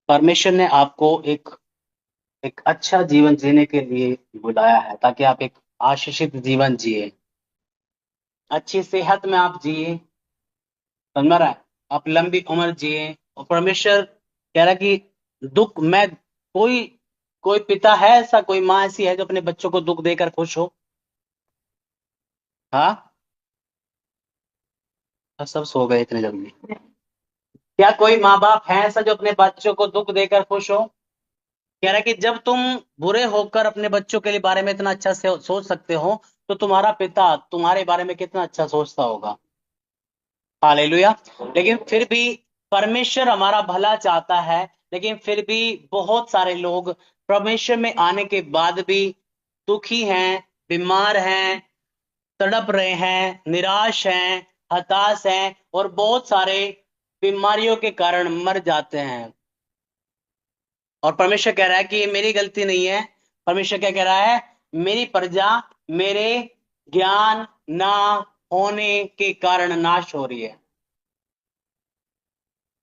परमेश्वर ने आपको एक एक अच्छा जीवन जीने के लिए बुलाया है, ताकि आप एक आशीषित जीवन जिए, अच्छी सेहत में आप जिए। समझ में आ रहा है? आप लंबी उम्र जिए। और परमेश्वर कह रहा है कि दुख मैं, कोई कोई पिता है ऐसा, कोई माँ ऐसी है जो अपने बच्चों को दुख देकर खुश हो? हाँ, सब सो गए इतने जल्दी? क्या कोई माँ बाप है ऐसा जो अपने बच्चों को दुख देकर खुश हो? कह रहा है कि जब तुम बुरे होकर अपने बच्चों के लिए बारे में इतना अच्छा से सोच सकते हो, तो तुम्हारा पिता तुम्हारे बारे में कितना अच्छा सोचता होगा। हालेलुया। लेकिन फिर भी परमेश्वर हमारा भला चाहता है, लेकिन फिर भी बहुत सारे लोग परमेश्वर में आने के बाद भी दुखी हैं, बीमार हैं, तड़प रहे हैं, निराश हैं, हताश हैं, और बहुत सारे बीमारियों के कारण मर जाते हैं। और परमेश्वर कह रहा है कि ये मेरी गलती नहीं है। परमेश्वर क्या कह रहा है? मेरी प्रजा मेरे ज्ञान ना होने के कारण नाश हो रही है।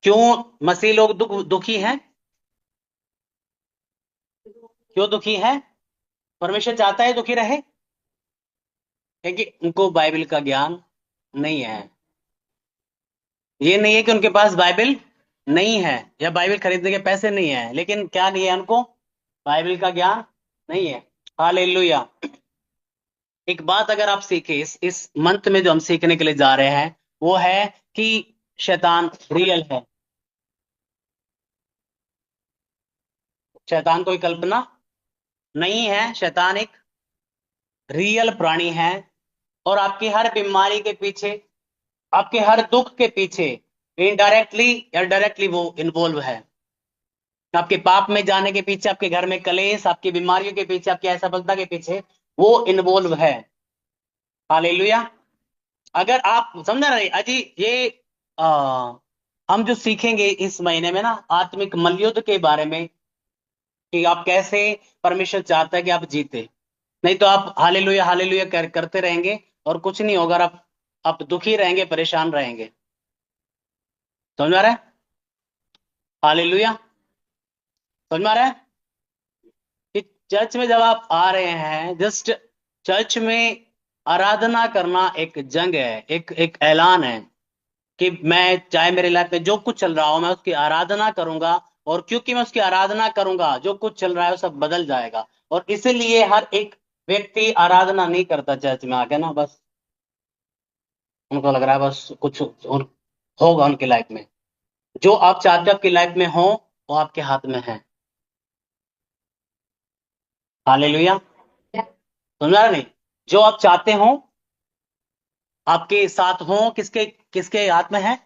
क्यों मसीह लोग दुखी हैं? क्यों दुखी है? परमेश्वर चाहता है दुखी रहे, क्योंकि उनको बाइबल का ज्ञान नहीं है। ये नहीं है कि उनके पास बाइबल नहीं है या बाइबल खरीदने के पैसे नहीं है, लेकिन क्या नहीं है उनको? बाइबल का ज्ञान नहीं है। हालेलुया। एक बात अगर आप सीखे इस मंथ में, जो हम सीखने के लिए जा रहे हैं, वो है कि शैतान रियल है। शैतान कोई कल्पना नहीं है। शैतान एक रियल प्राणी है। और आपकी हर बीमारी के पीछे, आपके हर दुख के पीछे इनडायरेक्टली या डायरेक्टली वो इन्वॉल्व है। आपके पाप में जाने के पीछे, आपके घर में कलेश, आपकी बीमारियों के पीछे, आपकी असफलता के पीछे वो इन्वॉल्व है। हालेलुया। अगर आप समझ रहे अजी, ये आ, हम जो सीखेंगे इस महीने में ना, आत्मिक मलयुद्ध के बारे में, कि आप कैसे परमेश्वर चाहता है कि आप जीते। नहीं तो आप हालेलुया हालेलुया करते रहेंगे और कुछ नहीं होगा, और आप दुखी रहेंगे, परेशान रहेंगे। समझ में आ रहा है? हालेलुया। समझ में आ रहा है कि चर्च में जब आप आ रहे हैं, जस्ट चर्च में आराधना करना एक जंग है, एक एक ऐलान है कि मैं, चाहे मेरे लाइफ में जो कुछ चल रहा हो, मैं उसकी आराधना करूंगा। और क्योंकि मैं उसकी आराधना करूंगा, जो कुछ चल रहा है वो सब बदल जाएगा। और इसीलिए हर एक व्यक्ति आराधना नहीं करता चर्च में आके ना, बस उनको लग रहा है बस कुछ होगा उनकी लाइफ में। जो आप चाहते हो आपकी लाइफ में हो, वो आपके हाथ में है। हालेलुया। समझा नहीं? जो आप चाहते हो आपके साथ हो, किसके किसके हाथ में है?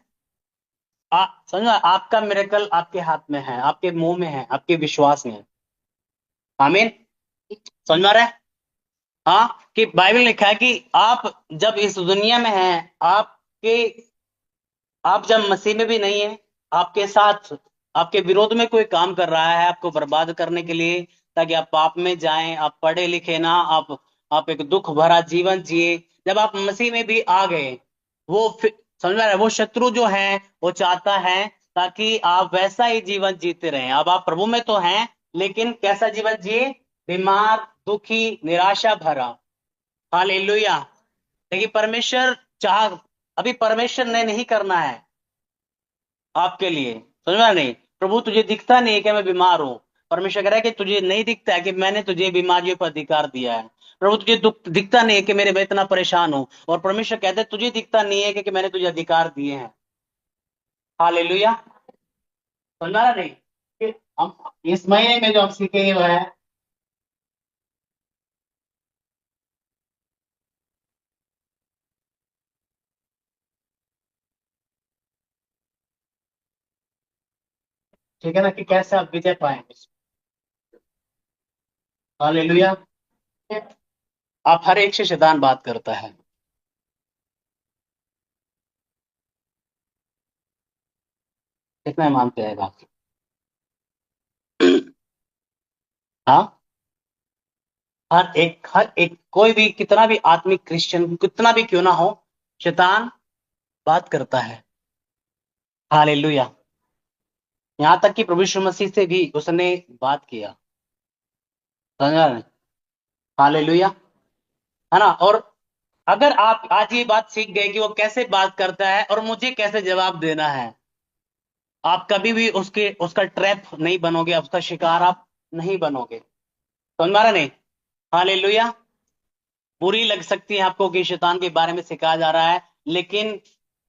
समझो, आपका मिरेकल आपके हाथ में है, आपके मुंह में है, आपके विश्वास में है। आमीन। समझ में आ रहा है? हाँ, कि बाइबल में लिखा है कि आप जब इस दुनिया में हैं, आपके आप जब मसीह में भी नहीं है, आपके साथ, आपके विरोध में कोई काम कर रहा है आपको बर्बाद करने के लिए, ताकि आप पाप में जाएं, आप पढ़े लिखे ना, आप एक दुख भरा जीवन जिए। जब आप मसीह में भी आ गए, समझ में आ रहा है? वो शत्रु जो है वो चाहता है ताकि आप वैसा ही जीवन जीते रहें। अब आप प्रभु में तो हैं, लेकिन कैसा जीवन जिए? बीमार, दुखी, निराशा भरा। हालेलुया। लेकिन परमेश्वर चाह, अभी परमेश्वर ने नहीं करना है आपके लिए। समझ में आ रहा? नहीं, प्रभु तुझे दिखता नहीं है कि मैं बीमार हूं। परमेश्वर कह रहा है कि तुझे नहीं दिखता है कि मैंने तुझे बीमारियों पर अधिकार दिया है। प्रभु तुझे दुख दिखता नहीं है कि मैं इतना परेशान हूं, और परमेश्वर कहते हैं तुझे दिखता नहीं है कि मैंने तुझे अधिकार दिए हैं। हालेलुया। समझ में आ रहा? नहीं, कि हम इस महीने में जो हम सीखेंगे वो है, ठीक है ना, कि कैसे आप विजय पाएंगे। हालेलुया। आप हर एक से शैतान बात करता है। कितना मानते हैं आप? हाँ, हर एक कोई भी, कितना भी आत्मिक क्रिश्चियन कितना भी क्यों ना हो, शैतान बात करता है। हालेलुया। यहां तक कि प्रभु यीशु मसीह से भी उसने बात किया। समझ रहे हैं? हालेलुया। है ना? और अगर आप आज ये बात सीख गए कि वो कैसे बात करता है और मुझे कैसे जवाब देना है, आप कभी भी उसके उसका ट्रैप नहीं बनोगे, उसका शिकार आप नहीं बनोगे। समझ में आ रहा नहीं? हालेलुया। बुरी लग सकती है आपको कि शैतान के बारे में सिखाया जा रहा है, लेकिन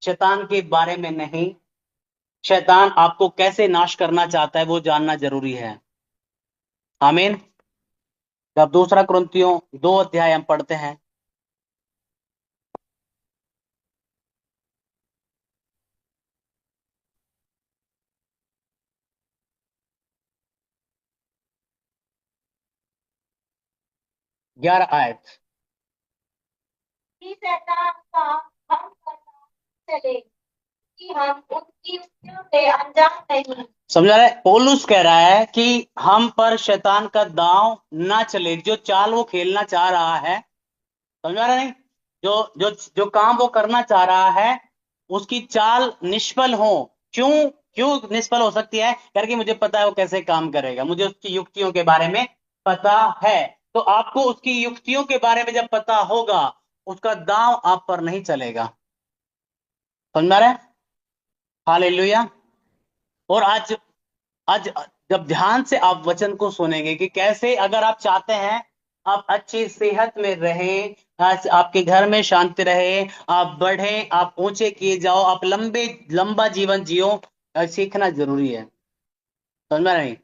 शैतान के बारे में नहीं, शैतान आपको कैसे नाश करना चाहता है वो जानना जरूरी है। आमीन। जब दूसरा कुरिन्थियों 2 अध्याय हम पढ़ते हैं, 11 आयत। कि शैतान का हम पता चले कि हम उसकी युक्तियों से अनजान नहीं। समझा रहे? पौलुस कह रहा है कि हम पर शैतान का दांव ना चले, जो चाल वो खेलना चाह रहा है। समझा रहे नहीं? जो जो जो काम वो करना चाह रहा है, उसकी चाल निष्फल हो। क्यों? क्यों निष्फल हो सकती है? करके मुझे पता है वो कैसे काम करेगा, मुझे उसकी युक्तियों के बारे में पता है। तो आपको उसकी युक्तियों के बारे में जब पता होगा, उसका दांव आप पर नहीं चलेगा। समझ में आ रहा है? हालेलुया। और आज आज जब ध्यान से आप वचन को सुनेंगे कि कैसे, अगर आप चाहते हैं आप अच्छी सेहत में रहें, आज आपके घर में शांति रहे, आप बढ़ें, आप ऊंचे किए जाओ, आप लंबे लंबा जीवन जियो, सीखना जरूरी है। समझ में नहीं?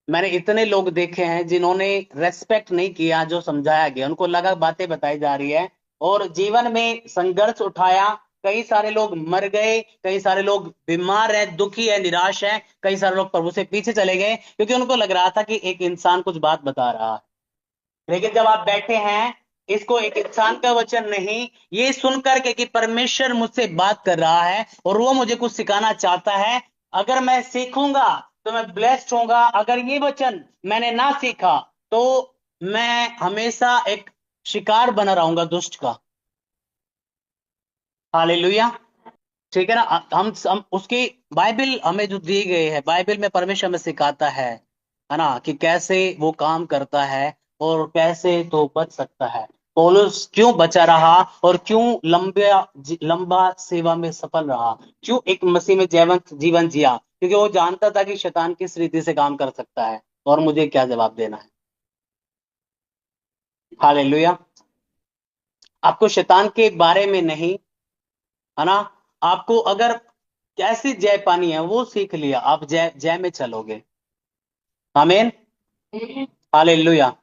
मैंने इतने लोग देखे हैं जिन्होंने रेस्पेक्ट नहीं किया जो समझाया गया, उनको लगा बातें बताई जा रही है, और जीवन में संघर्ष उठाया। कई सारे लोग मर गए, कई सारे लोग बीमार है, दुखी है, निराश है, कई सारे लोग प्रभु से पीछे चले गए क्योंकि उनको लग रहा था कि एक इंसान कुछ बात बता रहा है। लेकिन जब आप बैठे हैं, इसको एक इंसान का वचन नहीं, ये सुन करके कि परमेश्वर मुझसे बात कर रहा है और वो मुझे कुछ सिखाना चाहता है, अगर मैं सीखूंगा तो मैं ब्लेस्ड होऊंगा, अगर ये वचन मैंने ना सीखा तो मैं हमेशा एक शिकार बना रहूंगा दुष्ट का। हालेलुया। ठीक है ना? हम उसकी बाइबल हमें जो दी गई है, बाइबल में परमेश्वर हमें सिखाता है ना, कि कैसे वो काम करता है और कैसे तो बच सकता है। पौलुस क्यों बचा रहा और क्यों लंबा सेवा में सफल रहा, क्यों एक मसीह में जीवन जीवन जिया? क्योंकि वो जानता था कि शैतान किस रीति से काम कर सकता है और मुझे क्या जवाब देना है। हालेलुया। आपको शैतान के बारे में नहीं, है ना, आपको अगर कैसी जय पानी है वो सीख लिया, आप जय जय में चलोगे। आमीन। हालेलुया।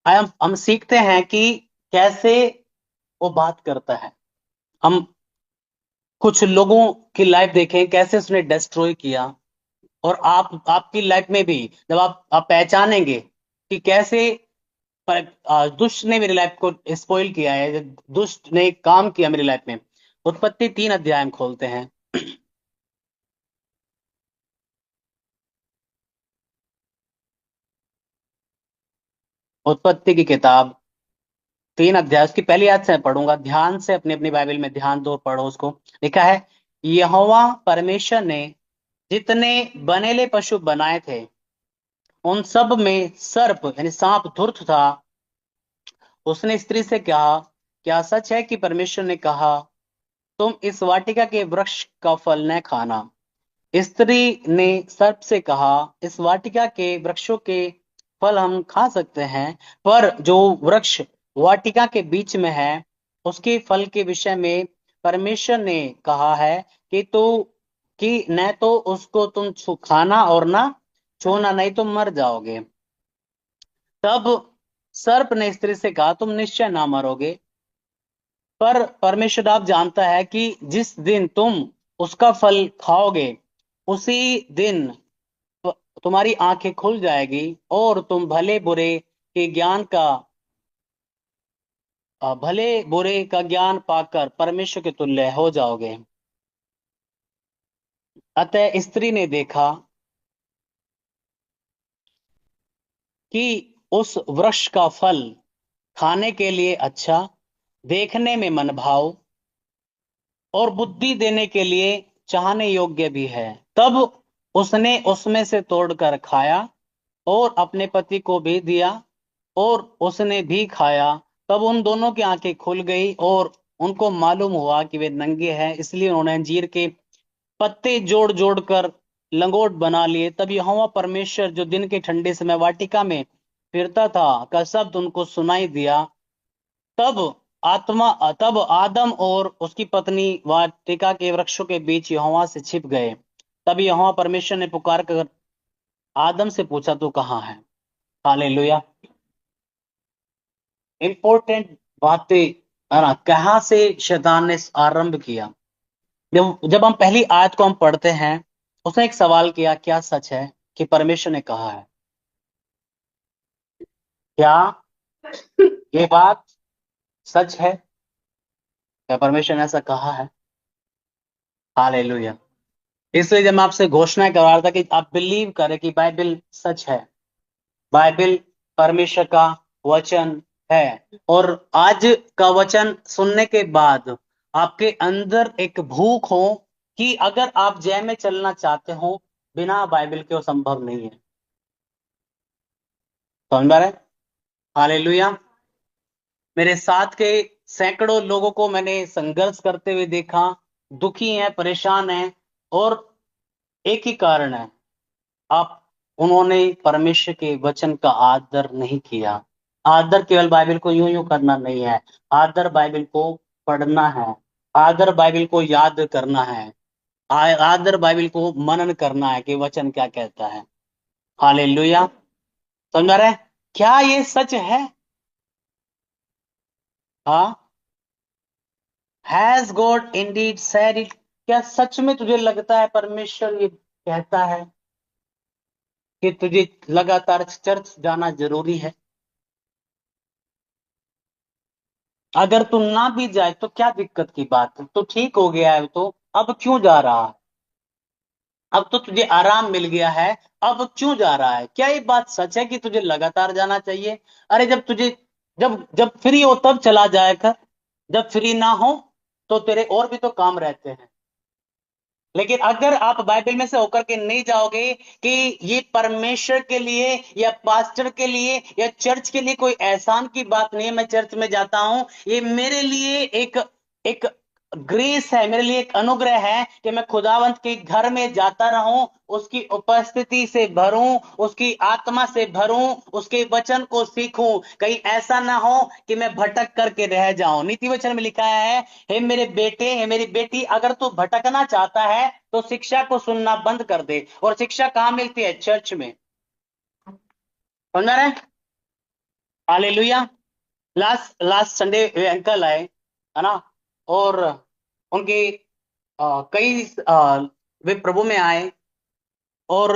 हम सीखते हैं कि कैसे वो बात करता है। हम कुछ लोगों की लाइफ देखें कैसे उसने डिस्ट्रॉय किया, और आपकी लाइफ में भी जब आप पहचानेंगे कि कैसे दुष्ट ने मेरी लाइफ को स्पॉइल किया है, दुष्ट ने काम किया मेरी लाइफ में। उत्पत्ति 3 अध्याय हम खोलते हैं। उत्पत्ति की किताब 3 अध्याय, उसकी पहली आयत से मैं पढ़ूंगा, ध्यान से अपनी अपनी बाइबल में ध्यान दो, पढ़ो उसको। लिखा है, यहोवा परमेश्वर ने जितने बनेले पशु बनाए थे, उन सब में सर्प यानी सांप धूर्त था। उसने स्त्री से कहा, क्या सच है कि परमेश्वर ने कहा, तुम इस वाटिका के वृक्ष का फल न खाना? स्त्री ने सर्प से कहा, इस वाटिका के वृक्षों के फल हम खा सकते हैं, पर जो वृक्ष वाटिका के बीच में है, उसके फल के विषय में परमेश्वर ने कहा है कि न तो उसको तुम छू खाना और ना छूना, नहीं तो मर जाओगे। तब सर्प ने स्त्री से कहा, तुम निश्चय ना मरोगे, पर परमेश्वर आप जानता है कि जिस दिन तुम उसका फल खाओगे, उसी दिन तुम्हारी आंखें खुल जाएगी और तुम भले बुरे का ज्ञान पाकर परमेश्वर के तुल्य हो जाओगे। अतः स्त्री ने देखा कि उस वृक्ष का फल खाने के लिए अच्छा, देखने में मनभाव और बुद्धि देने के लिए चाहने योग्य भी है। तब उसने उसमें से तोड़कर खाया और अपने पति को भी दिया, और उसने भी खाया। तब उन दोनों की आंखें खुल गई और उनको मालूम हुआ कि वे नंगे हैं, इसलिए उन्होंने अंजीर के पत्ते जोड़ जोड़ कर लंगोट बना लिए। तब यहोवा परमेश्वर जो दिन के ठंडे समय वाटिका में फिरता था का शब्द उनको सुनाई दिया। तब तब आदम और उसकी पत्नी वाटिका के वृक्षों के बीच यहोवा से छिप गए। तब यहोवा परमेश्वर ने पुकार कर आदम से पूछा, तू कहाँ है? हालेलुया। इंपॉर्टेंट बातें है ना, कहाँ से शैतान ने आरंभ किया। जब जब हम पहली आयत को हम पढ़ते हैं, उसने एक सवाल किया, क्या सच है कि परमेश्वर ने कहा है? क्या ये बात सच है? क्या परमेश्वर ने ऐसा कहा है? हालेलुया। इसलिए जब मैं आपसे घोषणा करवा रहा था कि आप बिलीव करें कि बाइबल सच है, बाइबल परमेश्वर का वचन है, और आज का वचन सुनने के बाद आपके अंदर एक भूख हो कि अगर आप जय में चलना चाहते हो, बिना बाइबल के वो संभव नहीं है। समझ में आ रहा है? हालेलुया। मेरे साथ के सैकड़ों लोगों को मैंने संघर्ष करते हुए देखा, दुखी हैं, परेशान हैं, और एक ही कारण है, आप उन्होंने परमेश्वर के वचन का आदर नहीं किया। आदर केवल बाइबल को यूं यूं करना नहीं है, आदर बाइबल को पढ़ना है, आदर बाइबल को याद करना है, आदर बाइबल को मनन करना है कि वचन क्या कहता है। हालेलुया। समझ रहे हैं? क्या ये सच है? हाँ, has God Indeed said it? क्या सच में तुझे लगता है परमेश्वर ये कहता है कि तुझे लगातार चर्च जाना जरूरी है? अगर तू ना भी जाए तो क्या दिक्कत की बात है? तो ठीक हो गया है, तो अब क्यों जा रहा है? अब तो तुझे आराम मिल गया है, अब क्यों जा रहा है? क्या ये बात सच है कि तुझे लगातार जाना चाहिए? अरे जब तुझे, जब जब फ्री हो तब चला जाया कर, जब फ्री ना हो तो तेरे और भी तो काम रहते हैं। लेकिन अगर आप बाइबल में से होकर के नहीं जाओगे कि ये परमेश्वर के लिए या पास्टर के लिए या चर्च के लिए कोई एहसान की बात नहीं है, मैं चर्च में जाता हूं, ये मेरे लिए एक एक ग्रेस है, मेरे लिए एक अनुग्रह है कि मैं खुदावंत के घर में जाता रहूं, उसकी उपस्थिति से भरूं, उसकी आत्मा से भरूं, उसके वचन को सीखूं। कहीं ऐसा ना हो कि मैं भटक करके रह जाऊं। नीति वचन में लिखा है, हे मेरे बेटे, हे मेरी बेटी, अगर तू भटकना चाहता है तो शिक्षा को सुनना बंद कर दे। और शिक्षा कहां मिलती है? चर्च में। समझ रहे हैं? हालेलुया। लास्ट लास्ट संडे वे अंकल आए, है ना, और उनके कई वे प्रभु में आए, और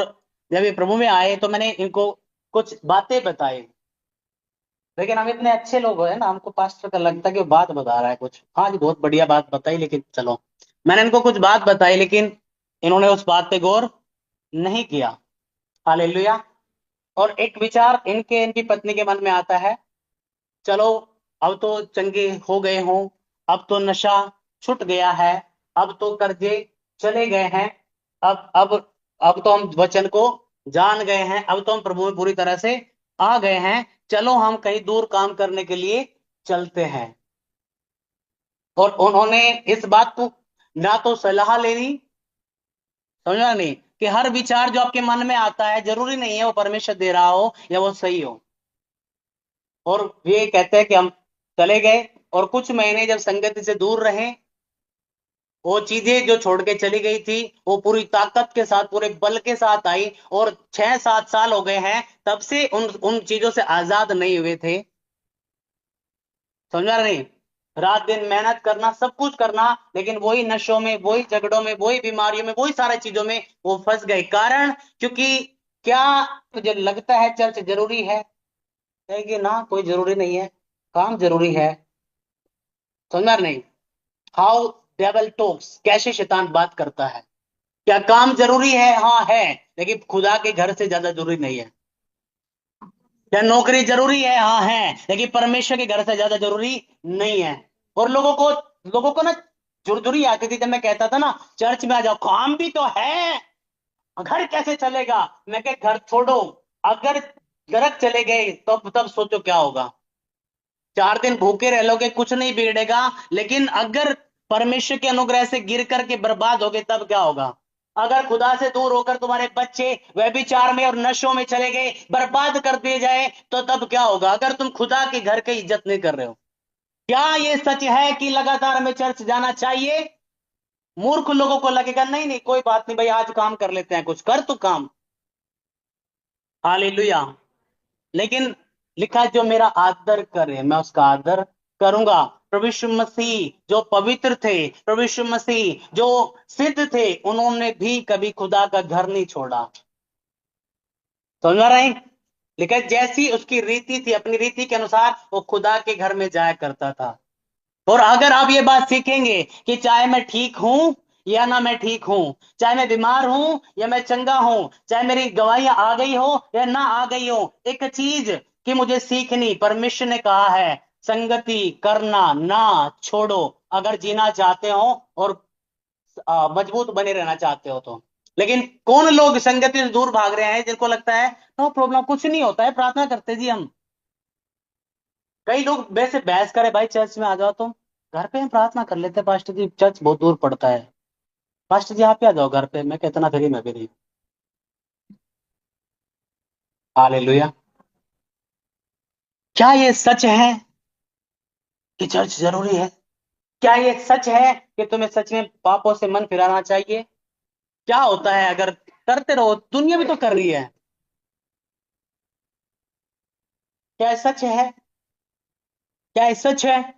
जब ये प्रभु में आए तो मैंने इनको कुछ बातें बताई। लेकिन हम इतने अच्छे लोग हैं ना, हमको पास्टर का लगता है कि वो बात बता रहा है कुछ। हाँ जी, बहुत बढ़िया बात बताई, लेकिन चलो, मैंने इनको कुछ बात बताई, लेकिन इन्होंने उस बात पे गौर नहीं किया। हालेलुया। और एक विचार इनके, इनकी पत्नी के मन में आता है, चलो अब तो चंगे हो गए हों, अब तो नशा छूट गया है, अब तो कर्जे चले गए हैं, अब अब तो हम वचन को जान गए हैं, अब तो हम प्रभु में पूरी तरह से आ गए हैं, चलो हम कहीं दूर काम करने के लिए चलते हैं। और उन्होंने इस बात को ना तो सलाह लेनी, समझा नहीं, कि हर विचार जो आपके मन में आता है जरूरी नहीं है वो परमेश्वर दे रहा हो या वो सही हो। और ये कहते हैं कि हम चले गए, और कुछ महीने जब संगति से दूर रहे, वो चीजें जो छोड़ के चली गई थी वो पूरी ताकत के साथ, पूरे बल के साथ आई, और 6-7 साल हो गए हैं तब से उन उन चीजों से आजाद नहीं हुए थे। समझा नहीं? रात दिन मेहनत करना, सब कुछ करना, लेकिन वही नशों में, वही झगड़ों में, वही बीमारियों में, वही सारी चीजों में वो फंस गए। कारण क्योंकि, क्या तुझे लगता है चर्च जरूरी है? कहेगी ना, कोई जरूरी नहीं है, काम जरूरी है। समझा नहीं? हाउ डेवल टॉक्स, कैसे शैतान बात करता है। क्या काम जरूरी है? हाँ है, लेकिन खुदा के घर से ज्यादा जरूरी नहीं है। क्या नौकरी जरूरी है? हाँ है, लेकिन परमेश्वर के घर से ज्यादा जरूरी नहीं है। और लोगों को ना झुरझुरी आती थी जब मैं कहता था ना, चर्च में आ जाओ, काम भी तो है, घर कैसे चलेगा? मैं कह घर छोड़ो, अगर नरक चले गए तो तब सोचो क्या होगा। 4 दिन भूखे रह लोगे, कुछ नहीं बिगड़ेगा, लेकिन अगर परमेश्वर के अनुग्रह से गिर करके बर्बाद हो गए तब क्या होगा? अगर खुदा से दूर होकर तुम्हारे बच्चे व्यभिचार में और नशों में चले गए, बर्बाद कर दिए जाए, तो तब क्या होगा? अगर तुम खुदा के घर की इज्जत नहीं कर रहे हो। क्या ये सच है कि लगातार हमें चर्च जाना चाहिए? मूर्ख लोगों को लगेगा नहीं नहीं कोई बात नहीं भाई, आज काम कर लेते हैं, कुछ कर तो काम। हालेलुया। लेकिन लिखा है, जो मेरा आदर करे मैं उसका आदर करूंगा। प्रभु यीशु मसीह जो पवित्र थे, प्रभु यीशु मसीह जो सिद्ध थे, उन्होंने भी कभी खुदा का घर नहीं छोड़ा। समझ आ रहा है? लिखा है, जैसी उसकी रीति थी, अपनी रीति के अनुसार वो खुदा के घर में जाया करता था। और अगर आप ये बात सीखेंगे कि चाहे मैं ठीक हूं या ना मैं ठीक हूं, चाहे मैं बीमार हूं या मैं चंगा हूं, चाहे मेरी गवाहियां आ गई हो या ना आ गई हो, एक चीज कि मुझे सीखनी, परमेश्वर ने कहा है संगति करना ना छोड़ो, अगर जीना चाहते हो और मजबूत बने रहना चाहते हो तो। लेकिन कौन लोग संगति से दूर भाग रहे हैं, जिनको लगता है नो प्रॉब्लम, कुछ नहीं होता है, प्रार्थना करते जी हम। कई लोग वैसे बहस करे, भाई चर्च में आ जाओ तुम, घर पे हम प्रार्थना कर लेते हैं पास्टर जी, चर्च बहुत दूर पड़ता है। पास्टर जी आप ही आ जाओ घर पे, मैं कहता फिर मैं भी नहीं। हालेलुया। क्या ये सच है कि चर्च जरूरी है? क्या ये सच है कि तुम्हें सच में पापों से मन फिराना चाहिए? क्या होता है अगर करते रहो? दुनिया भी तो कर रही है। क्या ये सच है? क्या ये सच है?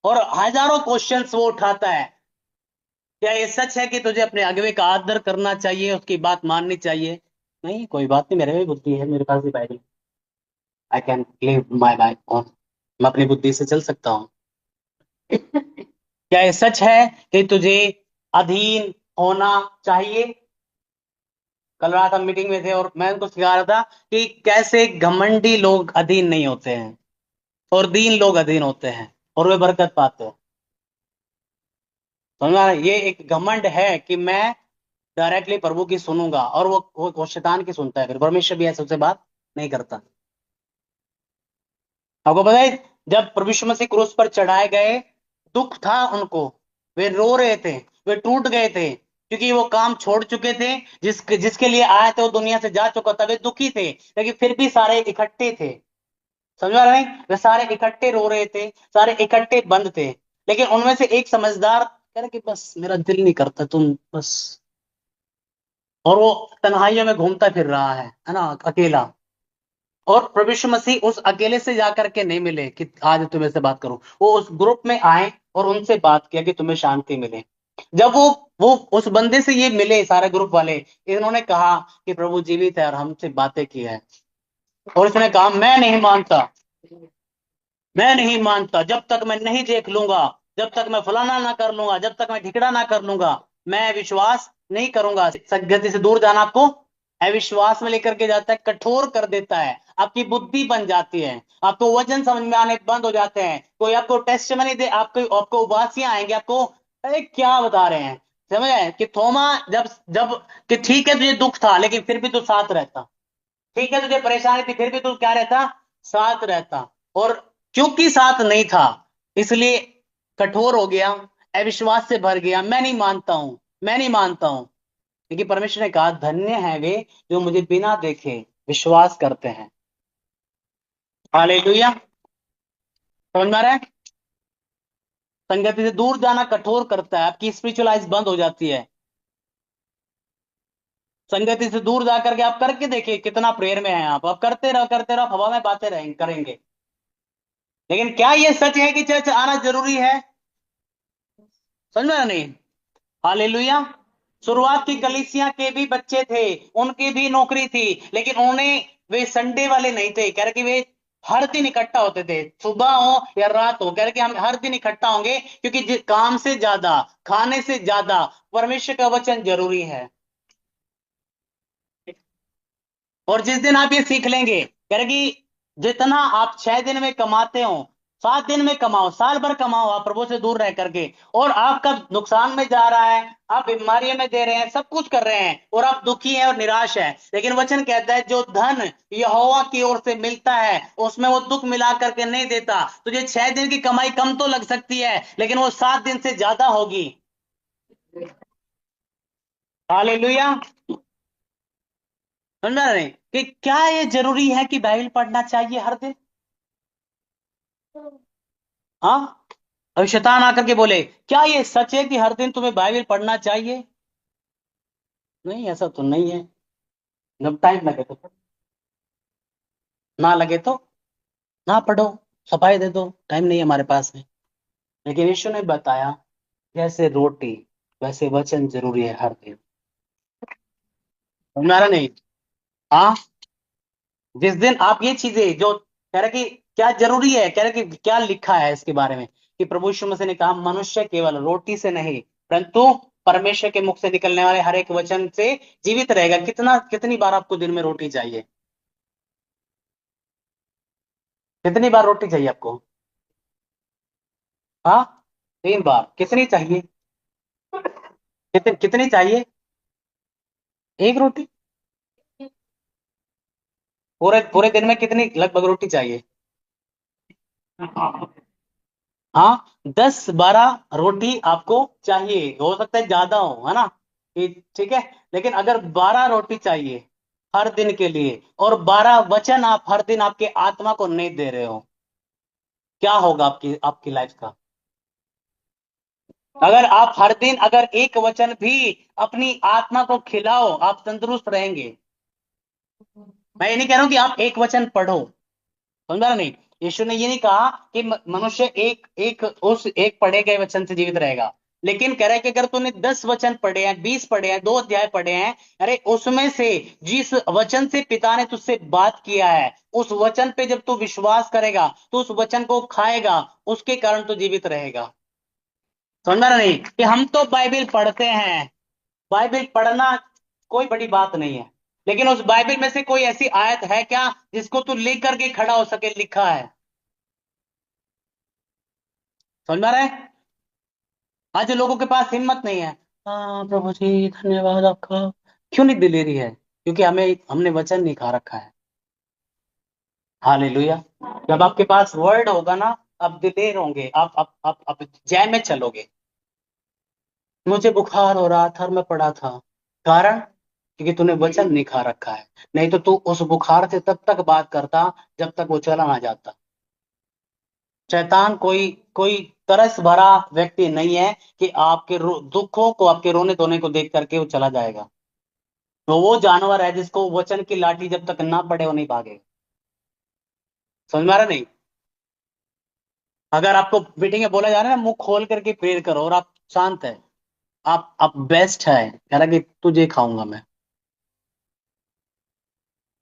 और हजारों क्वेश्चंस वो उठाता है। क्या ये सच है कि तुझे अपने अगुवे का आदर करना चाहिए, उसकी बात माननी चाहिए? नहीं कोई बात नहीं, मेरे में भी बुद्धि है, मेरे पास भी Bible, I can live my life on, मैं अपनी बुद्धि से चल सकता हूँ। क्या ये सच है कि तुझे अधीन होना चाहिए? कल रात हम मीटिंग में थे और मैं उनको सिखा रहा था कि कैसे घमंडी लोग अधीन नहीं होते हैं और दीन लोग अधीन होते हैं और वे बरकत पाते हैं। समझ में आ रहा है? ये एक घमंड है कि मैं डायरेक्टली प्रभु की सुनूंगा, और वो शैतान की सुनता है, फिर परमेश्वर भी ऐसे उससे बात नहीं करता। आपको पता है, जब प्रभु यीशु मसीह क्रूस पर चढ़ाए गए, दुख था उनको, वे रो रहे थे, वे टूट गए थे, क्योंकि वो काम छोड़ चुके थे, जिसके लिए आए थे वो दुनिया से जा चुका था, वे दुखी थे, लेकिन फिर भी सारे इकट्ठे थे। समझ आ रहा है? वे सारे इकट्ठे रो रहे थे, सारे इकट्ठे बंद थे, लेकिन उनमें से एक समझदार कह रहा कि बस मेरा दिल नहीं करता तुम बस, और वो तन्हाइयों में घूमता फिर रहा है ना, अकेला। और प्रभु यीशु मसीह उस अकेले से जाकर के नहीं मिले कि आज तुम्हें से बात करूं, वो उस ग्रुप में आए और उनसे बात किया कि तुम्हें शांति मिले। जब वो उस बंदे से ये मिले, सारे ग्रुप वाले, इन्होंने कहा कि प्रभु जीवित है और हमसे बातें की है। और उसने कहा मैं नहीं मानता, मैं नहीं मानता, जब तक मैं नहीं देख लूंगा, जब तक मैं फलाना ना कर लूंगा, जब तक मैं ठिकड़ा ना कर लूंगा, मैं विश्वास नहीं करूंगा। सदगति से दूर जाना आपको अविश्वास में लेकर के जाता है, कठोर कर देता है, आपकी बुद्धि बन जाती है, आपको वजन समझ में आने बंद हो जाते हैं, कोई आपको टेस्ट में नहीं दे, आपको आपको उबासियां आएंगे, आपको अरे क्या बता रहे हैं। समझ आए कि थोमा जब जब कि ठीक है तुझे दुख था लेकिन फिर भी तू साथ रहता, ठीक है तुझे परेशानी थी फिर भी तू क्या रहता, साथ रहता। और क्योंकि साथ नहीं था इसलिए कठोर हो गया, अविश्वास से भर गया, मैं नहीं मानता हूं, मैं नहीं मानता हूं। लेकिन परमेश्वर ने कहा धन्य है वे जो मुझे बिना देखे विश्वास करते हैं। हालेलुया। समझ में आ रहा है? संगति से दूर जाना कठोर करता है, आपकी स्पिरिचुअल आइज बंद हो जाती है। संगति से दूर जाकर के आप करके देखिए कितना प्रेयर में है आप करते रहो, हवा में बातें रहेंगे करेंगे। लेकिन क्या ये सच है कि चर्च आना जरूरी है? समझ में आया नहीं? हालेलुया। शुरुआत की कलीसिया के भी बच्चे थे, उनकी भी नौकरी थी, लेकिन उन्होंने, वे संडे वाले नहीं थे, कह रहे कि वे हर दिन इकट्ठा होते थे, सुबह हो या रात हो, कह रहे कि हम हर दिन इकट्ठा होंगे, क्योंकि काम से ज्यादा, खाने से ज्यादा परमेश्वर का वचन जरूरी है। और जिस दिन आप ये सीख लेंगे, कह रहे कि जितना आप 6 दिन में कमाते हो, 7 दिन में कमाओ, साल भर कमाओ आप प्रभु से दूर रह करके, और आपका नुकसान में जा रहा है, आप बीमारियों में दे रहे हैं, सब कुछ कर रहे हैं, और आप दुखी हैं और निराश हैं। लेकिन वचन कहता है जो धन यहोवा की ओर से मिलता है उसमें वो दुख मिला करके नहीं देता। तुझे 6 दिन की कमाई कम तो लग सकती है, लेकिन वो 7 दिन से ज्यादा होगी। हालेलुया। समझ रहे हैं कि क्या ये जरूरी है कि बाइबल पढ़ना चाहिए हर दिन? हाँ। अब शैतान आकर के बोले क्या ये सच है कि हर दिन तुम्हें बाइबल पढ़ना चाहिए? नहीं, ऐसा तो नहीं है। जब टाइम लगे तो पढ़ो, ना लगे तो ना पढ़ो, सफाई दे दो, टाइम नहीं है हमारे पास में। लेकिन यीशु ने बताया जैसे रोटी वैसे वचन जरूरी है हर दिन। हमारा नहीं। हाँ। जिस दिन आप ये चीजें जो कह रहे कि क्या जरूरी है, कह रहे कि क्या लिखा है इसके बारे में, कि प्रभु यीशु मसीह ने कहा मनुष्य केवल रोटी से नहीं परंतु परमेश्वर के मुख से निकलने वाले हर एक वचन से जीवित रहेगा। कितनी बार आपको दिन में रोटी चाहिए? कितनी बार रोटी चाहिए आपको? हाँ, 3 बार। कितनी चाहिए? कितनी चाहिए? एक रोटी? पूरे पूरे दिन में कितनी लगभग रोटी चाहिए? हाँ, 10-12 रोटी आपको चाहिए, हो सकता है ज्यादा हो, है ना? कि ठीक है। लेकिन अगर 12 रोटी चाहिए हर दिन के लिए और 12 वचन आप हर दिन आपके आत्मा को नहीं दे रहे हो, क्या होगा आपकी आपकी लाइफ का? अगर आप हर दिन अगर एक वचन भी अपनी आत्मा को खिलाओ, आप तंदुरुस्त रहेंगे। मैं ये नहीं कह रहा हूं कि आप एक वचन पढ़ो, समझा ना? नहीं, यीशु ने ये नहीं कहा कि मनुष्य एक एक उस एक पढ़े गए वचन से जीवित रहेगा। लेकिन कह रहा है कि अगर तूने 10 वचन पढ़े हैं, 20 पढ़े हैं, 2 अध्याय पढ़े हैं, अरे उसमें से जिस वचन से पिता ने तुझसे बात किया है उस वचन पे जब तू विश्वास करेगा तो उस वचन को खाएगा, उसके कारण तू जीवित रहेगा। समझा ना? नहीं कि हम तो बाइबल पढ़ते हैं, बाइबल पढ़ना कोई बड़ी बात नहीं है, लेकिन उस बाइबल में से कोई ऐसी आयत है क्या जिसको तू लेकर के खड़ा हो सके? लिखा है। समझ में आ रहा है? आज लोगों के पास हिम्मत नहीं है। हाँ प्रभु जी धन्यवाद आपका। क्यों नहीं दिलेरी है? क्योंकि हमने वचन नहीं खा रखा है। हालेलुया। जब आपके पास वर्ड होगा ना, आप दिलेर होंगे, आप जय में चलोगे। मुझे बुखार हो रहा था और मैं पड़ा था, कारण क्योंकि तूने वचन नहीं खा रखा है। नहीं तो तू उस बुखार से तब तक बात करता जब तक वो चला ना जाता। शैतान कोई कोई तरस भरा व्यक्ति नहीं है कि आपके दुखों को, आपके रोने धोने को देख करके वो चला जाएगा। तो वो जानवर है जिसको वचन की लाठी जब तक ना पड़े वो नहीं भागेगा। समझ में आ रहा नहीं? अगर आपको मीटिंग में बोला जा रहा है ना मुंह खोल करके प्रेयर करो और आप शांत है, आप बेस्ट है, कह रहा कि तुझे खाऊंगा मैं।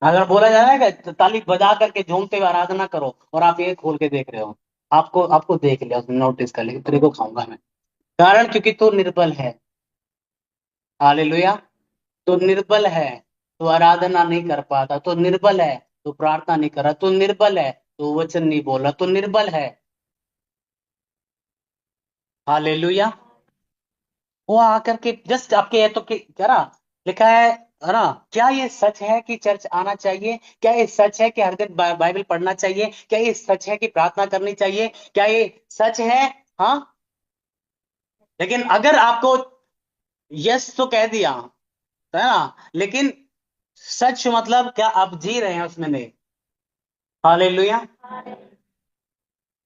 अगर बोला जा रहा है कि ताली बजा करके झूमते हुए आराधना करो और आप ये खोल के देख रहे हो, आपको आपको देख लिया उसने, नोटिस कर लिया, तेरे को खाऊंगा मैं। कारण क्योंकि तू निर्बल है। हालेलुया। तू निर्बल है, तू आराधना नहीं कर पाता, तू निर्बल है, तू प्रार्थना नहीं कर रहा, तू निर्बल है, तू वचन नहीं बोल रहा, तू निर्बल है। हालेलुया। वो आकर के जस्ट आपके तो क्या ना लिखा है ना? क्या ये सच है कि चर्च आना चाहिए? क्या ये सच है कि हर दिन बाइबल पढ़ना चाहिए? क्या ये सच है कि प्रार्थना करनी चाहिए? क्या ये सच है? हाँ। लेकिन अगर आपको यस तो कह दिया, है ना, लेकिन सच मतलब क्या आप जी रहे हैं उसमें? नहीं। हालेलुया।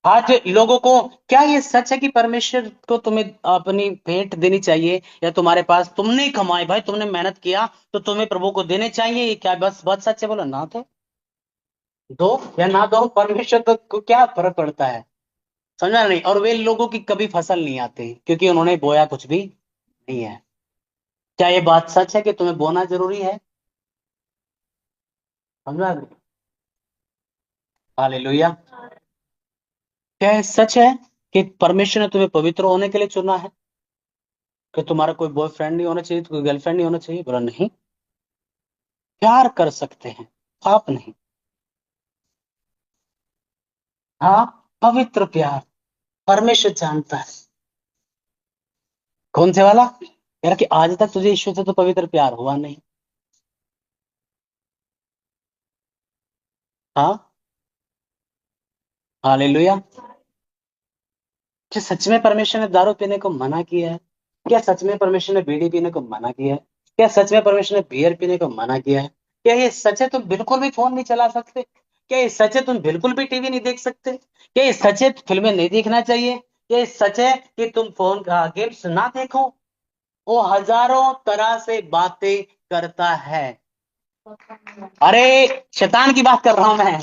आज लोगों को क्या ये सच है कि परमेश्वर को तुम्हें अपनी भेंट देनी चाहिए, या तुम्हारे पास तुमने कमाए भाई, तुमने मेहनत किया तो तुम्हें प्रभु को देने चाहिए? ये क्या बस बहुत सच है? बोलो ना, तो दो या ना दो, परमेश्वर को क्या फर्क पड़ता है? समझा नहीं? और वे लोगों की कभी फसल नहीं आती क्योंकि उन्होंने बोया कुछ भी नहीं है। क्या ये बात सच है कि तुम्हें बोना जरूरी है? समझा नहीं? हालेलुया। क्या ये सच है कि परमेश्वर ने तुम्हें पवित्र होने के लिए चुना है, कि तुम्हारा कोई बॉयफ्रेंड नहीं होना चाहिए, कोई गर्लफ्रेंड नहीं होना चाहिए? बोला नहीं, प्यार कर सकते हैं, पाप नहीं। हाँ, पवित्र प्यार परमेश्वर जानता है। कौन से वाला? यार कि आज तक तुझे ईश्वर से तो पवित्र प्यार हुआ नहीं। हाँ। हालेलुया। क्या सच में परमेश्वर ने दारू पीने को मना किया है? क्या सच में परमेश्वर ने बीड़ी पीने को मना किया है? क्या सच में परमेश्वर ने बियर पीने को मना किया है? क्या ये सच है तुम बिल्कुल भी फोन नहीं चला सकते? क्या ये सच है तुम बिल्कुल भी टीवी नहीं देख सकते? क्या ये सच है फिल्में नहीं देखना चाहिए? क्या ये सच है कि तुम फोन गेम्स ना देखो? वो हजारों तरह से बातें करता है। अरे शैतान की बात कर रहा हूं मैं,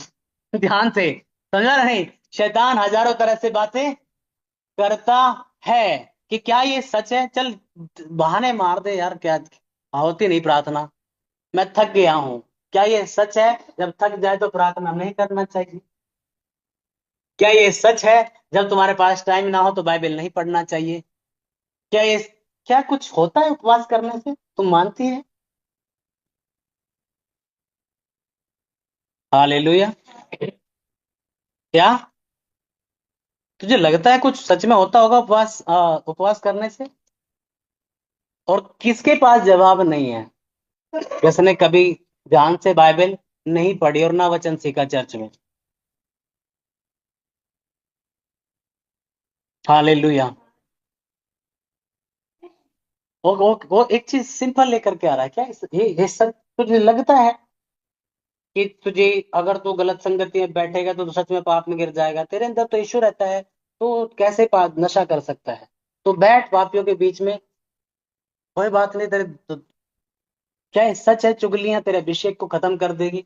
ध्यान से समझा नहीं। शैतान हजारों तरह से बातें करता है। कि क्या ये सच है? चल बहाने मार दे यार, क्या होती नहीं प्रार्थना, मैं थक गया हूं। क्या ये सच है जब थक जाए तो प्रार्थना नहीं करना चाहिए? क्या ये सच है जब तुम्हारे पास टाइम ना हो तो बाइबल नहीं पढ़ना चाहिए? क्या ये, क्या कुछ होता है उपवास करने से? तुम मानती है? हालेलुया। क्या तुझे लगता है कुछ सच में होता होगा उपवास उपवास करने से? और किसके पास जवाब नहीं है जिसने कभी ध्यान से बाइबल नहीं पढ़ी और ना वचन सीखा चर्च में? हालेलुया। वो एक चीज सिंपल लेकर के आ रहा है क्या ये सच तुझे लगता है कि तुझे, अगर तू गलत संगति में बैठेगा तो सच में पाप में गिर जाएगा? तेरे अंदर तो यीशु रहता है, तो कैसे नशा कर सकता है? तो बैठ पापियों के बीच में, कोई बात नहीं तेरे तो, क्या ये सच है चुगलियां तेरे अभिषेक को खत्म कर देगी?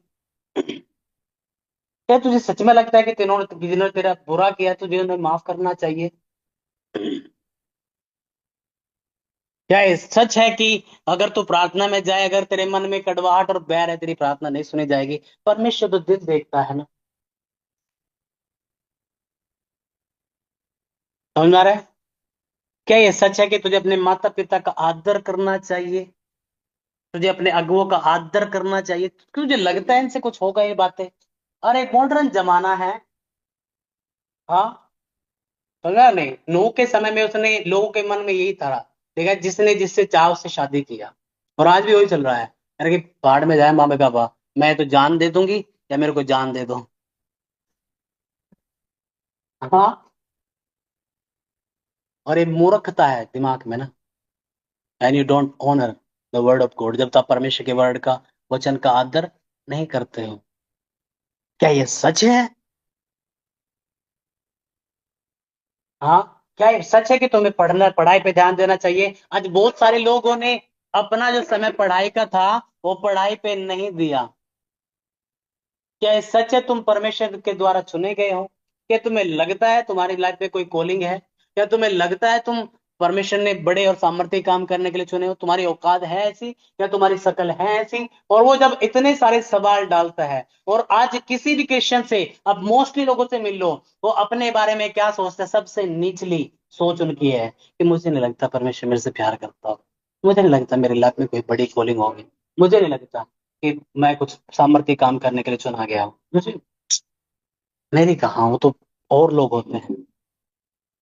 क्या तुझे सच में लगता है कि जिन्होंने तेरा बुरा किया है तुझे उन्हें माफ करना चाहिए? क्या ये सच है कि अगर तू प्रार्थना में जाए, अगर तेरे मन में कड़वाहट और बैर है, तेरी प्रार्थना नहीं सुनी जाएगी? परमेश्वर तो दिल देखता है ना। समझ में आ रहा है? क्या ये सच है कि तुझे अपने माता पिता का आदर करना चाहिए? तुझे अपने अगुओं का आदर करना चाहिए? तुझे लगता है इनसे कुछ होगा ये बातें? अरे मॉडर्न जमाना है। हाँ। समझा नहीं? नूह के समय में उसने लोगों के मन में यही था, देखा जिसने जिससे चाह उससे शादी किया। और आज भी वही चल रहा है, यार कि पहाड़ में जाए माँ बाबा, मैं तो जान दे दूंगी या मेरे को जान दे दो। हाँ। और ये मूर्खता है दिमाग में ना। And you don't honour the word of God, जब तक परमेश्वर के वर्ड का, वचन का आदर नहीं करते हो। क्या ये सच है? हाँ। क्या ये सच है कि तुम्हें पढ़ना, पढ़ाई पे ध्यान देना चाहिए? आज बहुत सारे लोगों ने अपना जो समय पढ़ाई का था वो पढ़ाई पे नहीं दिया। क्या ये सच है तुम परमेश्वर के द्वारा चुने गए हो? क्या तुम्हें लगता है तुम्हारी लाइफ में कोई कॉलिंग है? क्या तुम्हें लगता है तुम परमेश्वर ने बड़े और सामर्थ्य काम करने के लिए चुने हो? तुम्हारी औकात है ऐसी? क्या तुम्हारी शकल है ऐसी? और वो जब इतने सारे सवाल डालता है, और आज किसी भी क्वेश्चन से, अब मोस्टली लोगों से मिल लो, वो अपने बारे में क्या सोचते हैं? सबसे निचली सोच उनकी है कि मुझे नहीं लगता परमेश्वर मेरे से प्यार करता हो, मुझे नहीं लगता मेरी लाइफ में कोई बड़ी कॉलिंग होगी, मुझे नहीं लगता कि मैं कुछ सामर्थ्य काम करने के लिए चुना गया हूं। मुझे, मेरी कहा, वो तो और लोग होते हैं।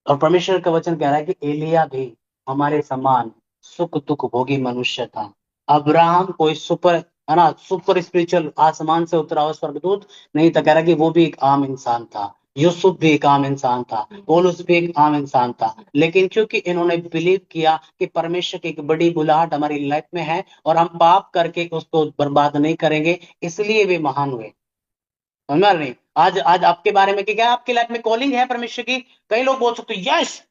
और परमेश्वर का वचन कह रहा है कि एलिया भी हमारे समान सुख दुख भोगी मनुष्य था। अब्राहम कोई सुपर, है ना, सुपर स्पिरिचुअल आसमान से उतरा हुआ स्वर्गदूत नहीं था। कह रहा है कि वो भी एक आम इंसान था। यूसुफ भी एक आम इंसान था। पौलुस भी एक आम इंसान था। लेकिन क्योंकि इन्होंने बिलीव किया कि परमेश्वर की एक बड़ी बुलाहट हमारी लाइफ में है और हम पाप करके उसको बर्बाद नहीं करेंगे, इसलिए वे महान हुए। समझ में आ रही? आज आज आपके बारे में कि क्या आपकी लाइफ में कॉलिंग है परमेश्वर की? कई लोग बोल सकते यस।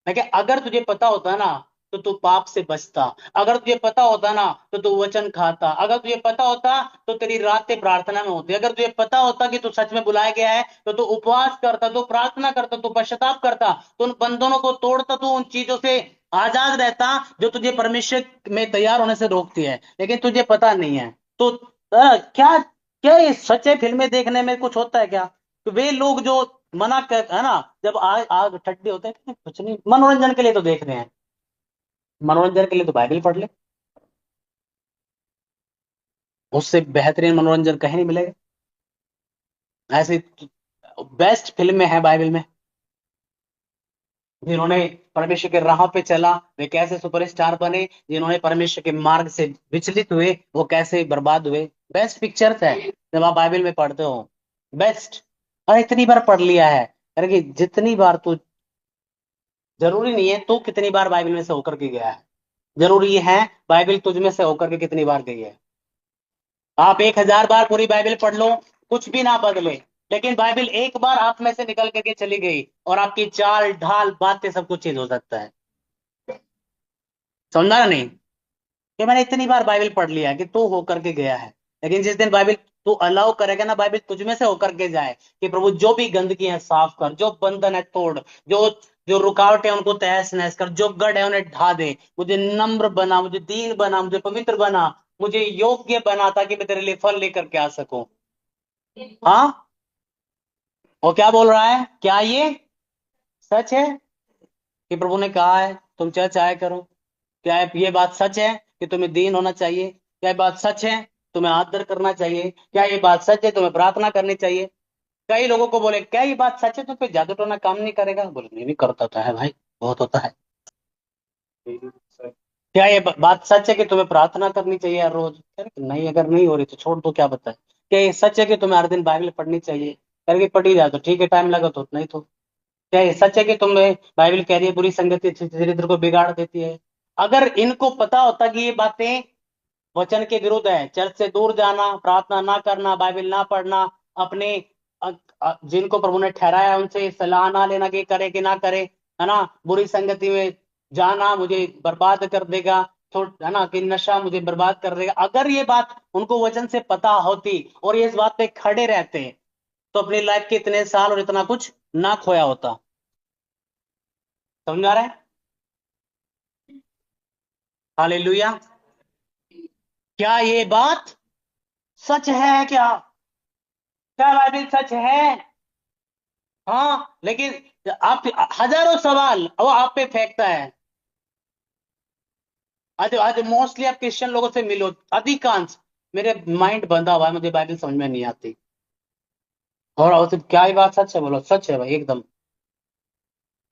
मैं क्या, अगर तुझे पता होता ना तो तू पाप से बचता। अगर तुझे पता होता ना तो तू वचन खाता। अगर तुझे पता होता तो तेरी रातें प्रार्थना में होती। अगर तुझे पता होता कि तू सच में बुलाया गया है तो तू उपवास करता, तू प्रार्थना करता, तू पश्चाताप करता, तो उन बंधनों को तोड़ता, तू उन चीजों से आजाद रहता जो तुझे परमेश्वर में तैयार होने से रोकती है। लेकिन तुझे पता नहीं है तो क्या, क्या ये सच्चे फिल्में देखने में कुछ होता है क्या? तो वे लोग जो मना कर, है ना, जब आग आग ठंडी होते हैं, कुछ नहीं, मनोरंजन के लिए तो देख रहे हैं। मनोरंजन के लिए तो बाइबल पढ़ ले, उससे बेहतरीन मनोरंजन कहीं नहीं मिलेगा। ऐसे बेस्ट फिल्में हैं बाइबल में, जिन्होंने परमेश्वर के राह पे चला वे कैसे सुपरस्टार बने, जिन्होंने परमेश्वर के मार्ग से विचलित हुए वो कैसे बर्बाद हुए। बेस्ट पिक्चर्स है जब आप बाइबल में पढ़ते हो। बेस्ट। और इतनी बार पढ़ लिया है, अरे कि जितनी बार तू, जरूरी नहीं है तू कितनी बार बाइबल में से होकर के गया है, जरूरी है बाइबल तुझ में से होकर के कितनी बार गई है। आप 1000 बार पूरी बाइबल पढ़ लो, कुछ भी ना बदले, लेकिन बाइबल एक बार आप में से निकल करके चली गई और आपकी चाल ढाल बातें सब कुछ चेंज हो सकता है। समझा ना नहीं? कि मैंने इतनी बार बाइबल पढ़ लिया है कि तू होकर के गया है, लेकिन जिस दिन बाइबल तू अलाउ करेगा ना बाइबल तुझ में से होकर के जाए कि प्रभु जो भी गंदगी है साफ कर, जो बंधन है तोड़, जो जो रुकावट है उनको तहस नहस कर, जो गढ़ है उन्हें ढा दे, मुझे नम्र बना, मुझे दीन बना, मुझे पवित्र बना, मुझे योग्य बना ताकि मैं तेरे लिए फल लेकर के आ सकूं। हाँ, वो क्या बोल रहा है, क्या ये सच है कि प्रभु ने कहा है तुम चर्च आया करो? क्या ये बात सच है कि तुम्हें दीन होना चाहिए? क्या ये बात सच है तुम्हें आदर करना चाहिए? क्या ये बात सच है तुम्हें प्रार्थना करनी चाहिए? कई लोगों को बोले क्या ये बात सच है तो फिर जादू टोना काम नहीं करेगा? बोले नहीं भी करता तो है भाई, बहुत होता है। क्या ये बात सच है कि तुम्हें प्रार्थना करनी चाहिए हर रोज? अरे नहीं, अगर नहीं हो रही तो छोड़ दो, क्या बताए। क्या ये सच है कि तुम्हें हर दिन बाइबल पढ़नी चाहिए? करके पढ़ी जाए तो ठीक है, टाइम लगा तो, नहीं तो। क्या ये सच है कि तुम्हें बाइबल कह रही है बुरी संगति अच्छे चरित्र को बिगाड़ देती है? अगर इनको पता होता कि ये बातें वचन के विरुद्ध है, चर्च से दूर जाना, प्रार्थना ना करना, बाइबल ना पढ़ना, अपने जिनको प्रभु ने ठहराया है उनसे सलाह ना लेना कि करे कि ना करे, है ना, बुरी संगति में जाना मुझे बर्बाद कर देगा, है ना, कि नशा मुझे बर्बाद कर देगा, अगर ये बात उनको वचन से पता होती और ये इस बात पे खड़े रहते तो अपनी लाइफ के इतने साल और इतना कुछ ना खोया होता। समझ आ रहा है? हालेलुया। क्या ये बात सच है क्या? क्या बाइबल सच है? हाँ, लेकिन आप हजारों सवाल वो आप पे फेंकता है। आज आज मोस्टली आप क्रिश्चियन लोगों से मिलो, अधिकांश, मेरे माइंड बंधा हुआ है, मुझे बाइबल समझ में नहीं आती। और क्या ये बात सच है? बोलो सच है भाई एकदम।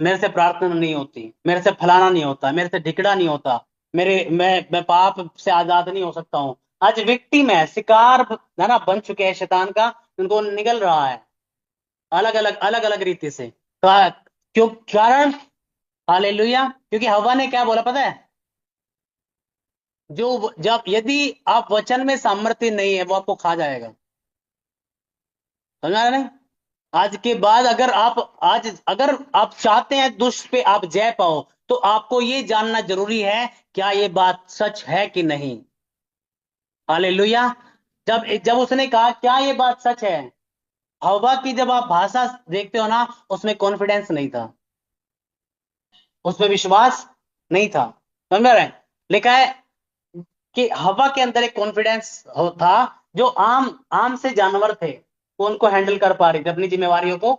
मेरे से प्रार्थना नहीं होती, मेरे से फलाना नहीं होता, मेरे से ढिकड़ा नहीं होता, मैं पाप से आजाद नहीं हो सकता हूँ। आज विक्टिम है, शिकार है ना, बन चुके हैं शैतान का, उनको निकल रहा है अलग अलग रीति से। क्यों कारण? हालेलुया। क्योंकि हवा ने क्या बोला पता है? जो जब यदि आप वचन में सामर्थ्य नहीं है वो आपको खा जाएगा। समझा नहीं? आज के बाद अगर आप चाहते हैं दुष्ट पे आप जय पाओ तो आपको ये जानना जरूरी है क्या ये बात सच है कि नहीं। हालेलुया। जब जब उसने कहा क्या ये बात सच है, हवा की जब आप भाषा देखते हो ना उसमें कॉन्फिडेंस नहीं था, उसमें विश्वास नहीं था। समझ रहे हैं? लिखा है कि हवा के अंदर एक कॉन्फिडेंस था जो आम आम से जानवर थे वो उनको हैंडल कर पा रही थी अपनी जिम्मेवारियों को।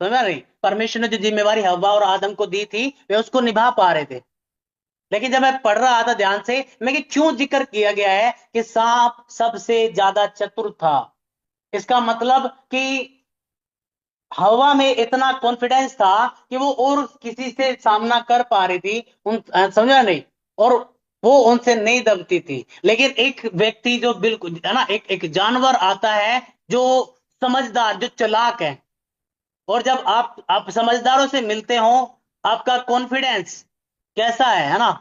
समझ रही? परमेश्वर ने जो जिम्मेवारी हवा और आदम को दी थी वे उसको निभा पा रहे थे। लेकिन जब मैं पढ़ रहा था ध्यान से मैं कि क्यों जिक्र किया गया है कि सांप सबसे ज्यादा चतुर था, इसका मतलब कि हवा में इतना कॉन्फिडेंस था कि वो और किसी से सामना कर पा रही थी, समझा नहीं? और वो उनसे नहीं दबती थी। लेकिन एक व्यक्ति जो बिल्कुल है ना, एक एक जानवर आता है जो समझदार, जो चालाक है, और जब आप समझदारों से मिलते हो आपका कॉन्फिडेंस कैसा है ना,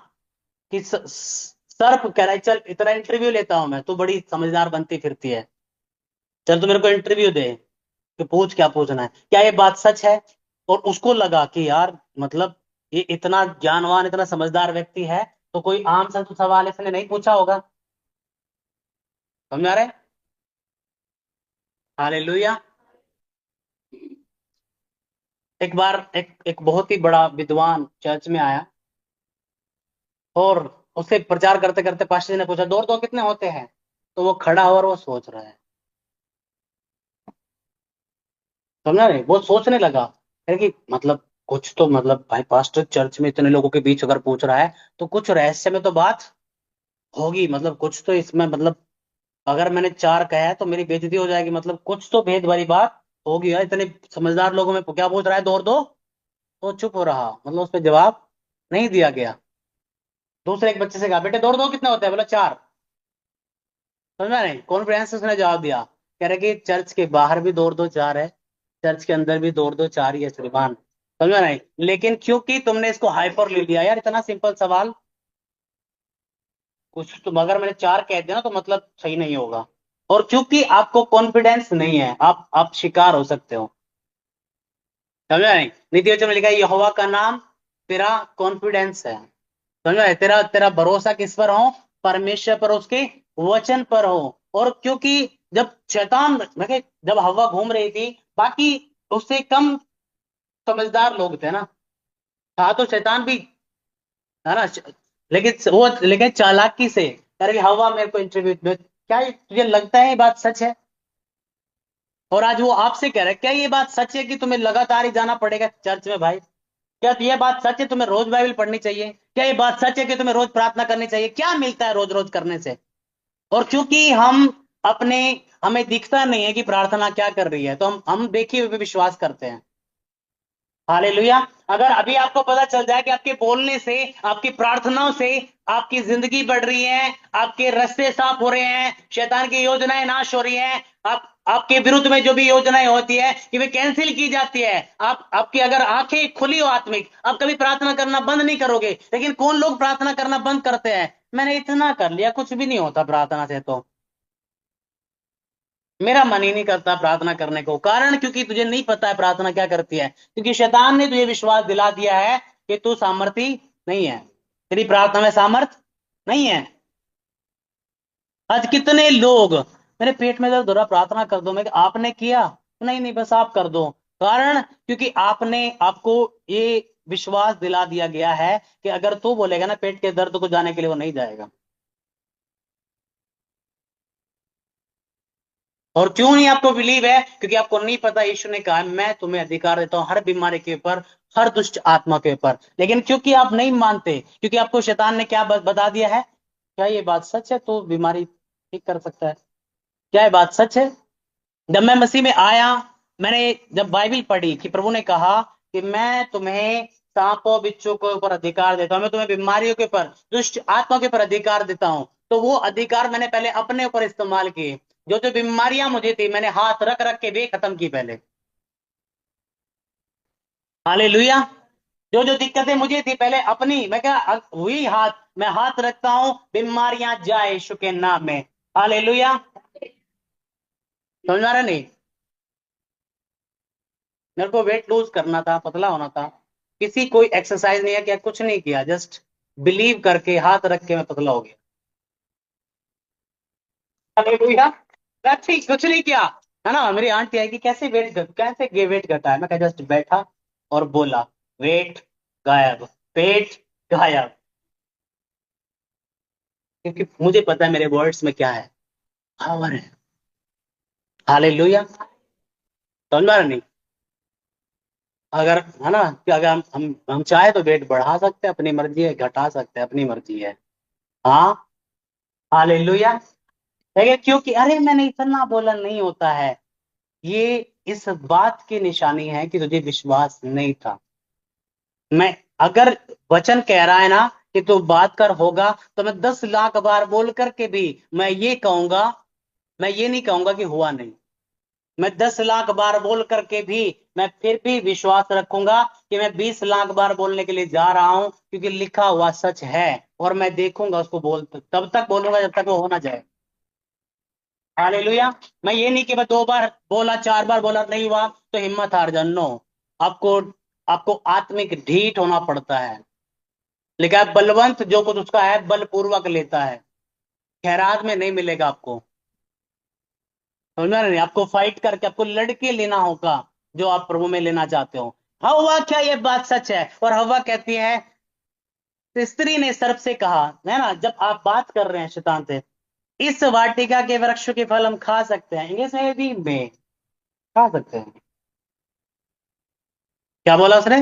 कि सर्प कह रहा है चल इतना इंटरव्यू लेता हूं मैं, तू बड़ी समझदार बनती फिरती है, चल तू मेरे को इंटरव्यू दे, कि पूछ क्या पूछना है, क्या ये बात सच है? और उसको लगा कि यार मतलब ये इतना ज्ञानवान इतना समझदार व्यक्ति है तो कोई आम सा तो सवाल इसने नहीं पूछा होगा। समझ आ रहा है? हालेलुया। एक बार एक बहुत ही बड़ा विद्वान चर्च में आया और उससे प्रचार करते करते पास्टर जी ने पूछा दौड़ दो कितने होते हैं? तो वो खड़ा हुआ और वो सोच रहा है। समझा नहीं? वो सोचने लगा है कि मतलब कुछ तो, मतलब भाई पास्टर चर्च में इतने लोगों के बीच अगर पूछ रहा है तो कुछ रहस्य में तो बात होगी, मतलब कुछ तो इसमें, मतलब अगर मैंने चार कहा है तो मेरी बेइज्जती हो जाएगी, मतलब कुछ तो भेद वाली बात हो गया, इतने समझदार लोगों में क्या पूछ रहा है, दौड़ दो, तो चुप हो रहा, मतलब उस पर जवाब नहीं दिया गया। दूसरे एक बच्चे से कहा, बेटे दौड़ दो कितना होता है, बोला 4। समझ में नहीं, कॉन्फिडेंस से उसने जवाब दिया। कह रहे कि चर्च के बाहर भी दौड़ दो 4 है, चर्च के अंदर भी दौड़ दो 4 ही है श्रीमान। समझ में नहीं, लेकिन क्योंकि तुमने इसको हाइपर ले लिया यार, इतना सिंपल सवाल, कुछ तुम अगर मैंने 4 कह दिया ना तो मतलब सही नहीं होगा। और क्योंकि आपको कॉन्फिडेंस नहीं है, आप शिकार हो सकते हो। समझा नहीं, नीति वचन में लिखा है यहोवा का नाम तेरा कॉन्फिडेंस है। समझा है, तेरा तेरा भरोसा किस पर हो, परमेश्वर पर, उसके वचन पर हो। और क्योंकि जब शैतान देखे, जब हवा घूम रही थी, बाकी उससे कम समझदार लोग थे ना, था तो शैतान भी, है ना, लेकिन वो, लेकिन चालाकी से, अरे हवा मेरे को इंटरव्यू में, क्या तुझे लगता है ये बात सच है? और आज वो आपसे कह रहा है, क्या ये बात सच है कि तुम्हें लगातार ही जाना पड़ेगा चर्च में भाई? क्या ये बात सच है तुम्हें रोज बाइबल पढ़नी चाहिए? क्या ये बात सच है कि तुम्हें रोज प्रार्थना करनी चाहिए? क्या मिलता है रोज रोज करने से? और क्योंकि हम अपने, हमें दिखता नहीं है कि प्रार्थना क्या कर रही है, तो हम देखे हुए पे विश्वास करते हैं। हालेलुया। अगर अभी आपको पता चल जाए कि आपके बोलने से, आपकी प्रार्थनाओं से आपकी जिंदगी बढ़ रही है, आपके रास्ते साफ हो रहे हैं, शैतान की योजनाएं नाश हो रही हैं, आप आपके विरुद्ध में जो भी योजनाएं होती है कि वे कैंसिल की जाती है, आप आपकी अगर आंखें खुली हो आत्मिक, आप कभी प्रार्थना करना बंद नहीं करोगे। लेकिन कौन लोग प्रार्थना करना बंद करते हैं? मैंने इतना कर लिया, कुछ भी नहीं होता प्रार्थना से, तो मेरा मन ही नहीं करता प्रार्थना करने को। कारण क्योंकि तुझे नहीं पता है प्रार्थना क्या करती है, क्योंकि शैतान ने तुझे विश्वास दिला दिया है कि तू सामर्थी नहीं है, तेरी प्रार्थना में सामर्थ नहीं है। आज कितने लोग, मेरे पेट में दर्द हो रहा, प्रार्थना कर दो, मैं आपने किया? नहीं नहीं, बस आप कर दो। कारण क्योंकि आपने, आपको ये विश्वास दिला दिया गया है कि अगर तू बोलेगा ना पेट के दर्द को जाने के लिए, वो नहीं जाएगा। और क्यों नहीं आपको बिलीव है? क्योंकि आपको नहीं पता, यीशु ने कहा मैं तुम्हें अधिकार देता हूं हर बीमारी के ऊपर, हर दुष्ट आत्मा के ऊपर। लेकिन क्योंकि आप नहीं मानते, क्योंकि आपको शैतान ने क्या बता दिया है, क्या ये बात सच है तो बीमारी ठीक कर सकता है? क्या ये बात सच है? जब मैं मसीह में आया, मैंने जब बाइबल पढ़ी कि प्रभु ने कहा कि मैं तुम्हें सांपों बिच्छू के ऊपर अधिकार देता हूं, मैं तुम्हें बीमारियों के ऊपर, दुष्ट आत्मा के ऊपर अधिकार देता हूं, तो वो अधिकार मैंने पहले अपने ऊपर इस्तेमाल किए। जो जो बीमारियां मुझे थी, मैंने हाथ रख रख के वे खत्म की पहले। हालेलुया। जो जो दिक्कतें मुझे थी पहले अपनी, मैं क्या हुई हाथ, मैं हाथ रखता हूं, बीमारियां जाए यीशु के नाम में। हालेलुया। समझ में आ रहा नहीं? मेरे को वेट लूज करना था, पतला होना था, किसी कोई एक्सरसाइज नहीं है, क्या कुछ नहीं किया, जस्ट बिलीव करके हाथ रख के मैं पतला हो गया। हालेलुया। मैं ठीक कुछ नहीं किया, है ना। मेरी आंटी आई कि कैसे वेट घटा है, मैं कहा जस्ट बैठा और बोला, वेट गायब, पेट गायब। क्योंकि मुझे पता है मेरे वर्ड्स में क्या है, पावर है। हालेलुया। समझ में आ रहा नहीं? अगर, है ना, कि अगर हम चाहे तो वेट बढ़ा सकते हैं, अपनी मर्जी है, घटा सकते हैं, अपनी मर्जी है। हाँ। हालेलुया। देखिए, क्योंकि अरे मैंने इतना बोला नहीं होता है, ये इस बात की निशानी है कि तुझे विश्वास नहीं था। मैं, अगर वचन कह रहा है ना कि तू बात कर होगा, तो मैं 10 लाख बार बोल करके भी मैं ये कहूंगा, मैं ये नहीं कहूंगा कि हुआ नहीं। मैं 10 लाख बार बोल करके भी मैं फिर भी विश्वास रखूंगा कि मैं 20 लाख बार बोलने के लिए जा रहा हूं, क्योंकि लिखा हुआ सच है। और मैं देखूंगा उसको, बोल तब तक बोलूंगा जब तक वो हो ना जाए। हालेलुया। मैं ये नहीं कि मैं 2 बार बोला, 4 बार बोला, नहीं हुआ तो हिम्मत हार जाओ, नो। आपको, आपको आत्मिक ढीठ होना पड़ता है। लिखा है बलवंत जो कुछ उसका है बलपूर्वक लेता है, खैरात में नहीं मिलेगा आपको। समझ रहे नहीं? आपको फाइट करके, आपको लड़के लेना होगा जो आप प्रभु में लेना चाहते हो। हवा, क्या ये बात सच है? और हवा कहती है, स्त्री ने सर्प से कहा, है ना, जब आप बात कर रहे हैं शैतान से, इस वाटिका के वृक्ष के फल हम खा सकते हैं? इंग्लिश में भी में खा सकते हैं। क्या बोला उसने?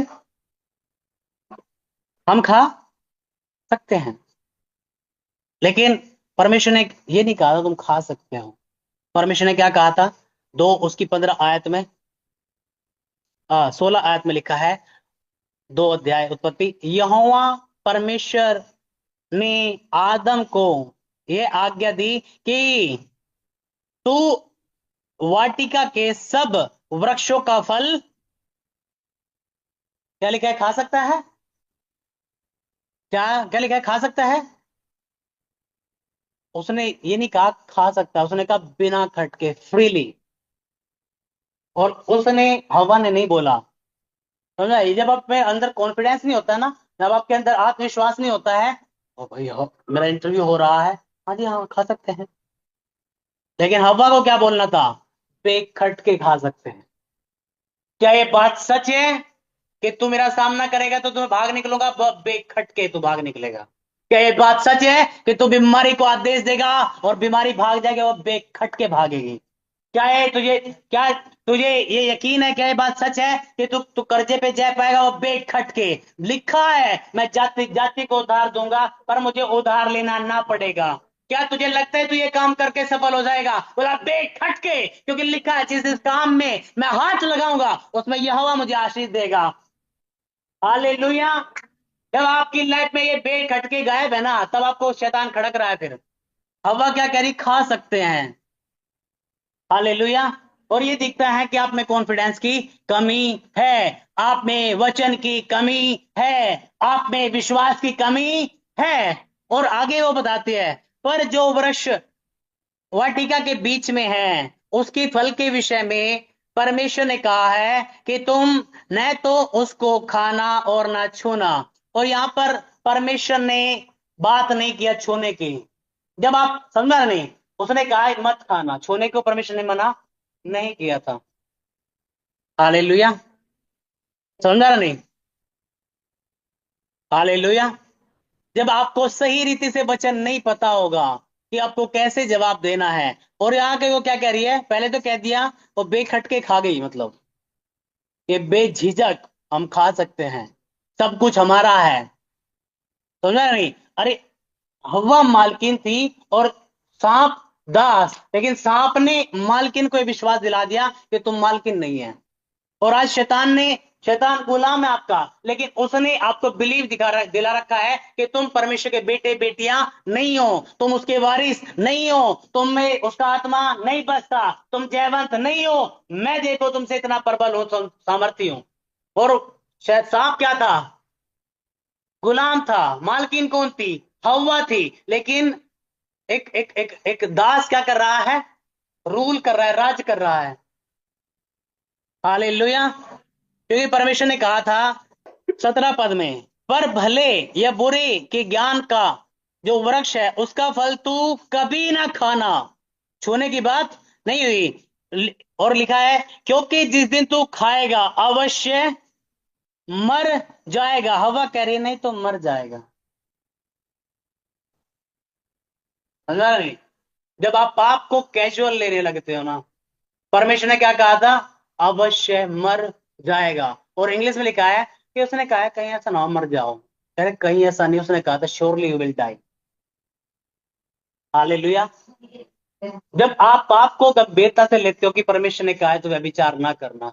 हम खा सकते हैं। लेकिन परमेश्वर ने ये नहीं कहा था तुम खा सकते हो। परमेश्वर ने क्या कहा था? 2 उसकी 15 आयत में, 16 आयत में लिखा है, 2 अध्याय उत्पत्ति, यहोवा परमेश्वर ने आदम को यह आज्ञा दी कि तू वाटिका के सब वृक्षों का फल, क्या लिखा है, खा सकता है? क्या क्या लिखा है, खा सकता है? उसने ये नहीं कहा खा सकता, उसने कहा बिना खटके, फ्रीली। और उसने, हवा ने नहीं बोला। समझा? ये जब आप में अंदर कॉन्फिडेंस नहीं होता है ना, जब आपके अंदर आत्मविश्वास नहीं होता है, ओ भाई मेरा इंटरव्यू हो रहा है, हाँ जी हाँ खा सकते हैं। लेकिन हवा को क्या बोलना था? बेखट के खा सकते हैं। क्या ये बात सच है कि तू मेरा सामना करेगा तो तुम्हें भाग निकलूंगा, बेखट के तू भाग निकलेगा? क्या ये बात सच है कि तू बीमारी को आदेश देगा और बीमारी भाग जाएगी, वो बेखट के भागेगी? क्या है तुझे, क्या तुझे ये यकीन है? क्या ये बात सच है कि तू तू कर्जे पे जा पाएगा, वो बेखट के? लिखा है मैं जाति जाति को उधार दूंगा, पर मुझे उधार लेना ना पड़ेगा। क्या तुझे लगता है तू ये काम करके सफल हो जाएगा? बोला बेखट के, क्योंकि लिखा है जिस इस काम में मैं हाथ लगाऊंगा उसमें यहोवा मुझे आशीष देगा। हालेलुया। जब आपकी लाइफ में ये बेखटके गायब है ना, तब आपको शैतान खड़क रहा है फिर। हवा क्या कह रही? खा सकते हैं। हालेलुया। और ये दिखता है कि आप में कॉन्फिडेंस की कमी है, आप में वचन की कमी है, आप में विश्वास की कमी है। और आगे वो बताती है, पर जो वृक्ष वाटिका के बीच में है उसके फल के विषय में परमेश्वर ने कहा है कि तुम न तो उसको खाना और न छूना। और यहां पर परमेश्वर ने बात नहीं किया छूने की। जब आप समझा नहीं, उसने कहा है मत खाना, छूने को परमेश्वर ने मना नहीं किया था। हालेलुया। समझा नहीं? हालेलुया। जब आपको सही रीति से वचन नहीं पता होगा कि आपको कैसे जवाब देना है, और यहाँ के वो क्या कह रही है, पहले तो कह दिया वो बेखटके खा गई, मतलब ये बेझिझक हम खा सकते हैं, सब कुछ हमारा है। समझा नहीं? अरे हवा मालकिन थी और सांप दास, लेकिन सांप ने मालकिन को ये विश्वास दिला दिया कि तुम मालकिन नहीं है। और आज शैतान गुलाम है आपका, लेकिन उसने आपको बिलीव दिला रखा है कि तुम परमेश्वर के बेटे बेटियां नहीं हो, तुम उसके वारिस नहीं हो, तुम में उसका आत्मा नहीं बसता, तुम जयवंत नहीं हो। मैं देखो तुमसे इतना प्रबल हूं, सामर्थ्य हूं। और शायद सांप क्या था? गुलाम था। मालकिन कौन थी? हवा थी। लेकिन एक एक एक एक दास क्या कर रहा है? रूल कर रहा है, राज कर रहा है। हालेलुया। क्योंकि परमेश्वर ने कहा था 17 पद में, पर भले या बुरे के ज्ञान का जो वृक्ष है उसका फल तू कभी ना खाना। छूने की बात नहीं हुई। और लिखा है क्योंकि जिस दिन तू खाएगा अवश्य मर जाएगा। हवा कह रही है नहीं तो मर जाएगा। समझा नहीं? जब आप पाप को कैजुअल लेने लगते हो ना, परमेश्वर ने क्या कहा था? अवश्य मर जाएगा। और इंग्लिश में लिखा है कि उसने कहा है कहीं ऐसा ना हो मर जाओ। अरे कहीं ऐसा नहीं, उसने कहा था surely you will die. Hallelujah. जब आप पाप को गंभीरता से लेते हो कि परमेश्वर ने कहा है तो व्यभिचार ना करना,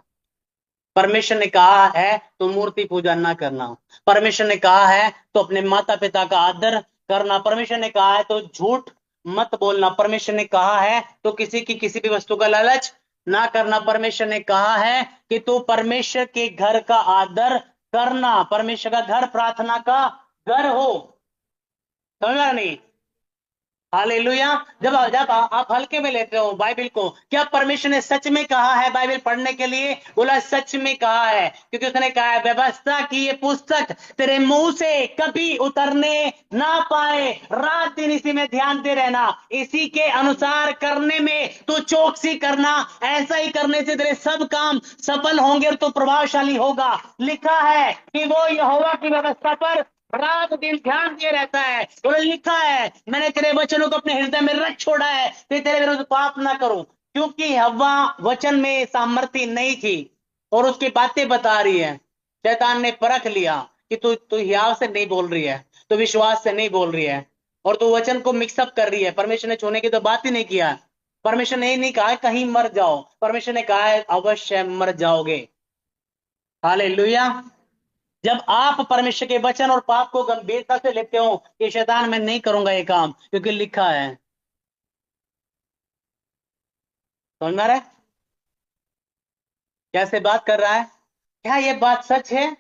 परमेश्वर ने कहा है तो मूर्ति पूजा ना करना, परमेश्वर ने कहा है तो अपने माता पिता का आदर करना, परमेश्वर ने कहा है तो झूठ मत बोलना, परमेश्वर ने कहा है तो किसी की किसी भी वस्तु का लालच ना करना, परमेश्वर ने कहा है कि तू परमेश्वर के घर का आदर करना, परमेश्वर का घर प्रार्थना का घर हो। समझा नहीं? हालेलुया। जब जब आप हल्के में लेते हो बाइबल को, क्या परमेश्वर ने सच में कहा है बाइबल पढ़ने के लिए? बोला सच में कहा है, क्योंकि उसने कहा है व्यवस्था की ये पुस्तक तेरे मुंह से कभी उतरने ना पाए, रात दिन इसी में ध्यान दे रहना, इसी के अनुसार करने में तू चौकसी करना। ऐसा ही करने से तेरे सब काम सफल होंगे और तू प्रभावशाली होगा। लिखा है कि वो यहोवा की व्यवस्था पर रात दिन ध्यान दिए रहता है। और लिखा है मैंने तेरे वचनों को अपने हृदय में रख छोड़ा है कि तेरे विरुद्ध पाप ना करूं। क्योंकि हव्वा वचन में सामर्थ्य नहीं थी और उसकी बातें बता रही है, शैतान ने परख लिया कि तू तू हियाव से नहीं बोल रही है, तू विश्वास से नहीं बोल रही है, और तू वचन को मिक्सअप कर रही है। परमेश्वर ने छूने की तो बात ही नहीं किया। परमेश्वर ने नहीं कहा कहीं मर जाओ, परमेश्वर ने कहा है अवश्य मर जाओगे। हालेलुया। जब आप परमेश्वर के वचन और पाप को गंभीरता से लेते हो कि शैतान मैं नहीं करूंगा ये काम क्योंकि लिखा है, समझ में आ रहा है कैसे बात कर रहा है? क्या ये बात सच है?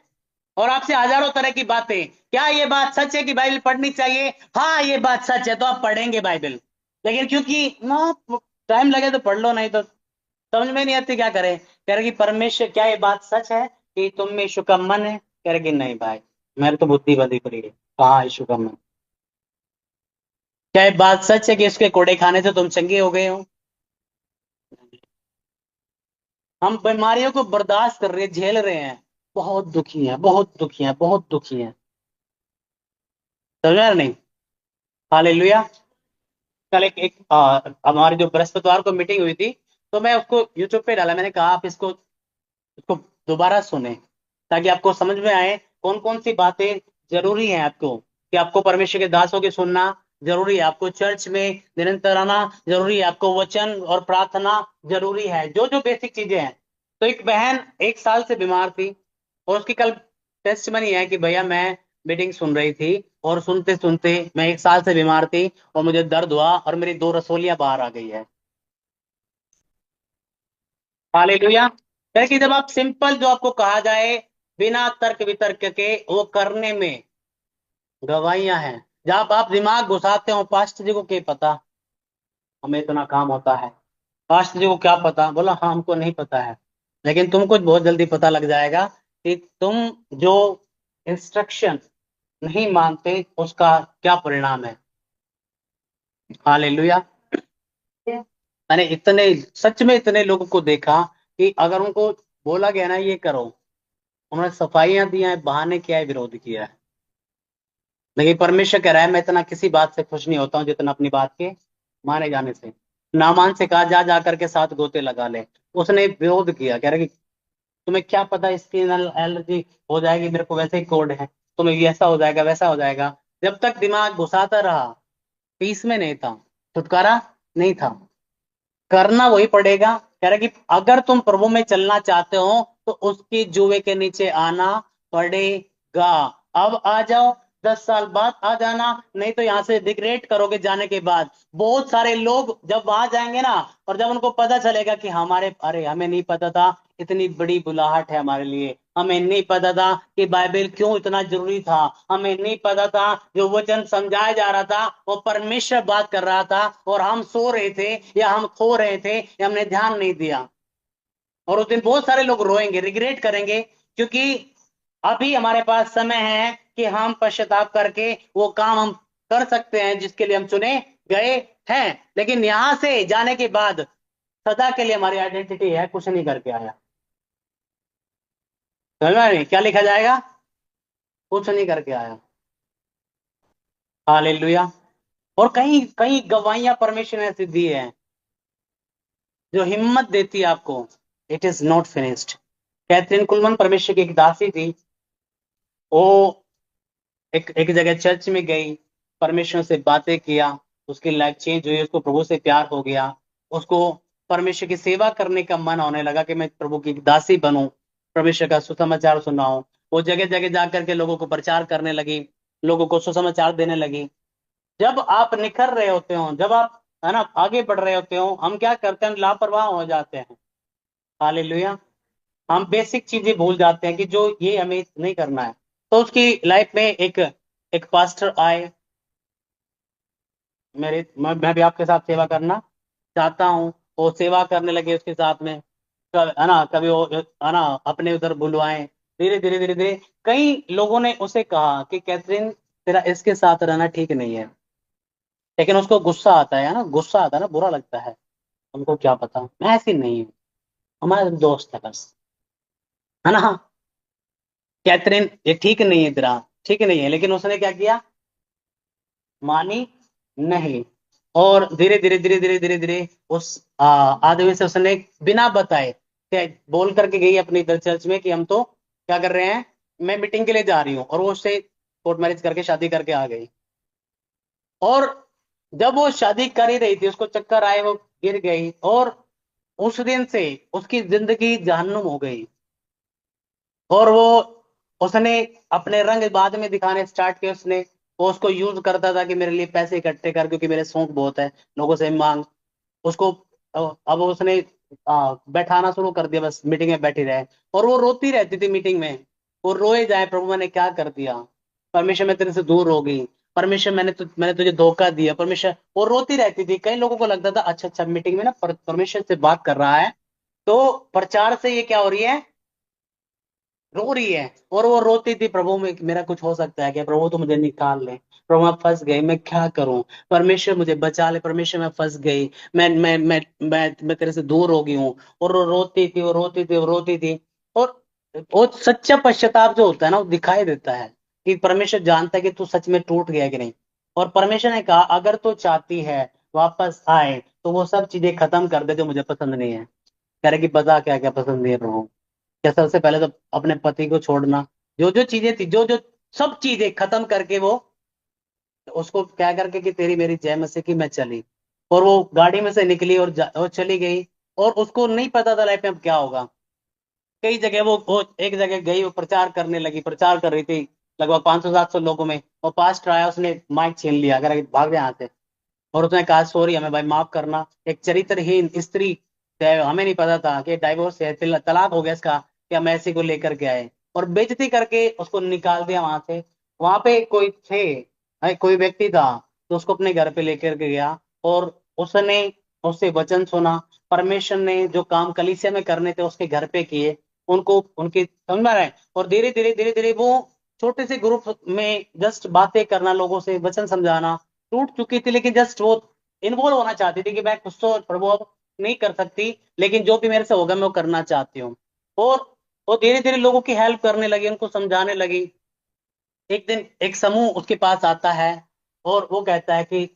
और आपसे हजारों तरह की बातें, क्या ये बात सच है कि बाइबल पढ़नी चाहिए? हाँ ये बात सच है, तो आप पढ़ेंगे बाइबल। लेकिन क्योंकि ना टाइम लगे तो पढ़ लो, नहीं तो समझ में नहीं आती क्या करें। कह रहे कि परमेश्वर, क्या ये बात सच है कि तुम में यीशु का मन है? कह रहे कि नहीं भाई, मेरे तो बुद्धि बंधी पड़ी है, कहाँ यीशु का मन? क्या ये बात सच है कि उसके कोड़े खाने से तुम चंगे हो गए हो? हम बीमारियों को बर्दाश्त कर रहे हैं, झेल रहे हैं, बहुत दुखी हैं, बहुत दुखी हैं, बहुत दुखी हैं। समझ में आ रहा नहीं? हालेलुया। कल हमारी जो बृहस्पतिवार को मीटिंग हुई थी, तो मैं उसको यूट्यूब पे डाला, मैंने कहा आप इसको दोबारा सुने, ताकि आपको समझ में आए कौन कौन सी बातें जरूरी हैं आपको, कि आपको परमेश्वर के दासों की सुनना जरूरी है, आपको चर्च में निरंतर आना जरूरी है, आपको वचन और प्रार्थना जरूरी है, जो जो बेसिक चीजें हैं। तो एक बहन 1 साल से बीमार थी, और उसकी कल टेस्टमनी है कि भैया मैं मीटिंग सुन रही थी, और सुनते सुनते मैं 1 साल से बीमार थी, और मुझे दर्द हुआ और मेरी 2 रसोलियां बाहर आ गई है। हालेलुया। कि जब आप सिंपल जो आपको कहा जाए, बिना तर्क वितर्क के वो करने में गवाहियां हैं। जब आप दिमाग घुसाते हो, पास्टर जी को क्या पता, हमें इतना काम होता है, पास्टर जी को क्या पता, बोला हाँ हमको नहीं पता है। लेकिन तुमको बहुत जल्दी पता लग जाएगा कि तुम जो इंस्ट्रक्शन नहीं मानते उसका क्या परिणाम है। हालेलुया। मैंने इतने, सच में इतने लोगों को देखा कि अगर उनको बोला गया ना ये करो, उन्होंने सफाइयां दिया है, बहाने किया है, विरोध किया है। लेकिन परमेश्वर कह रहा है मैं इतना किसी बात से खुश नहीं होता हूं जितना अपनी बात के माने जाने से। नामान से कहा जा जा करके 7 गोते लगा ले, उसने विरोध किया, कह रहा कि तुम्हें क्या पता स्किन एलर्जी हो जाएगी, मेरे को वैसे ही कोड है, तुम्हें ये ऐसा हो जाएगा वैसा हो जाएगा। जब तक दिमाग घुसाता रहा, पीस में नहीं था, छुटकारा नहीं था, करना वही पड़ेगा। कह रहा कि अगर तुम प्रभु में चलना चाहते हो तो उसकी जुए के नीचे आना पड़ेगा। अब आ जाओ, 10 साल बाद आ जाना, नहीं तो यहां से डिग्रेड करोगे जाने के बाद। बहुत सारे लोग जब वहां जाएंगे ना, और जब उनको पता चलेगा कि हमारे, अरे हमें नहीं पता था इतनी बड़ी बुलाहट है हमारे लिए, हमें नहीं पता था कि बाइबल क्यों इतना जरूरी था, हमें नहीं पता था जो वचन समझाया जा रहा था वो परमेश्वर बात कर रहा था, और हम सो रहे थे या हम खो रहे थे या हमने ध्यान नहीं दिया। और उस दिन बहुत सारे लोग रोएंगे, रिग्रेट करेंगे, क्योंकि अभी हमारे पास समय है कि हम पश्चाताप करके वो काम हम कर सकते हैं जिसके लिए हम चुने गए हैं। लेकिन यहां से जाने के बाद सदा के लिए हमारी आइडेंटिटी है कुछ नहीं करके आया। समझ में आ रही? क्या लिखा जाएगा? कुछ नहीं करके आया। हालेलुया। और कहीं कहीं गवाहियां परमेश्वर ने ऐसी दी है जो हिम्मत देती है आपको, it is not finished. Kathryn Kuhlman परमेश्वर की एक दासी थी, वो एक एक जगह चर्च में गई, परमेश्वर से बातें किया, उसकी लाइफ चेंज हुई, उसको प्रभु से प्यार हो गया, उसको परमेश्वर की सेवा करने का मन होने लगा कि मैं प्रभु की दासी बनूं, परमेश्वर का सुसमाचार सुनाऊं। वो जगह जगह जाकर के लोगों को प्रचार करने लगी, लोगों को सुसमाचार देने लगी। जब आप निखर रहे होते हो, जब आप है ना आगे बढ़ रहे होते हो, हम क्या करते हैं, लापरवाह हो जाते हैं। हालेलुया। हम बेसिक चीजें भूल जाते हैं कि जो ये हमें नहीं करना है। तो उसकी लाइफ में एक एक पास्टर आए, मैं भी आपके साथ सेवा करना चाहता हूँ। वो सेवा करने लगे उसके साथ में, है ना, कभी वो है ना अपने उधर बुलवाएं। धीरे धीरे धीरे धीरे कई लोगों ने उसे कहा कि कैथरीन तेरा इसके साथ रहना ठीक नहीं है। लेकिन उसको गुस्सा आता है ना, गुस्सा आता है ना, बुरा लगता है। उनको क्या पता, मैं ऐसी नहीं हूँ, हमारा दोस्त है बस, है ना। कैथरीन ये ठीक नहीं है तेरा, ठीक नहीं है, लेकिन उसने क्या किया, मानी नहीं। और धीरे धीरे धीरे धीरे धीरे धीरे उस आदमी से उसने बिना बताए बोल करके गई अपनी इधर चर्च में कि हम तो क्या कर रहे हैं, मैं मीटिंग के लिए जा रही हूँ, और वो उससे कोर्ट मैरिज करके शादी करके आ गई। और जब वो शादी कर ही रही थी, उसको चक्कर आए, वो गिर गई, और उस दिन से उसकी जिंदगी जहन्नुम हो गई। और वो उसने अपने रंग बाद में दिखाने स्टार्ट किए उसने। वो उसको यूज करता था कि मेरे लिए पैसे इकट्ठे कर, क्योंकि मेरे शौक बहुत है, लोगों से मांग उसको। अब उसने बैठाना शुरू कर दिया, बस मीटिंग में बैठी रहे। और वो रोती रहती थी मीटिंग में। वो रोए जाए, प्रभु मैंने क्या कर दिया, परमेश्वर मैं तेरे से दूर हो गई, परमेश्वर मैंने तुझे धोखा दिया परमेश्वर। वो रोती रहती थी। कई लोगों को लगता था अच्छा अच्छा मीटिंग में ना परमेश्वर से बात कर रहा है, तो प्रचार से ये क्या हो रही है, रो रही है। और वो रोती थी, प्रभु में मेरा कुछ हो सकता है क्या, प्रभु तो मुझे निकाल ले, प्रभु मैं फंस गई, मैं क्या करूं, परमेश्वर मुझे बचा ले, परमेश्वर मैं फंस गई, मैं तेरे से दूर हो गई हूँ। और वो रोती थी, वो रोती थी, वो रोती थी। और वो सच्चा पश्चाताप जो होता है ना, वो दिखाई देता है कि परमेश्वर जानता है कि तू सच में टूट गया कि नहीं। और परमेश्वर ने कहा अगर तू चाहती है वापस आए तो वो सब चीजें खत्म कर दे जो मुझे पसंद नहीं है। कह रहे कि बता क्या क्या पसंद नहीं है प्रभु। क्या, सबसे पहले तो अपने पति को छोड़ना, जो जो चीजें थी, जो जो सब चीजें खत्म करके वो उसको क्या करके कि तेरी मेरी जय मसीह की, मैं चली। और वो गाड़ी में से निकली और वो चली गई। और उसको नहीं पता था लाइफ में अब क्या होगा। कई जगह वो एक जगह गई, वो प्रचार करने लगी, प्रचार कर रही थी लगभग 500-700 लोगों में। और पास्टर आया, उसने माइक छीन लिया, अगर भाग जाए यहाँ से। और उसने कहा सॉरी हमें भाई माफ करना, एक चरित्रहीन स्त्री है, हमें नहीं पता था कि डाइवोर्स है, तलाक हो गया इसका, कि हम ऐसे को लेकर के आए। और बेइज्जती करके उसको निकाल दिया वहां से। वहां पे कोई थे, कोई व्यक्ति था, तो उसको अपने घर पे लेकर के गया। और उसने उससे वचन सुना। परमेश्वर ने जो काम कलीसिया में करने थे उसके घर पे किए, उनको उनकी समझ रहे हैं। और धीरे धीरे वो छोटे से ग्रुप में जस्ट बातें करना, लोगों से वचन समझाना, टूट चुकी थी, लेकिन जस्ट वो इन्वॉल्व होना चाहती थी कि मैं कुछ तो प्रभु अब नहीं कर सकती, लेकिन जो भी मेरे से होगा मैं वो करना चाहती हूँ। और वो धीरे धीरे लोगों की हेल्प करने लगी, उनको समझाने लगी। एक दिन एक समूह उसके पास आता है, और वो कहता है कि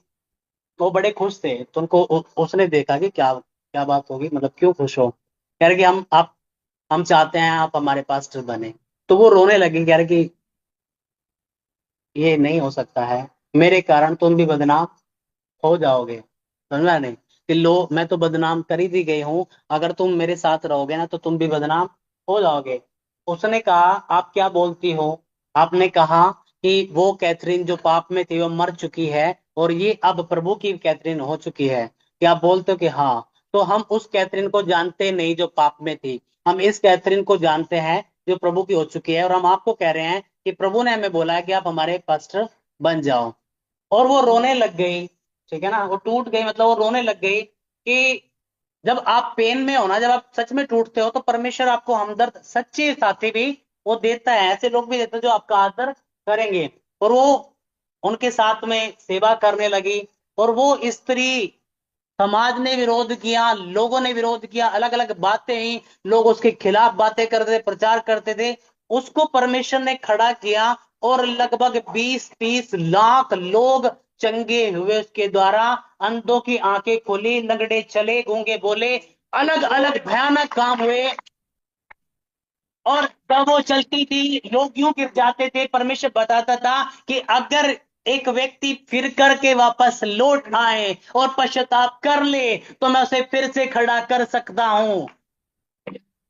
वो बड़े खुश थे, तो उनको उसने देखा कि क्या क्या बात होगी, मतलब क्यों खुश हो। कह रहे कि हम चाहते हैं आप हमारे पास्टर बने। तो वो रोने लगी, कह रहे कि ये नहीं हो सकता है, मेरे कारण तुम भी बदनाम हो जाओगे। समझा नहीं कि लो मैं तो बदनाम कर ही दी गई हूं, अगर तुम मेरे साथ रहोगे ना तो तुम भी बदनाम हो जाओगे। उसने कहा आप क्या बोलती हो। आपने कहा कि वो कैथरीन जो पाप में थी वो मर चुकी है, और ये अब प्रभु की कैथरीन हो चुकी है। क्या आप बोलते हो कि हाँ। तो हम उस कैथरीन को जानते नहीं जो पाप में थी, हम इस कैथरीन को जानते हैं जो प्रभु की हो चुकी है। और हम आपको कह रहे हैं कि प्रभु ने हमें बोला है कि आप हमारे पास्टर बन जाओ। और वो रोने लग गई। ठीक है ना, वो टूट गई, मतलब वो रोने लग गई कि जब आप पेन में हो ना, जब आप सच में टूटते हो, तो परमेश्वर आपको हमदर्द सच्चे साथी भी वो देता है, ऐसे लोग भी देते हैं जो आपका आदर करेंगे। और वो उनके साथ में सेवा करने लगी। और वो स्त्री, समाज ने विरोध किया, लोगों ने विरोध किया, अलग अलग बातें ही, लोग उसके खिलाफ बातें करते थे, प्रचार करते थे, उसको परमेश्वर ने खड़ा किया। और लगभग 20-30 लाख लोग चंगे हुए उसके द्वारा। अंधों की आंखें खुली, लंगड़े चले, गूंगे बोले, अलग अलग भयानक काम हुए। और जब वो चलती थी लोग यूं गिर जाते थे। परमेश्वर बताता था कि अगर एक व्यक्ति फिर करके वापस लौट आए और पश्चाताप कर ले तो मैं उसे फिर से खड़ा कर सकता हूं।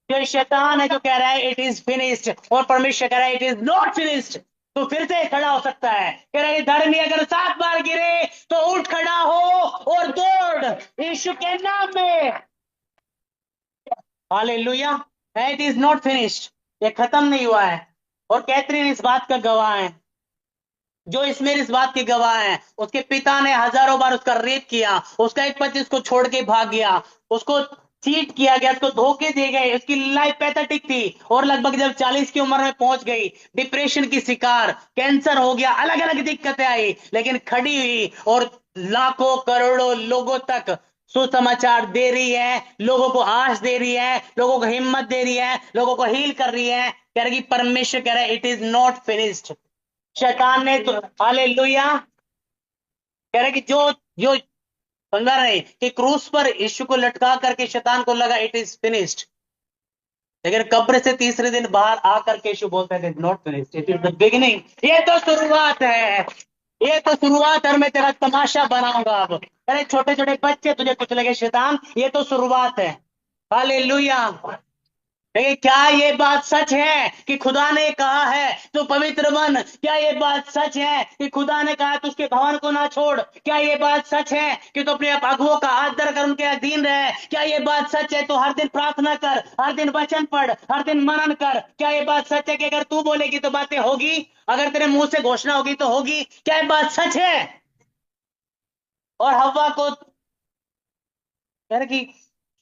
जो शैतान है जो कह रहा है इट इज फिनिश्ड, और परमेश्वर कह रहा है इट इज नॉट फिनिश्ड, तो फिर से खड़ा हो सकता है। कह रहा है धर्मी अगर 7 बार गिरे तो उठ खड़ा हो और दौड़ यीशु के नाम में। Hallelujah. It is not finished, ये खत्म नहीं हुआ है। और कैथरीन इस बात का गवाह है, जो इसमें इस बात के गवाह हैं। उसके पिता ने हजारों बार उसका रेप किया, उसका एक पति उसको छोड़ के भाग गया, उसको चीट किया गया, उसको धोखे दिए गए, उसकी लाइफ पैथेटिक थी। और लगभग जब 40 की उम्र में पहुंच गई, डिप्रेशन की शिकार, कैंसर हो गया, अलग अलग दिक्कतें आई, लेकिन खड़ी हुई और लाखों करोड़ों लोगों तक सुसमाचार दे रही है, लोगों को आश दे रही है, लोगों को हिम्मत दे रही है, लोगों को हील कर रही है। कह रही परमेश्वर कह रहा है इट इज नॉट फिनिश्ड। शैतान ने तो हालेलुया, कह रहे कि जो जो समझा रहे कि क्रूस पर यीशु को लटका करके शैतान को लगा इट इज फिनिश्ड, लेकिन कब्र से तीसरे दिन बाहर आकर के यीशु बोलते हैं not finished, it is the beginning. ये तो शुरुआत है, ये तो शुरुआत है, और मैं तेरा तमाशा बनाऊंगा अब। अरे छोटे छोटे बच्चे तुझे कुछ लगे शैतान, ये तो शुरुआत है। हालेलुया। देखिए, क्या ये बात सच है कि खुदा ने कहा है तो पवित्र बन? क्या ये बात सच है कि खुदा ने कहा तो उसके भवन को ना छोड़? क्या ये बात सच है कि तो अपने अगुओं का आदर कर उनके अधीन रहे? क्या ये बात सच है तो हर दिन प्रार्थना कर, हर दिन वचन पढ़, हर दिन मनन कर? क्या ये बात सच है कि अगर तू बोलेगी तो बातें होगी, अगर तेरे मुंह से घोषणा होगी तो होगी? क्या ये बात सच है? और हवा को कह रहे कि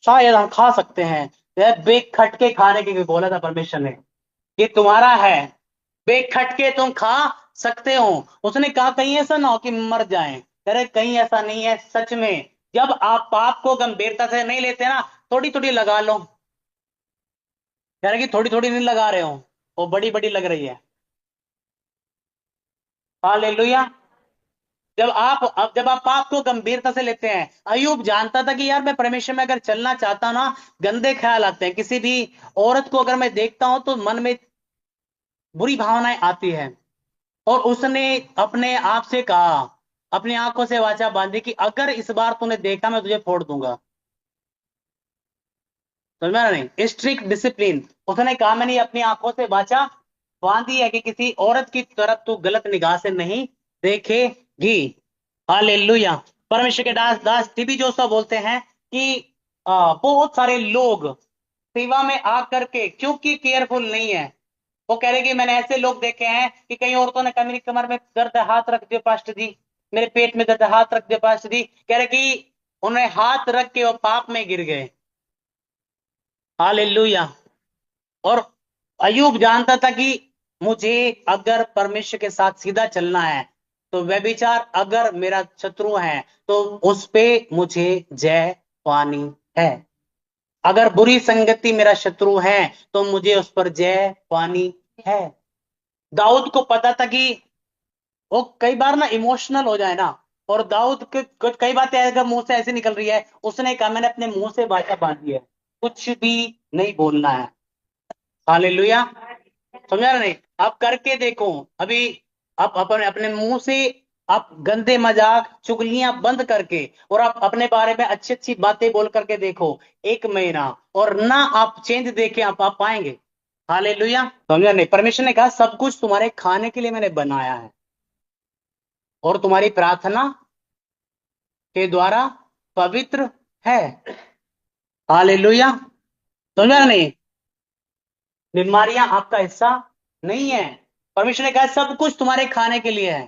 शायद हम खा सकते हैं। यह बेख खटके खाने के लिए बोला था परमेश्वर ने, ये तुम्हारा है, बेख खटके तुम खा सकते हो। उसने कहा कहीं ऐसा ना हो कि मर जाएं। कह रहे कहीं ऐसा नहीं है, सच में जब आप पाप को गंभीरता से नहीं लेते ना, थोड़ी थोड़ी लगा लो। कह रहे कि थोड़ी थोड़ी नहीं लगा रहे हो, वो बड़ी बड़ी लग रही है। हालेलुया। जब आप पाप को गंभीरता से लेते हैं, अयूब जानता था कि यार मैं परमेश्वर में अगर चलना चाहता हूं ना, गंदे ख्याल आते हैं। किसी भी औरत को अगर मैं देखता हूं तो मन में बुरी भावनाएं आती है। और उसने अपने आप से कहा, अपनी आंखों से वाचा बांधी कि अगर इस बार तूने देखा मैं तुझे फोड़ दूंगा। समझ में आ रहा? नहीं, स्ट्रिक्ट डिसिप्लिन। उसने कहा मैंने अपनी आंखों से वाचा बांधी है कि किसी औरत की तरफ तू गलत निगाह से नहीं देखेगी। हालेलुया। परमेश्वर के दास दास टीबी जोशुआ बोलते हैं कि बहुत सारे लोग सेवा में आकर के क्योंकि केयरफुल नहीं है। वो कह रहे कि मैंने ऐसे लोग देखे हैं कि कई औरतों ने कहा मेरी कमर में दर्द है हाथ रख दियो पास्टर जी, मेरे पेट में दर्द है हाथ रख दियो पास्टर जी। कह रहे कि उन्हें हाथ रख के वो पाप में गिर गए। हालेलुया। और अयूब जानता था कि मुझे अगर परमेश्वर के साथ सीधा चलना है तो व्यभिचार अगर मेरा शत्रु है तो उस पे मुझे जय पानी है। अगर बुरी संगति मेरा शत्रु है तो मुझे उस पर जय पानी है। दाऊद को पता था कि वो कई बार ना इमोशनल हो जाए ना, और दाऊद के कुछ कई बातें अगर मुंह से ऐसे निकल रही है, उसने कहा मैंने अपने मुंह से वाचा बांधी है, कुछ भी नहीं बोलना है। हालेलुया। समझा ना? नहीं, आप करके देखो अभी। आप अपने अपने मुंह से आप गंदे मजाक चुगलियां बंद करके और आप अपने बारे में अच्छी अच्छी बातें बोल करके देखो, 1 महीना और ना आप चेंज देखे आप पाएंगे। हालेलुया। समझा नहीं? परमेश्वर ने कहा सब कुछ तुम्हारे खाने के लिए मैंने बनाया है और तुम्हारी प्रार्थना के द्वारा पवित्र है। हालेलुया। समझा नहीं? बीमारियां आपका हिस्सा नहीं है। परमेश्वर ने कहा सब कुछ तुम्हारे खाने के लिए है,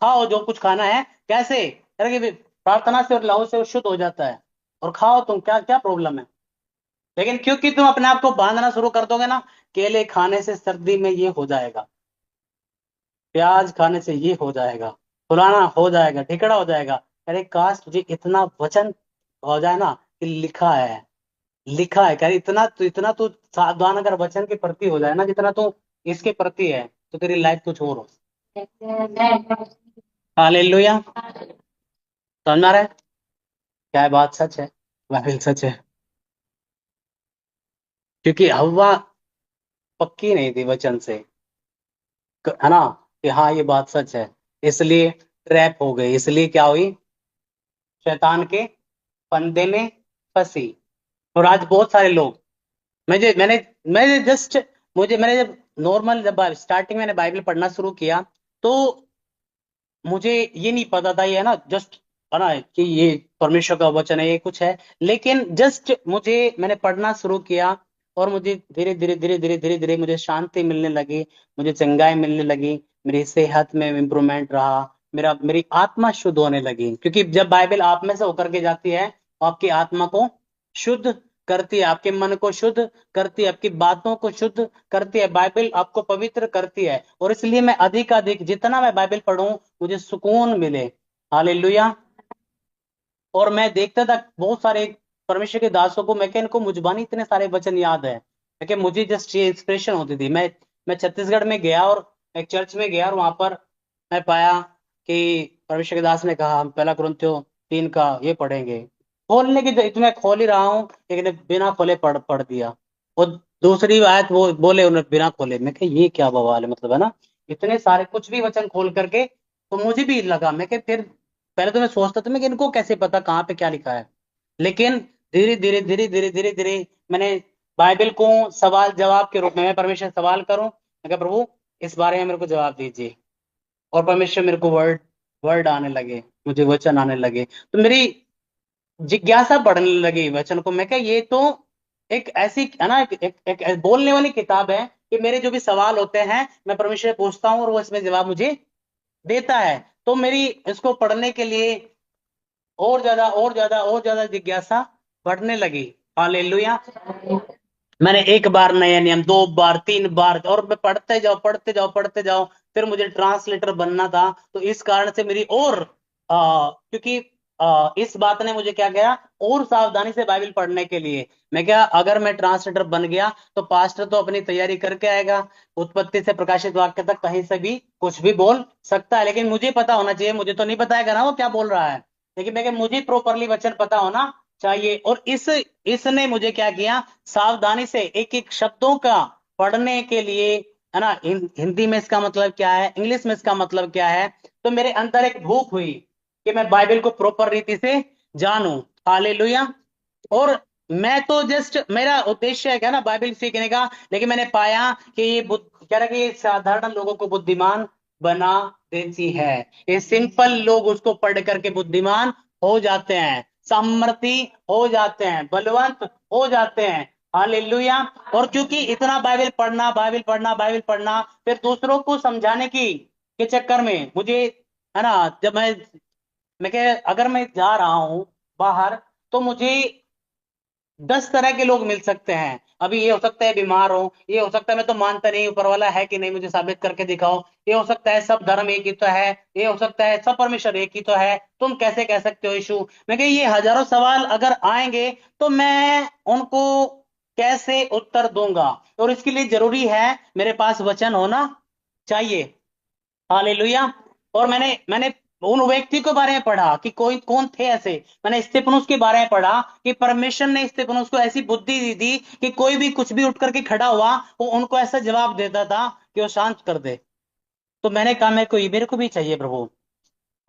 खाओ जो कुछ खाना है। कैसे? अरे कि प्रार्थना से और लहू से वो शुद्ध हो जाता है, और खाओ तुम, क्या क्या प्रॉब्लम है? लेकिन क्योंकि तुम अपने आप को बांधना शुरू कर दोगे ना, केले खाने से सर्दी में ये हो जाएगा, प्याज खाने से ये हो जाएगा, फलाना हो जाएगा, ढिकड़ा हो जाएगा। अरे काश तुझे इतना वचन हो जाए ना कि लिखा है, लिखा है, कह रही इतना तू सावधान अगर वचन के प्रति हो जाए ना जितना तू इसके प्रति है, तो तेरी लाइफ कुछ और हो। हालेलुया। समझ में आ रहा है? क्या है बात सच है? बाइबल सच है। क्योंकि हवा पक्की नहीं थी वचन से, है ना, कि हाँ ये बात सच है, इसलिए ट्रैप हो गई, इसलिए क्या हुई, शैतान के फंदे में फंसी। और आज बहुत सारे लोग, मैंने जस्ट मैंने जब नॉर्मल जब स्टार्टिंग मैंने बाइबल पढ़ना शुरू किया तो मुझे ये नहीं पता था ये है ना जस्ट, है ना, कि ये परमेश्वर का वचन है, ये कुछ है। लेकिन जस्ट मैंने पढ़ना शुरू किया और मुझे धीरे धीरे धीरे धीरे धीरे धीरे मुझे शांति मिलने लगी, मुझे चंगाई मिलने लगी, मेरी सेहत में इम्प्रूवमेंट रहा, मेरी आत्मा शुद्ध होने लगी। क्योंकि जब बाइबल आप में से होकर के जाती है, आपकी आत्मा को शुद्ध करती है, आपके मन को शुद्ध करती है, आपकी बातों को शुद्ध करती है, बाइबल आपको पवित्र करती है। और इसलिए मैं अधिक जितना मैं बाइबल पढ़ूं मुझे सुकून मिले। हालेलुया। और मैं देखता था बहुत सारे परमेश्वर के दासों को, मैं क्या इनको मुजबानी इतने सारे वचन याद है, कि मुझे जस्ट ये इंस्पिरेशन होती थी। मैं छत्तीसगढ़ में गया और एक चर्च में गया और वहां पर मैं पाया कि परमेश्वर के दास ने कहा हम 1 कुरिन्थियों 3 का ये पढ़ेंगे। खोलने की मैं खोल ही रहा हूँ, लेकिन बिना खोले पढ़ दिया। और दूसरी आयत वो बोले उन्हें बिना खोले, मैं कहा ये क्या बवाल है, मतलब है ना, इतने सारे कुछ भी वचन खोल करके। तो मुझे भी लगा, मैं कि फिर पहले तो मैं सोचता था मैं कि इनको कैसे पता कहाँ पे क्या लिखा है। लेकिन धीरे धीरे धीरे धीरे धीरे धीरे मैंने बाइबल को सवाल जवाब के रूप में, मैं परमेश्वर से सवाल करूं, मैं कहा प्रभु इस बारे में मेरे को जवाब दीजिए, और परमेश्वर मेरे को वर्ड वर्ड आने लगे, मुझे वचन आने लगे, तो मेरी जिज्ञासा बढ़ने लगी वचन को। मैं क्या, ये तो एक ऐसी है ना, एक बोलने वाली किताब है कि मेरे जो भी सवाल होते हैं मैं परमेश्वर से पूछता हूँ और वो इसमें जवाब मुझे देता है। तो मेरी इसको पढ़ने के लिए और ज्यादा और ज्यादा और ज्यादा जिज्ञासा बढ़ने लगी। हालेलुया। मैंने एक बार नया नियम, दो बार, तीन बार, और मैं पढ़ते जाओ पढ़ते जाओ पढ़ते जाओ। फिर मुझे ट्रांसलेटर बनना था, तो इस कारण से मेरी और क्योंकि इस बात ने मुझे क्या किया, और सावधानी से बाइबल पढ़ने के लिए। मैं क्या, अगर मैं ट्रांसलेटर बन गया तो पास्टर तो अपनी तैयारी करके आएगा, उत्पत्ति से प्रकाशित वाक्य तक कहीं से भी कुछ भी बोल सकता है, लेकिन मुझे पता होना चाहिए, मुझे तो नहीं बताएगा ना वो क्या बोल रहा है, लेकिन मैं क्या, मुझे प्रॉपरली वचन पता होना चाहिए। और इसने मुझे क्या किया, सावधानी से एक एक शब्दों का पढ़ने के लिए, है ना, हिंदी में इसका मतलब क्या है, इंग्लिश में इसका मतलब क्या है, तो मेरे अंदर एक भूख हुई कि मैं बाइबल को प्रॉपर रीति से जानूं। हालेलुया। और मैं तो जस्ट, मेरा उद्देश्य है क्या ना बाइबल सीखने का, लेकिन मैंने पाया कि ये कह रहा कि ये साधारण लोगों को बुद्धिमान बना देती है। ये सिंपल लोग उसको पढ़ करके बुद्धिमान हो जाते हैं, सामर्थी हो जाते हैं, बलवंत हो जाते हैं। हालेलुया। और क्योंकि इतना बाइबल पढ़ना बाइबल पढ़ना बाइबल पढ़ना, फिर दूसरों को समझाने की के चक्कर में मुझे, है ना, जब मैं क्या, अगर मैं जा रहा हूं बाहर, तो मुझे 10 तरह के लोग मिल सकते हैं। अभी ये हो सकता है बीमार हो, ये हो सकता है मैं तो मानता नहीं ऊपर वाला है कि नहीं, मुझे साबित करके दिखाओ, ये हो सकता है सब धर्म एक ही तो है, ये हो सकता है सब परमेश्वर एक ही तो है, तुम कैसे कह सकते हो यीशु। मैं कह, ये हजारों सवाल अगर आएंगे तो मैं उनको कैसे उत्तर दूंगा, और इसके लिए जरूरी है मेरे पास वचन होना चाहिए। हालेलुया। और मैंने उन व्यक्ति के बारे में पढ़ा कि कोई कौन थे ऐसे। मैंने स्तिफनुस के बारे में पढ़ा कि परमेश्वर ने स्तिफनुस को ऐसी बुद्धि दी थी कि कोई भी कुछ भी उठ करके खड़ा हुआ, वो उनको ऐसा जवाब देता था कि वो शांत कर दे। तो मैंने कहा मेरे को भी चाहिए प्रभु।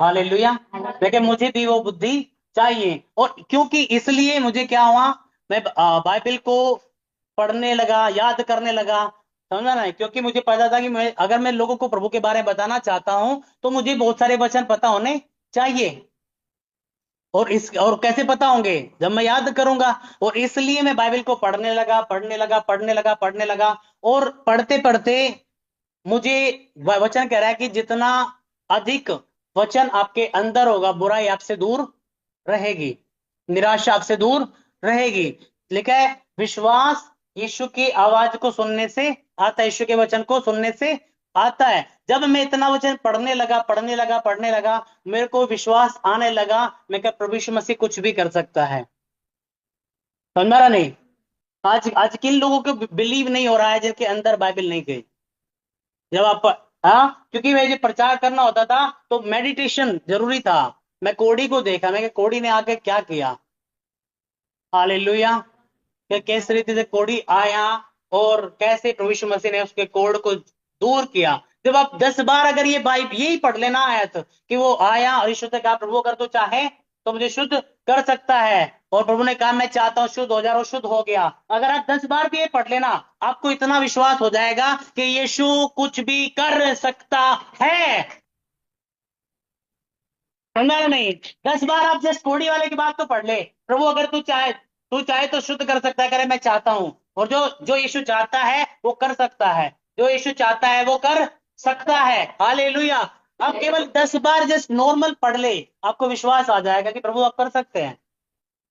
हालेलुया। लेकिन मुझे भी वो बुद्धि चाहिए, और क्योंकि इसलिए मुझे क्या हुआ, मैं बाइबल को पढ़ने लगा, याद करने लगा। समझा ना, क्योंकि मुझे पता था कि अगर मैं लोगों को प्रभु के बारे में बताना चाहता हूं तो मुझे बहुत सारे वचन पता होने चाहिए। और कैसे पता होंगे, जब मैं याद करूंगा। और इसलिए मैं बाइबल को पढ़ने लगा पढ़ने लगा पढ़ने लगा पढ़ने लगा। और पढ़ते पढ़ते मुझे वचन कह रहा है कि जितना अधिक वचन आपके अंदर होगा, बुराई आपसे दूर रहेगी, निराशा आपसे दूर रहेगी। लिखा है विश्वास यीशु की आवाज को सुनने से आता है, यीशु के वचन को सुनने से आता है। जब मैं इतना वचन पढ़ने लगा पढ़ने लगा पढ़ने लगा, मेरे को विश्वास आने लगा, मैं क्या, प्रभु यीशु मसीह कुछ भी कर सकता है। समझ रहा नहीं। आज आज किन लोगों को बिलीव नहीं हो रहा है जिनके अंदर बाइबल नहीं गई। जब आप, हाँ, क्योंकि मैं जो प्रचार करना होता था तो मेडिटेशन जरूरी था। मैं कोड़ी को देखा, मैं कोड़ी ने आके क्या किया। हालेलुया। कि किस रीति से कोड़ी आया और कैसे प्रभु यीशु मसीह ने उसके कोड़ को दूर किया। जब आप 10 बार अगर ये बाइबल यही पढ़ लेना आयत कि वो आया और यीशु से कहा प्रभु अगर तू चाहे तो मुझे शुद्ध कर सकता है, और प्रभु ने कहा मैं चाहता हूं शुद्ध हो जा, और शुद्ध हो गया। अगर आप 10 बार भी ये पढ़ लेना, आपको इतना विश्वास हो जाएगा कि यीशु कुछ भी कर सकता है। समझा या नहीं। 10 बार आप जस्ट कोड़ी वाले की बात तो पढ़ ले, प्रभु अगर तू चाहे तो शुद्ध कर सकता है, करे मैं चाहता हूं। और जो जो यीशु चाहता है वो कर सकता है, जो यीशु चाहता है वो कर सकता है। हालेलुया। आप केवल 10 बार जस्ट नॉर्मल पढ़ ले, आपको विश्वास आ जाएगा कि प्रभु आप कर सकते हैं।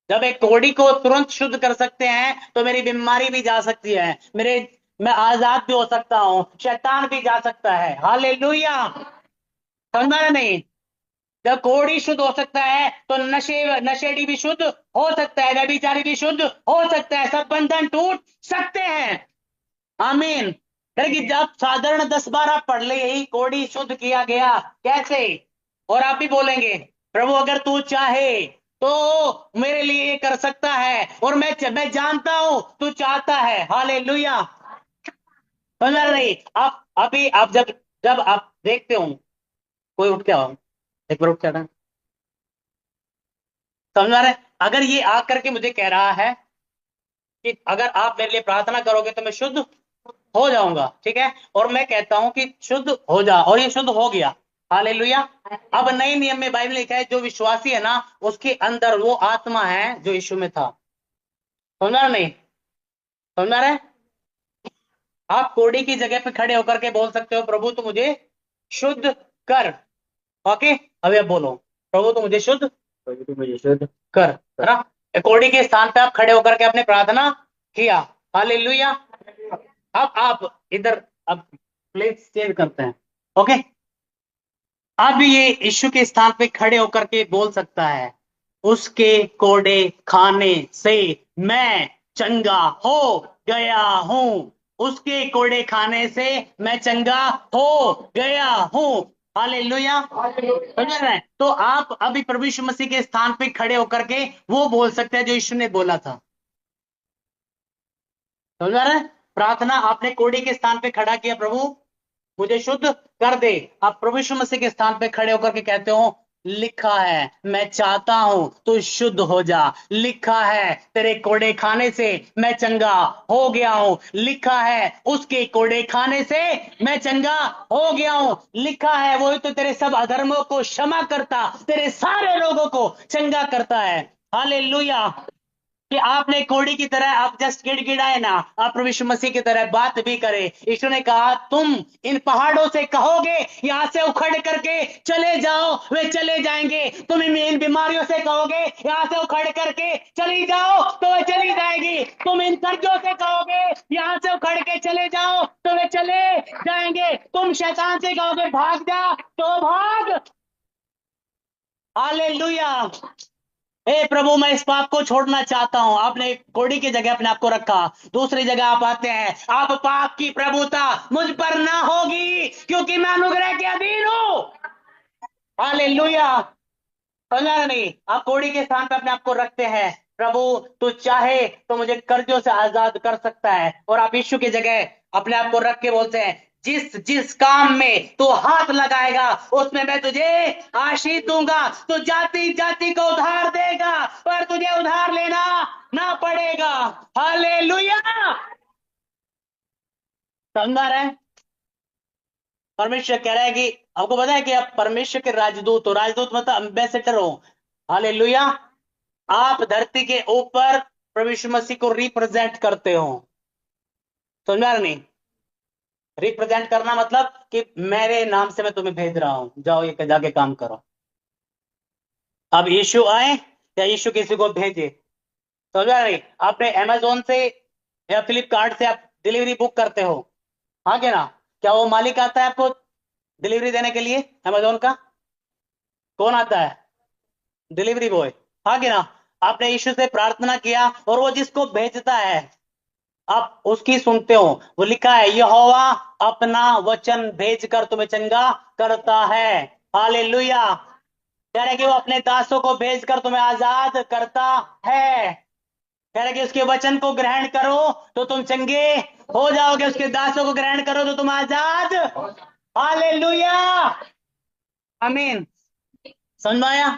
जब एक कोड़ी को तुरंत शुद्ध कर सकते हैं तो मेरी बीमारी भी जा सकती है, मैं आजाद भी हो सकता हूं, शैतान भी जा सकता है। हालेलुया। समझा या नहीं। जब कोड़ी शुद्ध हो सकता है तो नशेड़ी भी शुद्ध हो सकता है, व्यभिचारी भी शुद्ध हो सकता है, सब बंधन टूट सकते हैं। आमीन। फिर कि जब साधारण 10 बार आप पढ़ ले यही कोड़ी शुद्ध किया गया कैसे, और आप भी बोलेंगे प्रभु अगर तू चाहे तो मेरे लिए ये कर सकता है, और मैं जानता हूं तू चाहता है। हालेलुया। समझ रही। आप अभी आप जब जब आप देखते हो कोई उठ के आओ, एक बार उठ के आना। समझ आ रहा है। अगर ये आकर के मुझे कह रहा है कि अगर आप मेरे लिए प्रार्थना करोगे तो मैं शुद्ध हो जाऊंगा, ठीक है। और मैं कहता हूं कि शुद्ध हो जा, और ये शुद्ध हो गया। हालेलुया। अब नए नियम में बाइबल लिखा है जो विश्वासी है ना, उसके अंदर वो आत्मा है जो यीशु में था। समझा नहीं? समझा रहे? आप कोड़ी की जगह पे खड़े होकर के बोल सकते हो, प्रभु तू मुझे शुद्ध कर। ओके, अभी आप बोलो, प्रभु तू मुझे शुद्ध, प्रभु तू मुझे शुद्ध कर, है ना? कोड़ी के स्थान पे आप खड़े होकर के आपने प्रार्थना किया। हालेलुया। अब आप इधर, अब प्लेस चेंज करते हैं। ओके, अब ये यीशु के स्थान पे खड़े होकर के बोल सकता है, उसके कोड़े खाने से मैं चंगा हो गया हूं। उसके कोड़े खाने से मैं चंगा हो गया हूं। हालेलुया। समझ रहे हैं? तो आप अभी प्रभु यीशु मसीह के स्थान पे खड़े होकर के वो बोल सकते हैं जो यीशु ने बोला था। समझ रहे हैं? प्रार्थना आपने कोड़ी के स्थान पे खड़ा किया, प्रभु मुझे शुद्ध कर दे। आप प्रभु यीशु मसीह के स्थान पे खड़े होकर के कहते हो, लिखा है मैं चाहता हूं तू शुद्ध हो जा। लिखा है तेरे कोड़े खाने से मैं चंगा हो गया हूं। लिखा है उसके कोड़े खाने से मैं चंगा हो गया हूं। लिखा है वही तो तेरे सब अधर्मों को क्षमा करता, तेरे सारे रोगों को चंगा करता है। हालेलुया। कि आपने कोड़ी की तरह आप जस्ट गिड़गिड़ाए ना, आप प्रभु यीशु मसीह की तरह बात भी करे। यीशु ने कहा तुम इन पहाड़ों से कहोगे यहां से उखड़ करके चले जाओ, वे चले जाएंगे। तुम इन बीमारियों से कहोगे यहां से उखड़ करके चली जाओ, तो वे चली जाएगी। तुम इन कर्जों से कहोगे यहां से उखड़ के चले जाओ, तो वे चले जाएंगे। तुम शैतान से कहोगे भाग जा, तो भाग। हालेलुया। हे प्रभु मैं इस पाप को छोड़ना चाहता हूं। आपने कोड़ी की जगह अपने आप को रखा। दूसरी जगह आप आते हैं, आप पाप की प्रभुता मुझ पर ना होगी क्योंकि मैं अनुग्रह के अधीन हूं। हालेलुया। समझा नहीं? आप कोड़ी के स्थान पे अपने आप को रखते हैं, प्रभु तू चाहे तो मुझे कर्जों से आजाद कर सकता है। और आप यीशु की जगह अपने आप को रख के बोलते हैं, जिस जिस काम में तू हाथ लगाएगा उसमें मैं तुझे आशीष दूंगा। तू जाति जाति को उधार देगा पर तुझे उधार लेना ना पड़ेगा। हालेलुया। समझा रहे हैं? परमेश्वर कह रहा है कि आपको पता है कि आप परमेश्वर के राजदूत हो। राजदूत मतलब एम्बेसडर हो। हालेलुया। आप धरती के ऊपर प्रभु यीशु मसीह को रिप्रेजेंट करते हो। समझा नहीं? रिप्रेजेंट करना मतलब कि मेरे नाम से मैं तुम्हें भेज रहा हूं, जाओ ये जाके काम करो। अब यीशु आए या यीशु किसी को भेजे? समझा नहीं? आपने अमेजोन से या फ्लिपकार्ट से आप डिलीवरी बुक करते हो, हाँ क्या ना? क्या वो मालिक आता है आपको डिलीवरी देने के लिए? अमेजोन का कौन आता है? डिलीवरी बॉय, हाँ कि ना? आपने यीशु से प्रार्थना किया और वो जिसको भेजता है आप उसकी सुनते हो। वो लिखा है यहोवा अपना वचन भेजकर तुम्हें चंगा करता है। हालेलुया। कह रहे कि वो अपने दासों को भेजकर तुम्हें आजाद करता है। कह रहे कि उसके वचन को ग्रहण करो तो तुम चंगे हो जाओगे, उसके दासों को ग्रहण करो तो तुम आजाद। हालेलुया। आमीन। समझ में आया?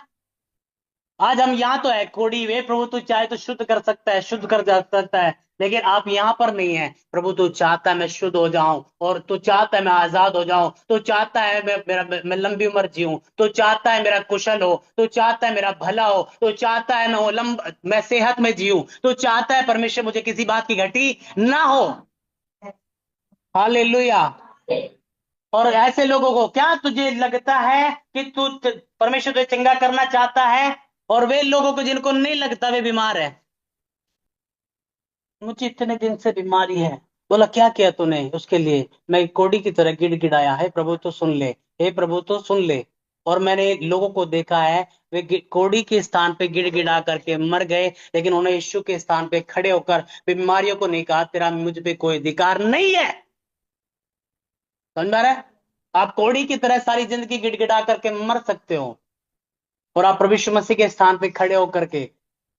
आज हम यहाँ तो है कोड़ी वे, प्रभु तू चाहे तो शुद्ध कर सकता है, शुद्ध कर जा सकता है, लेकिन आप यहाँ पर नहीं है। प्रभु तू चाहता है मैं शुद्ध हो जाऊं, और तू चाहता है मैं आजाद हो जाऊं। तू चाहता है मैं लंबी उम्र जीऊं। तू चाहता है मेरा कुशल हो। तू चाहता है मेरा भला हो। तू चाहता है मैं सेहत में जीऊं। तू चाहता है परमेश्वर मुझे किसी बात की घटी ना हो। हालेलुया। और ऐसे लोगों को क्या तुझे लगता है कि परमेश्वर तुझे चंगा करना चाहता है, और वे लोगों को जिनको नहीं लगता वे बीमार है। मुझे इतने दिन से बीमारी है। बोला क्या किया तूने उसके लिए? मैं कोड़ी की तरह गिड़गिड़ाया। है प्रभु तो सुन ले, हे प्रभु तो सुन ले। और मैंने लोगों को देखा है वे कोड़ी के स्थान पे गिड़गिड़ा करके मर गए, लेकिन उन्होंने यीशु के स्थान पे खड़े होकर बीमारियों को नहीं कहा तेरा मुझ पे कोई अधिकार नहीं है। समझ में आ रहा है? आप कोड़ी की तरह सारी जिंदगी गिड़गिड़ा करके मर सकते हो, और आप प्रभु यीशु मसीह के स्थान पे खड़े होकर के,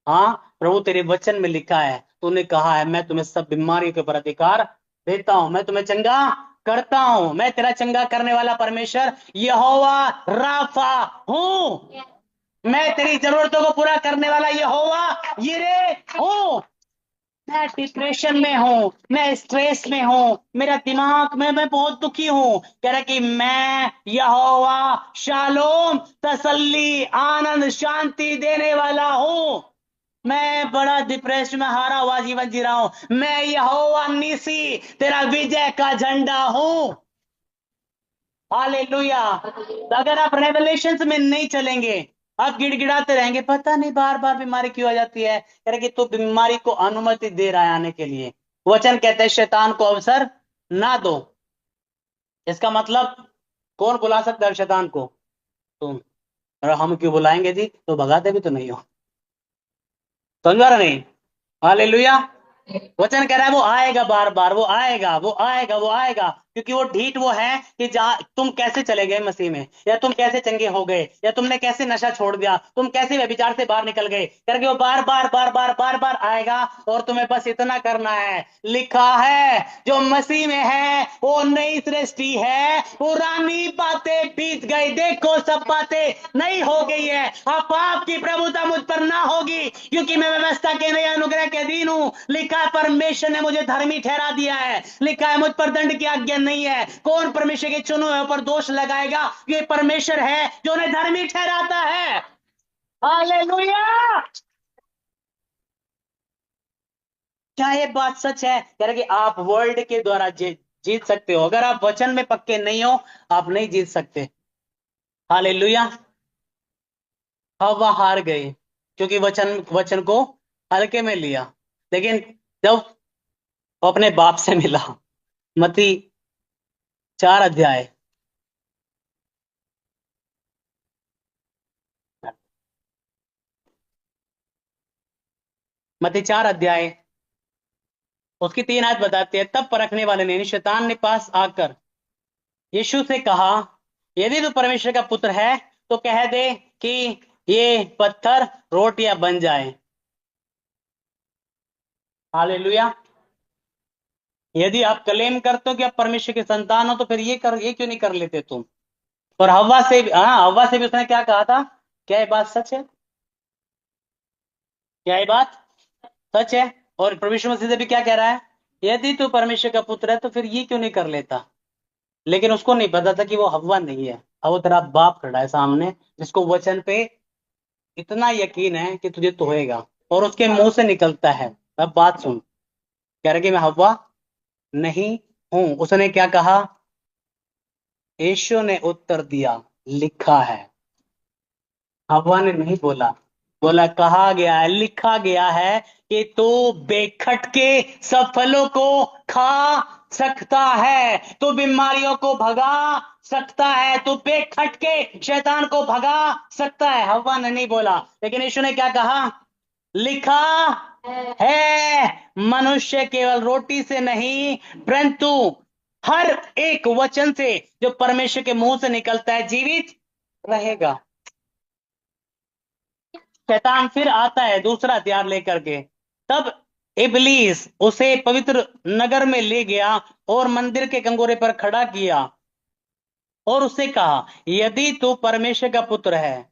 हाँ प्रभु तेरे वचन में लिखा है, तूने कहा है मैं तुम्हें सब बीमारियों के ऊपर अधिकार देता हूं, मैं तुम्हें चंगा करता हूं। मैं तेरा चंगा करने वाला परमेश्वर यहोवा राफा हूं। मैं तेरी जरूरतों को पूरा करने वाला यहोवा यिरे हूं। मैं डिप्रेशन में हूँ, मैं स्ट्रेस में हूँ, मेरा दिमाग में मैं बहुत दुखी हूँ। कह रहा कि मैं यहोवा शालोम, तसल्ली, आनंद, शांति देने वाला हूँ। मैं बड़ा डिप्रेस में हारा हुआ जीवन जी रहा हूं। मैं यहोवा निसी, तेरा विजय का झंडा हूं। हालेलुया। तो अगर आप रेवलेशंस में नहीं चलेंगे, आप गिड़गिड़ाते रहेंगे, पता नहीं बार बार बीमारी क्यों आ जाती है, कह रहे कि तू बीमारी को अनुमति दे रहा है आने के लिए। वचन कहते हैं शैतान को अवसर ना दो। इसका मतलब कौन बुला सकता है शैतान को? तुम। और हम क्यों बुलाएंगे जी, तो भगाते भी तो नहीं हो। समझा रहा नहीं? हालेलुया। वचन कह रहा है वो आएगा, बार बार वो आएगा, वो आएगा, वो आएगा, क्योंकि वो ढीठ वो है कि तुम कैसे चले गए मसीह में, या तुम कैसे चंगे हो गए, या तुमने कैसे नशा छोड़ दिया, तुम कैसे व्यभिचार से बाहर निकल गए, करके वो बार बार बार बार बार बार आएगा। और तुम्हें बस इतना करना है, लिखा है जो मसीह में है वो नई सृष्टि है, पुरानी बातें बीत गई, देखो सब बातें नई हो गई है। अब पाप की प्रभुता मुझ पर ना होगी, क्योंकि मैं व्यवस्था के नए अनुग्रह के अधीन हूं। लिखा है परमेश्वर ने मुझे धर्मी ठहरा दिया है। लिखा है मुझ पर दंड की आज्ञा नहीं है। कौन परमेश्वर के चुने हुए पर दोष लगाएगा? ये परमेश्वर है जो उन्हें धर्मी ठहराता है। हालेलुया। क्या ये बात सच है? कह रहे कि आप वर्ल्ड के द्वारा जीत सकते हो, अगर आप वचन में पक्के नहीं हो, आप नहीं जीत सकते। हालेलुया। हवा हार गई क्योंकि वचन वचन को हल्के में लिया। लेकिन जब वो अपने बाप से मिला, मती 4 अध्याय, मती 4 अध्याय उसकी 3 आयत बताती है। तब परखने वाले ने यानी शैतान ने पास आकर यीशु से कहा, यदि तू परमेश्वर का पुत्र है तो कह दे कि ये पत्थर रोटियां बन जाए। हालेलुया। यदि आप क्लेम करते हो कि आप परमेश्वर के संतान हो, तो फिर ये क्यों नहीं कर लेते तुम? और हव्वा से भी, हाँ, हव्वा से भी उसने क्या कहा था? क्या ये बात सच है? क्या ये बात सच है? और परमेश्वर मसीह से भी क्या कह रहा है? यदि तू परमेश्वर का पुत्र है तो फिर ये क्यों नहीं कर लेता? लेकिन उसको नहीं पता था कि वो हव्वा नहीं है, अब वो तेरा बाप खड़ा है सामने, जिसको वचन पे इतना यकीन है कि तुझे तोड़ेगा, और उसके मुंह से निकलता है। अब बात सुन, कह रहा कि मैं हव्वा नहीं हूं। उसने क्या कहा? यीशु ने उत्तर दिया, लिखा है। हवा ने नहीं बोला, बोला कहा गया है, लिखा गया है कि तू बेखटके सब फलों को खा सकता है, तू बीमारियों को भगा सकता है, तू बेखटके शैतान को भगा सकता है। हवा ने नहीं बोला, लेकिन यीशु ने क्या कहा? लिखा है, मनुष्य केवल रोटी से नहीं परंतु हर एक वचन से जो परमेश्वर के मुंह से निकलता है जीवित रहेगा। शैतान फिर आता है दूसरा हथियार लेकर के। तब इबलीस उसे पवित्र नगर में ले गया और मंदिर के कंगोरे पर खड़ा किया और उससे कहा, यदि तू परमेश्वर का पुत्र है।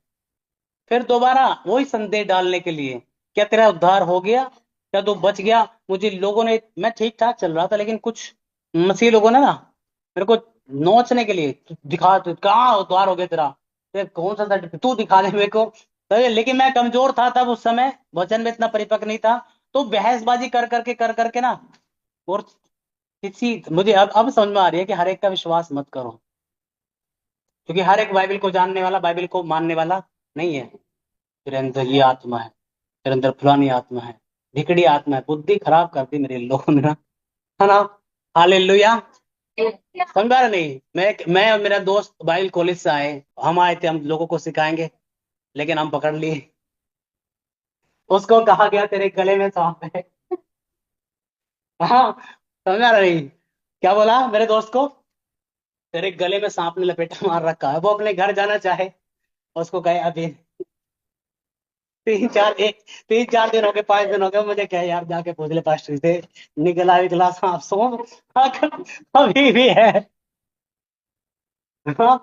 फिर दोबारा वही संदेह डालने के लिए, क्या तेरा उद्धार हो गया? क्या तू बच गया? मुझे लोगों ने, मैं ठीक ठाक चल रहा था, लेकिन कुछ मसीह लोगों ने ना मेरे को नोचने के लिए, "तू दिखा, तू कहाँ उद्धार हो गया तेरा, तेरे कौन सा सर्टिफिकेट, तू दिखा दे मेरे को।" तो लेकिन मैं कमजोर था तब, उस समय वचन में इतना परिपक्व नहीं था। तो बहसबाजी कर करके ना, और किसी मुझे अब समझ में आ रही है कि हर एक का विश्वास मत करो, क्योंकि हर एक बाइबल को जानने वाला, बाइबल को मानने वाला नहीं है। तेरे अंदर ये आत्मा है, तेरे अंदर फलानी आत्मा है, भिखड़ी आत्मा है, बुद्धि खराब कर दी मेरे लोगों ने ना, है ना? हालेलुया। समझा रहे नहीं? मैं और मेरा दोस्त बाइबल कॉलेज से आए, हम आए थे, हम लोगों को सिखाएंगे, लेकिन हम पकड़ लिए। उसको कहा गया तेरे गले में सांप है। हाँ, समझा रहे नहीं? क्या बोला मेरे दोस्त को? तेरे गले में सांप ने लपेटा मार रखा है। वो अपने घर जाना चाहे, उसको कहे अभी 3 4 दिन हो गए, 5 दिन हो गए, मुझे क्या यार, जाके पूछ ले पास्टर से, निकला विकला सांप सो अभी भी है। हाँ,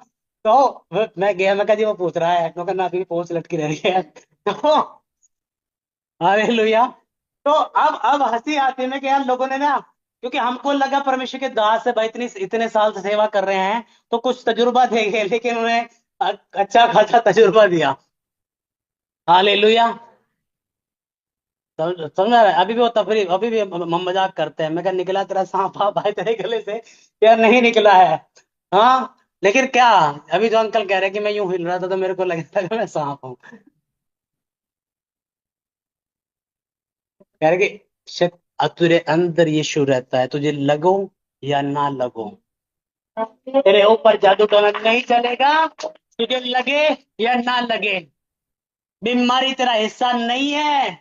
तो मैं गया, मैं कहा जी वो पूछ रहा है, तो कहना अभी भी पोंछ लटकी रह रही है। तो हालेलुया। तो अब हंसी आती है ना कि यार लोगों ने ना, क्योंकि हमको लगा परमेश्वर के दास से भाई इतनी इतने साल से सेवा कर रहे हैं तो कुछ तजुर्बा देंगे, लेकिन उन्हें अच्छा खासा तजुर्बा दिया। हालेलुया। समझ रहा है? अभी भी वो तफरी, अभी भी मजाक करते हैं। मैं कहा निकला तेरा सांप आ भाई तेरे गले से? यार नहीं निकला है। हाँ, लेकिन क्या, अभी जो अंकल कह रहे हैं कि मैं यूं हिल रहा था तो मेरे को लगा मैं सांप हूँ। कह रहे कि तेरे अंदर यीशु रहता है, तुझे लगो या ना लगो, तेरे ऊपर जादू टोना नहीं चलेगा, तुझे लगे या ना लगे। बीमारी तेरा हिस्सा नहीं है,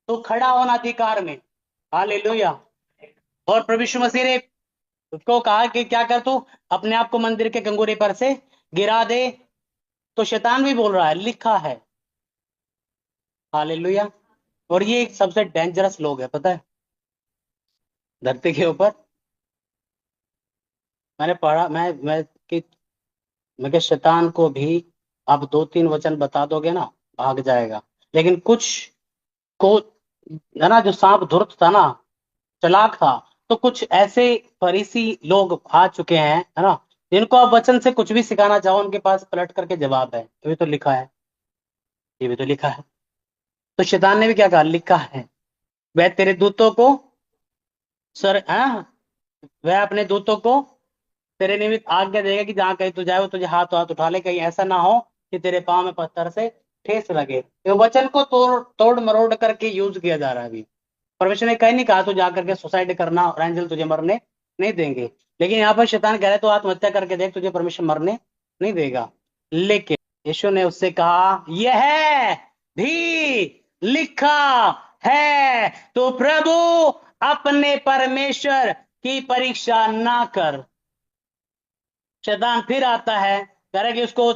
तो खड़ा होना अधिकार में। हालेलुया। और प्रभु यीशु मसीह ने उसको कहा कि क्या कर तू, अपने आप को मंदिर के कंगूरे पर से गिरा दे। तो शैतान भी बोल रहा है लिखा है। हालेलुया। और ये एक सबसे डेंजरस लोग है, पता है, धरती के ऊपर। मैंने पढ़ा, कि मैं कि शैतान को भी आप दो तीन वचन बता दोगे ना, भाग जाएगा। लेकिन कुछ को, है ना, जो सांप धुर्त था ना, चालाक था, तो कुछ ऐसे फरीसी लोग आ चुके हैं, है ना, जिनको आप वचन से कुछ भी सिखाना चाहो उनके पास पलट करके जवाब है, ये भी तो लिखा है, ये भी तो लिखा है। तो शैतान ने भी क्या कहा, लिखा है, वह तेरे दूतों को सर, हाँ, वह अपने दूतों को तेरे निमित्त आज्ञा देगा कि जहां कहीं तू जाए वो तुझे हाथ हाथ उठा ले, कहीं ऐसा ना हो कि तेरे पाँव में पत्थर से ठेस लगे। ये वचन को तोड़ तोड़ मरोड़ करके यूज किया जा रहा है अभी। परमेश्वर ने कहीं नहीं कहा तू जा करके सुसाइड करना और एंजल तुझे मरने नहीं देंगे। लेकिन यहाँ पर शैतान कह रहा है तो आत्महत्या करके देख, तुझे परमेश्वर मरने नहीं देगा। लेकिन यीशु ने उससे कहा यह भी लिखा है, तो प्रभु अपने परमेश्वर की परीक्षा ना कर। शैतान फिर आता है, कह रहा है कि उसको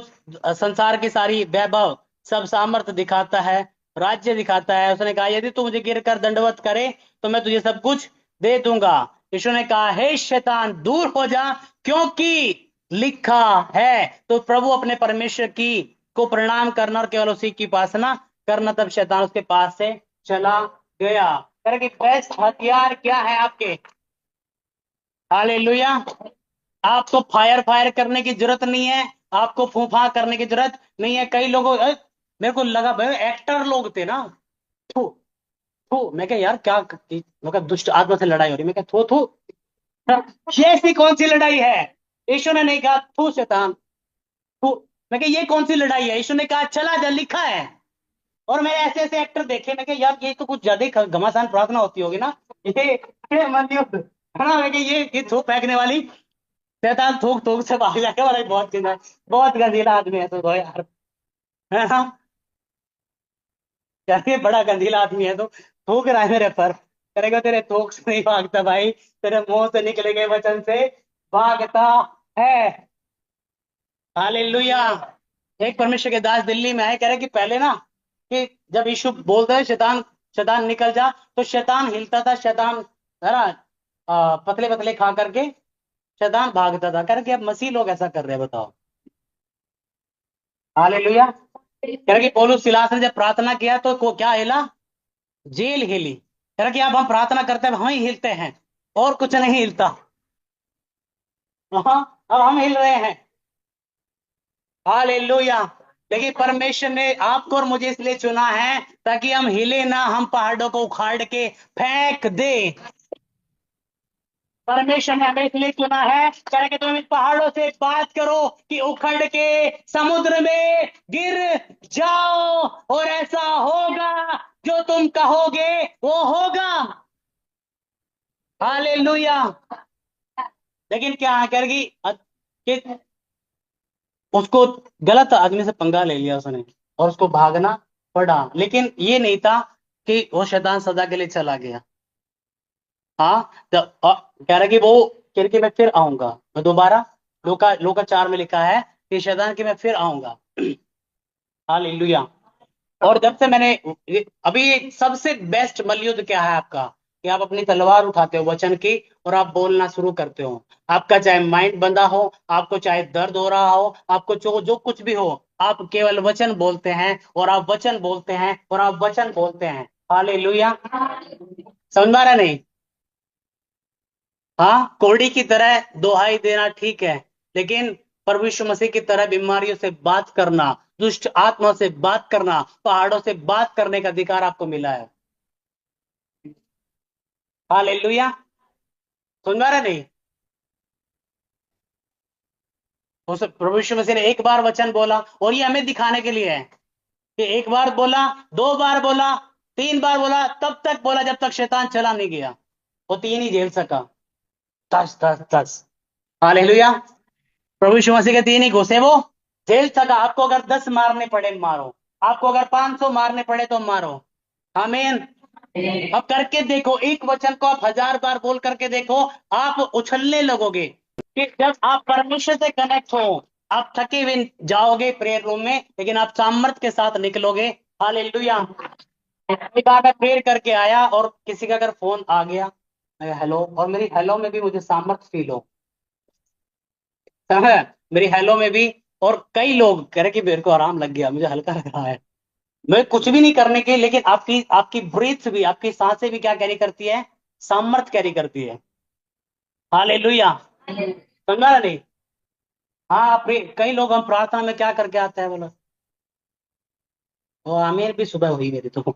संसार की सारी वैभव, सब सामर्थ्य दिखाता है, राज्य दिखाता है। उसने कहा यदि तू मुझे गिर कर दंडवत करे तो मैं तुझे सब कुछ दे दूंगा। यीशु ने कहा हे शैतान दूर हो जा, क्योंकि लिखा है। तो प्रभु अपने परमेश्वर की को प्रणाम करना और केवल उसी की उपासना करना। तब शैतान उसके पास से चला गया। कह रहा कि बेस्ट हथियार क्या है आपके? हालेलुया। आपको फायर फायर करने की जरूरत नहीं है, आपको फूफा करने की जरूरत नहीं है। कई लोगों मेरे को लगा भाई एक्टर लोग थे ना, थू थू, मैं क्या यार क्या मैं क्या दुष्ट आत्मा से लड़ाई हो रही, मैं क्या थू थू, ये ऐसी कौन सी लड़ाई है? यीशु ने नहीं कहा थू शैतान थू। मैं क्या ये कौन सी लड़ाई है? यीशु ने कहा चला जा, लिखा है। और मैंने ऐसे ऐसे एक्टर देखे, मैं क्या यार ये तो कुछ ज्यादा ही घमासान प्रार्थना होती होगी ना, ये मलयुद्ध है ना। मैं क्या ये थू फेंकने वाली, शैतान थूक थूक से भाग जाएगा। बड़ा बहुत गंदा, बहुत गंदीला आदमी है तो यार, है ना, यार ये बड़ा गंदीला आदमी है तो थूक रहा है मेरे पर। करेगा तेरे थूक से नहीं भागता भाई, तेरे मुंह से निकले गए वचन से भागता है। हालेलुया। एक परमेश्वर के दास दिल्ली में आए, कह रहे कि पहले ना, कि जब यीशु बोलता है शैतान शैतान निकल जा, तो शैतान हिलता था, शैतान, है ना, पतले पतले खा करके शैतान भागता था। कह रहे कि अब मसीह लोग ऐसा कर रहे हैं, बताओ। हालेलुया। कह रहे कि पौलुस सिलास ने जब प्रार्थना किया तो क्या हिला? जेल हिली। कह रहा कि अब हम प्रार्थना करते हैं, हम ही हिलते हैं, और कुछ नहीं हिलता। हाँ, अब हम हिल रहे हैं। हालेलुया। लेकिन परमेश्वर ने आपको और मुझे इसलिए चुना है ताकि हम हिले ना, हम पहाड़ों को उखाड़ के फेंक दे। परमेश्वर ने हमें इसलिए चुना है, कह रहे कि तुम इस पहाड़ों से बात करो कि उखड़ के समुद्र में गिर जाओ, और ऐसा होगा जो तुम कहोगे वो होगा। हालेलुया। लेकिन क्या है, कह रही कि उसको गलत आदमी से पंगा ले लिया उसने, और उसको भागना पड़ा। लेकिन ये नहीं था कि वो शैतान सदा के लिए चला गया। हाँ, कह रहा कि वो कह रहा कि मैं फिर आऊंगा, मैं दोबारा, लूका 4 में लिखा है कि शैतान की मैं फिर आऊंगा। हालेलुया। और जब से मैंने अभी सबसे बेस्ट मलयुद्ध क्या है आपका, कि आप अपनी तलवार उठाते हो वचन की और आप बोलना शुरू करते हो। आपका चाहे माइंड बंदा हो, आपको चाहे दर्द हो रहा हो, आपको जो जो कुछ भी हो, आप केवल वचन बोलते हैं और आप वचन बोलते हैं और आप वचन बोलते हैं। हालेलुया। समझ में आ रहा नहीं? हाँ, कोड़ी की तरह दुहाई देना ठीक है, लेकिन प्रभु यीशु मसीह की तरह बीमारियों से बात करना, दुष्ट आत्मा से बात करना, पहाड़ों से बात करने का अधिकार आपको मिला है। हालेलुया। समझ में आ रहा नहीं? उस प्रभु यीशु मसीह ने एक बार वचन बोला, और ये हमें दिखाने के लिए है कि एक बार बोला, दो बार बोला, तीन बार बोला, तब तक बोला जब तक शैतान चला नहीं गया। वो तीन ही झेल सका। तस तस तस। हालेलुया। प्रभु यीशु मसीह के तीन ही घुसे वो झेल सका। आपको अगर 10 मारने पड़े मारो, आपको अगर 500 मारने पड़े तो मारो। आमीन। अब करके देखो, एक वचन को आप 1000 बार बोल करके देखो, आप उछलने लगोगे। कि जब आप परमेश्वर से कनेक्ट हो, आप थके हुए जाओगे प्रेयर रूम में, लेकिन आप सामर्थ के साथ निकलोगे। हालेलुया। एक बार मैं प्रेयर करके आया और किसी का अगर फोन आ गया, हेलो, और मेरी हेलो में भी मुझे सामर्थ फील हो, है मेरी हेलो में भी। और कई लोग कह रहे कि मेरे को आराम लग गया, मुझे हल्का लग रहा है। मैं कुछ भी नहीं करने के, लेकिन आपकी आपकी ब्रीथ भी, आपकी सांसें भी क्या कैरी करती है? सामर्थ कैरी करती है। हालेलुया। समझा ना नहीं? हाँ, कई लोग हम प्रार्थना में क्या करके आते हैं बोलो, वो आमीन भी सुबह हुई मेरी तो।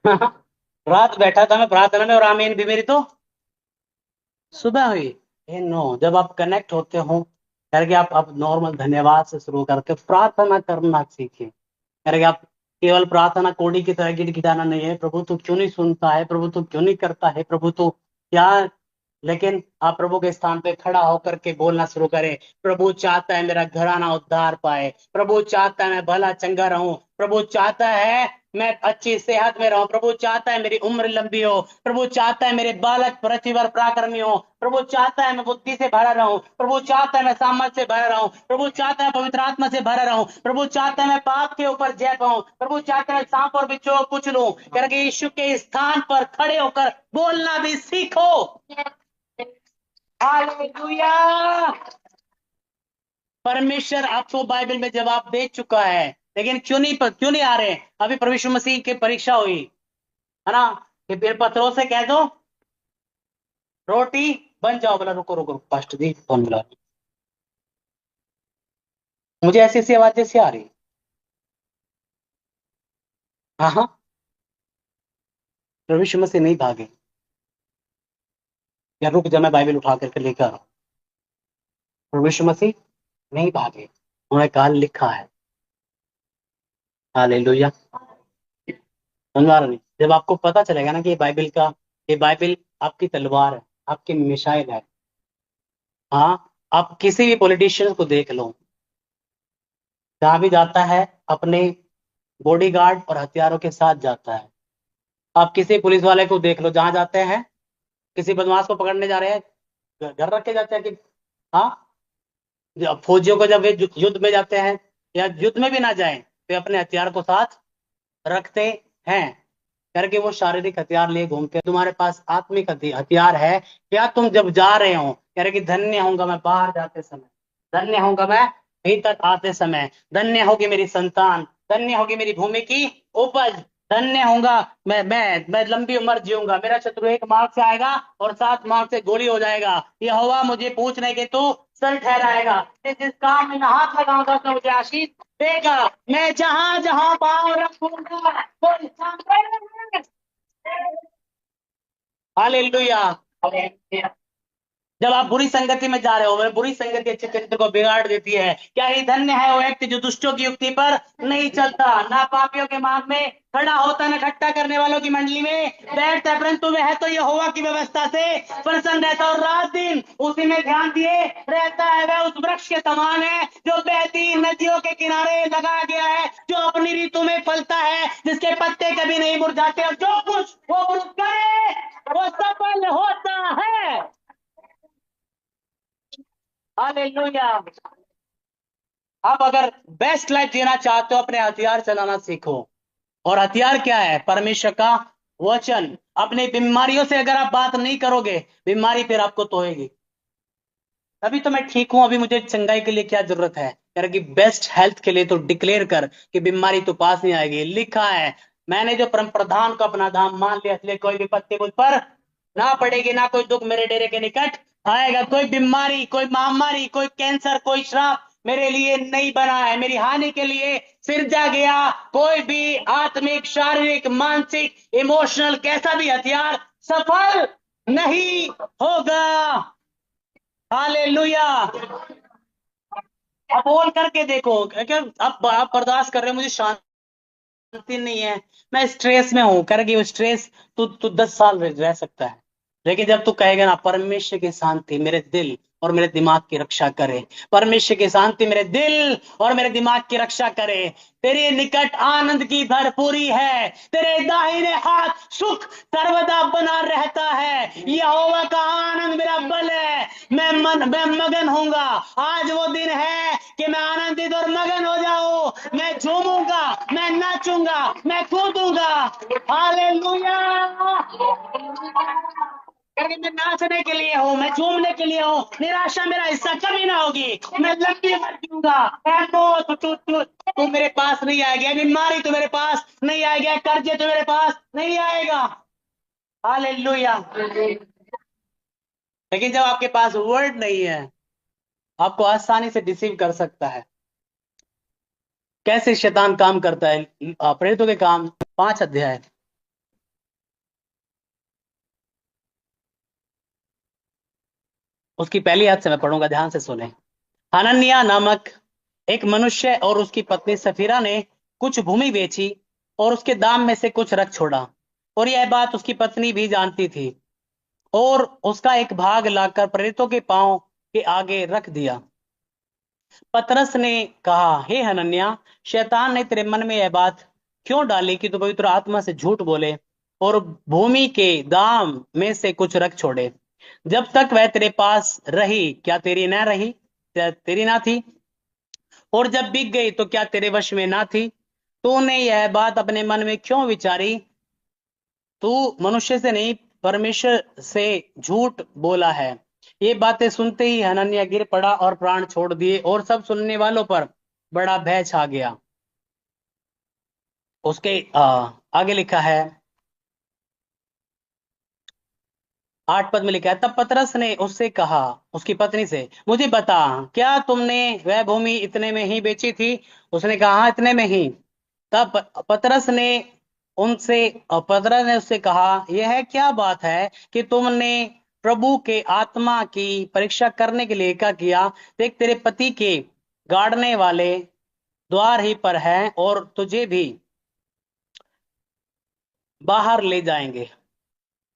रात बैठा था मैं प्रार्थना में, और आमीन भी मेरी तो सुबह हुई। नो, जब आप कनेक्ट होते हो करके, आप नॉर्मल धन्यवाद से शुरू करके प्रार्थना करना सीखें। करके आप केवल प्रार्थना कोड़ी की तरह गिड़गिड़ाना नहीं है, प्रभु तू क्यों नहीं सुनता है, प्रभु तू क्यों नहीं करता है, प्रभु तू क्या। लेकिन आप प्रभु के स्थान पे खड़ा होकर के बोलना शुरू करें, प्रभु चाहता है मेरा घराना उद्धार पाए, प्रभु चाहता है मैं भला चंगा रहूं, प्रभु चाहता है मैं अच्छी सेहत में रहूं, प्रभु चाहता है मेरी उम्र लंबी हो, प्रभु चाहता है मेरे बालक पृथ्वी पर पराक्रमी हो, प्रभु चाहता है मैं बुद्धि से भरा रहूं, प्रभु चाहता है मैं सामर्थ्य से भरा रहूं, प्रभु चाहता है पवित्र आत्मा से भरा रहूं, प्रभु चाहता है मैं पाप के ऊपर जय पाऊं, प्रभु चाहता है सांप और बिच्छू को कुछ लूं। करके यीशु के स्थान पर खड़े होकर बोलना भी सीखो। हालेलुया। परमेश्वर आपको बाइबल में जवाब दे चुका है, लेकिन क्यों नहीं आ रहे? अभी प्रभु यीशु मसीह की परीक्षा हुई, है ना, कि फिर पत्रों से कह दो रोटी बन जाओ। बोला रुको रुको, पास्टर जी फोन मिला, मुझे ऐसी ऐसी आवाजें से आ रही। हाँ हाँ, प्रभु यीशु मसीह नहीं भागे। या रुक जा, मैं बाइबल उठा करके लेकर आ रहा हूं। प्रभु यीशु मसीह नहीं भागे, उन्होंने कहा लिखा है। हालेलुया। समझ आ रहा नहीं? जब आपको पता चलेगा ना कि ये बाइबल आपकी तलवार है, आपकी मिसाइल है। हाँ, आप किसी भी पॉलिटिशियन को देख लो, जहां भी जाता है अपने बॉडीगार्ड और हथियारों के साथ जाता है। आप किसी पुलिस वाले को देख लो, जहां जाते हैं किसी बदमाश को पकड़ने जा रहे हैं, घर रख के जाते हैं कि हाँ। फौजियों को जब वे युद्ध में जाते हैं, या युद्ध में भी ना जाएं, वे अपने हथियार को साथ रखते हैं। करके वो शारीरिक हथियार लिए घूमते हैं। तुम्हारे पास आत्मिक हथियार है क्या? तुम जब जा रहे हो कह रहे कि धन्य होऊंगा मैं बाहर जाते समय, धन्य होऊंगा मैं भीतर आते समय, धन्य होगी मेरी संतान, धन्य होगी मेरी भूमि की उपज, धन्य होऊंगा मैं लंबी उम्र जीऊंगा, मेरा शत्रु एक मार्ग से आएगा और 7 मार्ग से गोली हो जाएगा, यहोवा मुझे पूछने के तू सर ठहराएगा, जिस काम में मैं हाथ लगाऊंगा तो मुझे आशीष देगा, मैं जहां जहां पाँव रखूंगा वो हालेलुया। जब आप बुरी संगति में जा रहे हो, वह बुरी संगति अच्छे चरित्र को बिगाड़ देती है। क्या ही धन्य है वो व्यक्ति जो दुष्टों की युक्ति पर नहीं चलता, ना पापियों के मार्ग में खड़ा होता, न ठट्टा करने वालों की मंडली में बैठता, परंतु वह तो यहोवा की व्यवस्था से प्रसन्न रहता और रात दिन उसी में ध्यान दिए रहता है। वह उस वृक्ष के समान है जो बहती नदियों के किनारे लगाया गया है, जो अपनी ऋतु में फलता है, जिसके पत्ते कभी नहीं मुरझाते, और जो कुछ वो करे वो सफल होता है। हालेलुया। आप अगर बेस्ट लाइफ जीना चाहते हो, अपने हथियार चलाना सीखो। और हथियार क्या है? परमेश्वर का वचन। अपनी बीमारियों से अगर आप बात नहीं करोगे, बीमारी फिर आपको तोएगी। अभी तो मैं ठीक हूं, अभी मुझे चंगाई के लिए क्या जरूरत है? यार कि बेस्ट हेल्थ के लिए तो डिक्लेयर कर कि बीमारी तो पास नहीं आएगी। लिखा है मैंने जो परम प्रधान को अपना धाम मान लिया, इसलिए कोई विपत्ति मुझ पर ना पड़ेगी, ना कोई दुख मेरे डेरे के निकट आएगा। कोई बीमारी, कोई महामारी, कोई कैंसर, कोई श्राप मेरे लिए नहीं बना है, मेरी हानि के लिए सिरजा गया कोई भी आत्मिक, शारीरिक, मानसिक, इमोशनल कैसा भी हथियार सफल नहीं होगा। हालेलुया। अब बोल करके देखो, क्या आप बर्दाश्त कर रहे हो, मुझे शांति नहीं है, मैं स्ट्रेस में हूं, कर वो स्ट्रेस तू 10 साल रह सकता है, लेकिन जब तू कहेगा ना परमेश्वर की शांति मेरे दिल और मेरे दिमाग की रक्षा करे, परमेश्वर की शांति मेरे दिल और मेरे दिमाग की रक्षा करे, तेरे निकट आनंद की भरपूरी है, तेरे दाहिने हाथ सुख सर्वदा बना रहता है, यहोवा का आनंद मेरा बल है, मैं मगन होऊंगा। आज वो दिन है कि मैं आनंदित और मगन हो जाऊं, मैं झूमूंगा, मैं नाचूंगा, मैं कूदूंगा। हालेलुया। क्योंकि मैं नाचने के लिए हूँ, मैं झूमने के लिए हूँ, निराशा मेरा हिस्सा कभी ना होगी, मैं लंबी उम्र जीऊंगा। तू मेरे पास नहीं आएगा, बीमारी तो मेरे पास नहीं आएगा, कर्जे तो मेरे पास नहीं आएगा। हालेलुया। लेकिन जब आपके पास वर्ड नहीं है, आपको आसानी से डिसीव कर सकता है। कैसे शैतान काम करता है, प्रेरितों के काम 5 अध्याय, उसकी पहली आयत से मैं पढ़ूंगा, ध्यान से सुने। हनन्याह नामक एक मनुष्य और उसकी पत्नी सफीरा ने कुछ भूमि बेची और उसके दाम में से कुछ रख छोड़ा, और यह बात उसकी पत्नी भी जानती थी, और उसका एक भाग लाकर प्रेरितों के पांव के आगे रख दिया। पतरस ने कहा, हे हनन्याह, शैतान ने तेरे मन में यह बात क्यों डाली कि तू पवित्र आत्मा से झूठ बोले और भूमि के दाम में से कुछ रख छोड़े? जब तक वह तेरे पास रही, क्या तेरी न रही, क्या तेरी ना थी? और जब बिक गई तो क्या तेरे वश में ना थी? तूने यह बात अपने मन में क्यों विचारी? तू मनुष्य से नहीं, परमेश्वर से झूठ बोला है। ये बातें सुनते ही हनन्याह गिर पड़ा और प्राण छोड़ दिए, और सब सुनने वालों पर बड़ा भय छा गया। उसके आगे लिखा है, 8 पद में लिखा है, तब पतरस ने उससे कहा, उसकी पत्नी से, मुझे बता, क्या तुमने वह भूमि इतने में ही बेची थी? उसने कहा, हाँ, इतने में ही। तब पतरस ने उससे कहा, यह क्या बात है कि तुमने प्रभु के आत्मा की परीक्षा करने के लिए क्या किया? देख, तेरे पति के गाड़ने वाले द्वार ही पर है, और तुझे भी बाहर ले जाएंगे।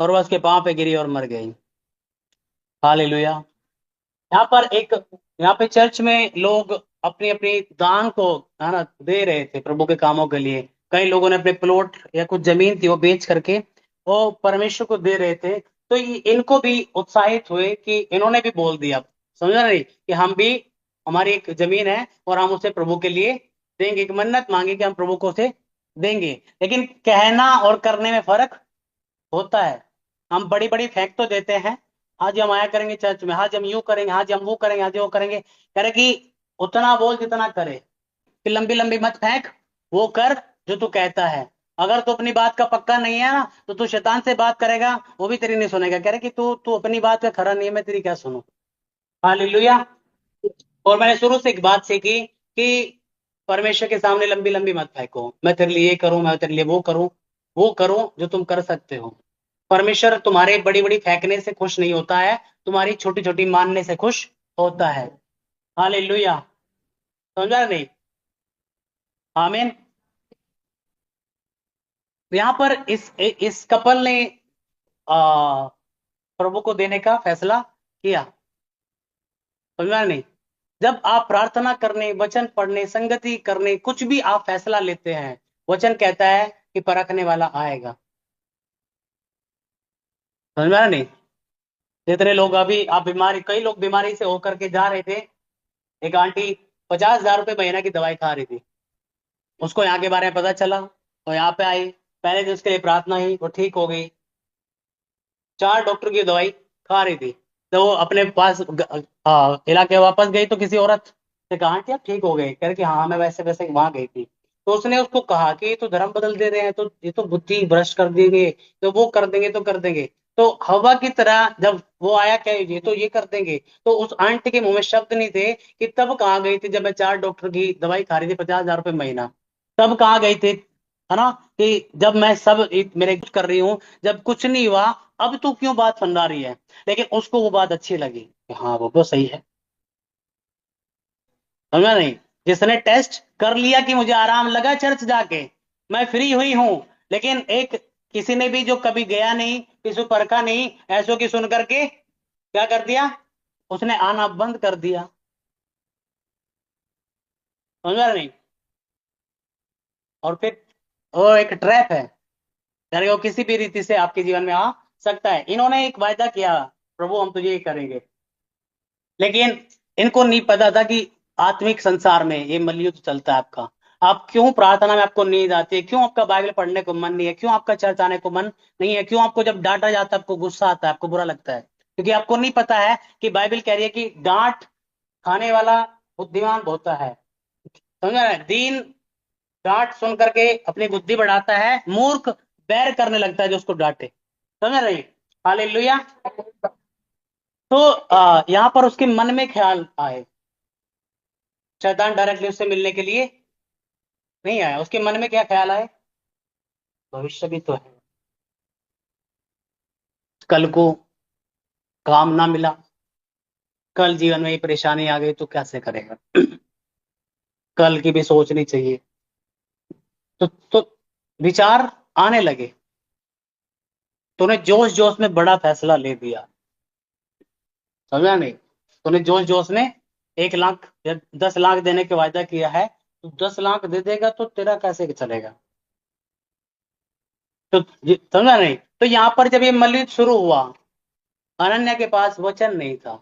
और वह उसके पांव पे गिरी और मर गई। हालेलुया। यहाँ पर एक, यहाँ पे चर्च में लोग अपनी अपनी दान को, है ना, दे रहे थे प्रभु के कामों के लिए। कई लोगों ने अपने प्लॉट या कुछ जमीन थी वो बेच करके वो परमेश्वर को दे रहे थे। तो इनको भी उत्साहित हुए कि इन्होंने भी बोल दिया, समझ रहे कि हम भी, हमारी एक जमीन है और हम उसे प्रभु के लिए देंगे, एक मन्नत मांगे कि हम प्रभु को उसे देंगे। लेकिन कहना और करने में फर्क होता है। हम बड़ी बड़ी फेंक तो देते हैं, आज हम आया करेंगे चर्च में, आज हम यूं करेंगे, आज हम वो करेंगे, आज वो करेंगे, करे कि उतना बोल जितना करे, फिर लंबी लंबी मत फेंक, वो कर जो तू कहता है। अगर तू अपनी बात का पक्का नहीं है ना, तो तू शैतान से बात करेगा, वो भी तेरी नहीं सुनेगा, कह रहे कि तू तू अपनी बात का खरा नहीं है, मैं तेरी क्या सुनूं। हालेलुया। और मैंने शुरू से एक बात सीखी कि परमेश्वर के सामने लंबी लंबी मत फेंको, मैं तेरे लिए ये करूं, मैं तेरे लिए वो करूं जो तुम कर सकते हो। परमेश्वर तुम्हारे बड़ी बड़ी फेंकने से खुश नहीं होता है, तुम्हारी छोटी छोटी मानने से खुश होता है। हालेलुया। समझा नहीं? आमीन। यहाँ पर इस कपल ने आ, प्रभु को देने का फैसला किया। समझा नहीं? जब आप प्रार्थना करने, वचन पढ़ने, संगति करने, कुछ भी आप फैसला लेते हैं, वचन कहता है कि परखने वाला आएगा। समझ में आया नहीं? जितने लोग अभी आप बीमारी, कई लोग बीमारी से होकर के जा रहे थे। एक आंटी 50,000 रुपये महीना की दवाई खा रही थी, उसको यहाँ के बारे में पता चला, तो यहाँ पे आई, पहले दिन उसके लिए प्रार्थना ही, वो ठीक हो गई। 4 डॉक्टर की दवाई खा रही थी, तो वो अपने पास इलाके वापस गई, तो किसी औरत से कहा, आंटी आप ठीक हो गए? कह रहे कि हाँ, मैं वैसे वैसे वहां गई थी। तो उसने उसको कहा कि ये तो धर्म बदल दे रहे हैं, तो ये तो बुद्धि भ्रष्ट कर देंगे, तो वो कर देंगे तो कर देंगे। तो हवा की तरह जब वो आया, क्या ये तो ये कर देंगे, तो उस आंटी के मुंह में शब्द नहीं थे कि तब कहाँ गई थी जब मैं 4 डॉक्टर की दवाई खा रही थी, 50,000 रुपये महीना। तब कहाँ गई थी, है ना, कि जब मैं सब मेरे कुछ कर रही हूँ, जब कुछ नहीं हुआ, अब तू क्यों बात फंदा रही है। लेकिन उसको वो बात अच्छी लगी कि हाँ वो तो सही है। समझा नहीं। जिसने टेस्ट कर लिया कि मुझे आराम लगा चर्च जाके, मैं फ्री हुई हूं, लेकिन एक किसी ने भी जो कभी गया नहीं, किसी को परखा नहीं, ऐसो की सुन करके क्या कर दिया, उसने आना बंद कर दिया। समझा नहीं। और फिर वो एक ट्रैप है, यानी वो किसी भी रीति से आपके जीवन में आ सकता है। इन्होंने एक वायदा किया, प्रभु हम तुझे ये करेंगे, लेकिन इनको नहीं पता था कि आत्मिक संसार में ये मलयुद्ध चलता है आपका। आप क्यों प्रार्थना में आपको नींद आती है, क्यों आपका बाइबल पढ़ने को मन नहीं है, क्यों आपका चर्च आने को मन नहीं है, क्यों आपको जब डांटा जाता है आपको गुस्सा आता है, आपको बुरा लगता है, क्योंकि आपको नहीं पता है कि बाइबल कह रही है कि डांट खाने वाला बुद्धिमान होता है। समझ रहे हैं? दीन डांट सुन करके अपनी बुद्धि बढ़ाता है, मूर्ख बैर करने लगता है जो उसको डांटे। समझ रही। हालेलुया। तो यहाँ पर उसके मन में ख्याल आए, शैतान डायरेक्टली उससे मिलने के लिए नहीं आया, उसके मन में क्या ख्याल आए, भविष्य भी तो है, कल को काम ना मिला, कल जीवन में ये परेशानी आ गई तो कैसे करेगा, कल की भी सोचनी चाहिए। तो विचार आने लगे, तूने जोश जोश में बड़ा फैसला ले दिया। समझा नहीं। तूने जोश जोश में 1 लाख या 10 लाख देने का वायदा किया है, तो 10 लाख दे देगा तो तेरा कैसे चलेगा। तो समझा नहीं। तो यहां पर जब ये मल्लयुद्ध शुरू हुआ, अनन्या के पास वचन नहीं था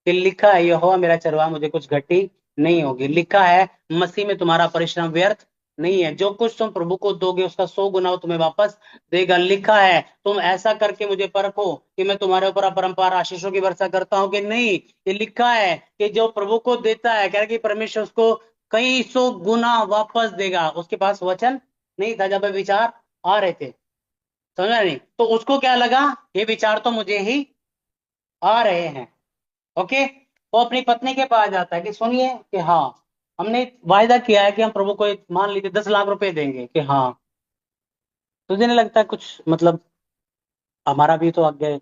कि लिखा है यहोवा मेरा चरवाहा मुझे कुछ घटी नहीं होगी, लिखा है मसीह में तुम्हारा परिश्रम व्यर्थ नहीं है, जो कुछ तुम प्रभु को दोगे उसका 100 गुना वो तुम्हें वापस देगा, लिखा है तुम ऐसा करके मुझे परखो कि मैं तुम्हारे ऊपर अपरंपार आशीषों की वर्षा करता हूं कि नहीं। ये लिखा है कि जो प्रभु को देता है, कह रहा कि परमेश्वर उसको कई 100 गुना वापस देगा। उसके पास वचन नहीं था जब ये विचार आ रहे थे। समझा नहीं। तो उसको क्या लगा, ये विचार तो मुझे ही आ रहे हैं। ओके। वो अपनी पत्नी के पास जाता है कि सुनिए कि हाँ, हमने वायदा किया है कि हम प्रभु को मान लीजिए 10 लाख रुपए देंगे, कि हाँ तुझे नहीं लगता कुछ मतलब, हमारा भी तो आगे